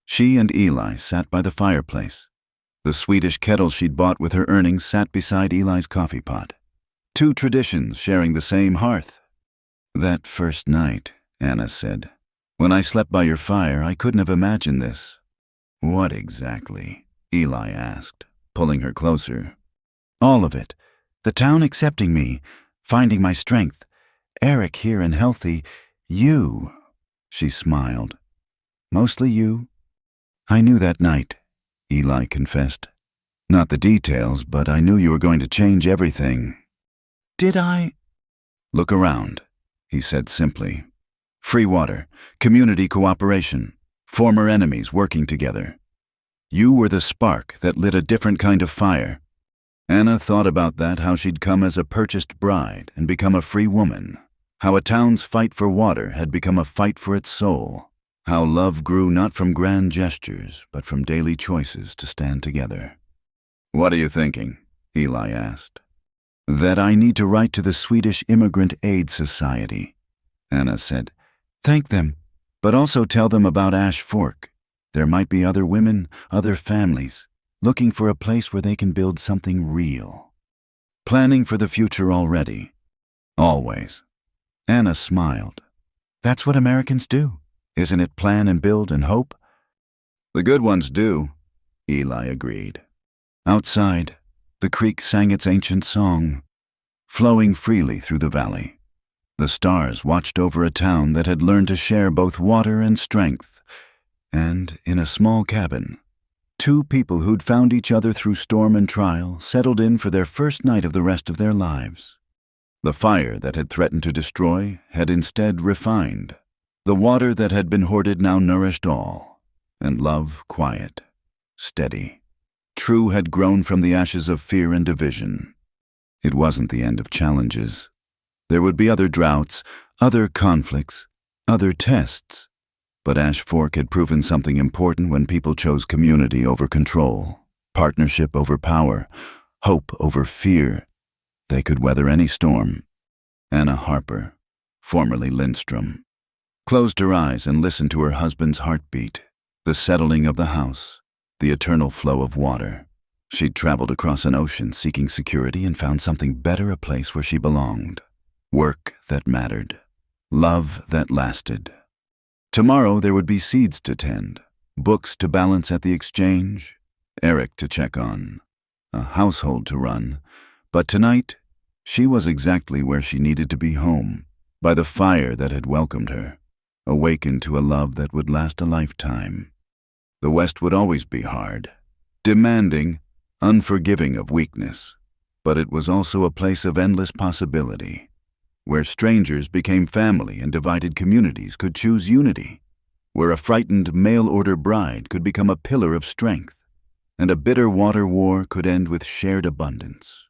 she and Eli sat by the fireplace. The Swedish kettle she'd bought with her earnings sat beside Eli's coffee pot. Two traditions sharing the same hearth. "That first night," Anna said, "when I slept by your fire, I couldn't have imagined this." "What exactly?" Eli asked, pulling her closer. "All of it. The town accepting me, finding my strength. Eric here and healthy. You." She smiled. "Mostly you." "I knew that night," Eli confessed. "Not the details, but I knew you were going to change everything." "Did I?" "Look around," he said simply. "Free water, community cooperation, former enemies working together. You were the spark that lit a different kind of fire." Anna thought about that, how she'd come as a purchased bride and become a free woman, how a town's fight for water had become a fight for its soul, how love grew not from grand gestures but from daily choices to stand together. "What are you thinking?" Eli asked. "That I need to write to the Swedish Immigrant Aid Society," Anna said. "Thank them, but also tell them about Ash Fork. There might be other women, other families, looking for a place where they can build something real. Planning for the future already. Always." Anna smiled. "That's what Americans do, isn't it? Plan and build and hope?" "The good ones do," Eli agreed. Outside, the creek sang its ancient song, flowing freely through the valley. The stars watched over a town that had learned to share both water and strength, and in a small cabin, Two people who'd found each other through storm and trial settled in for their first night of the rest of their lives. The fire that had threatened to destroy had instead refined. The water that had been hoarded now nourished all, and love quiet, steady. True had grown from the ashes of fear and division. It wasn't the end of challenges. There would be other droughts, other conflicts, other tests. But Ash Fork had proven something important when people chose community over control, partnership over power, hope over fear. They could weather any storm. Anna Harper, formerly Lindstrom, closed her eyes and listened to her husband's heartbeat, the settling of the house, the eternal flow of water. She'd traveled across an ocean seeking security and found something better, a place where she belonged. Work that mattered. Love that lasted. Tomorrow there would be seeds to tend, books to balance at the exchange, Eric to check on, a household to run. But tonight, she was exactly where she needed to be, home, by the fire that had welcomed her, awakened to a love that would last a lifetime. The West would always be hard, demanding, unforgiving of weakness, but it was also a place of endless possibility, where strangers became family and divided communities could choose unity, where a frightened mail-order bride could become a pillar of strength, and a bitter water war could end with shared abundance.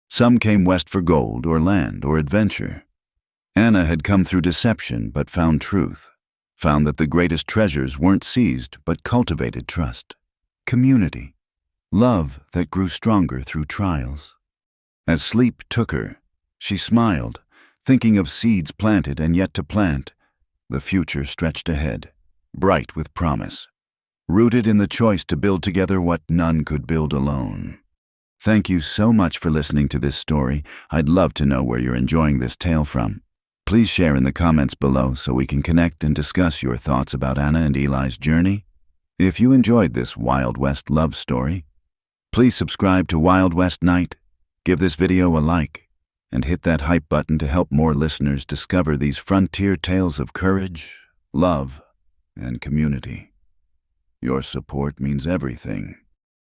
Some came west for gold or land or adventure. Anna had come through deception but found truth, found that the greatest treasures weren't seized but cultivated trust, community, love that grew stronger through trials. As sleep took her, she smiled, thinking of seeds planted and yet to plant. The future stretched ahead, bright with promise, rooted in the choice to build together what none could build alone. Thank you so much for listening to this story. I'd love to know where you're enjoying this tale from. Please share in the comments below so we can connect and discuss your thoughts about Anna and Eli's journey. If you enjoyed this Wild West love story, please subscribe to Wild West Night, give this video a like, and hit that hype button to help more listeners discover these frontier tales of courage, love, and community. Your support means everything.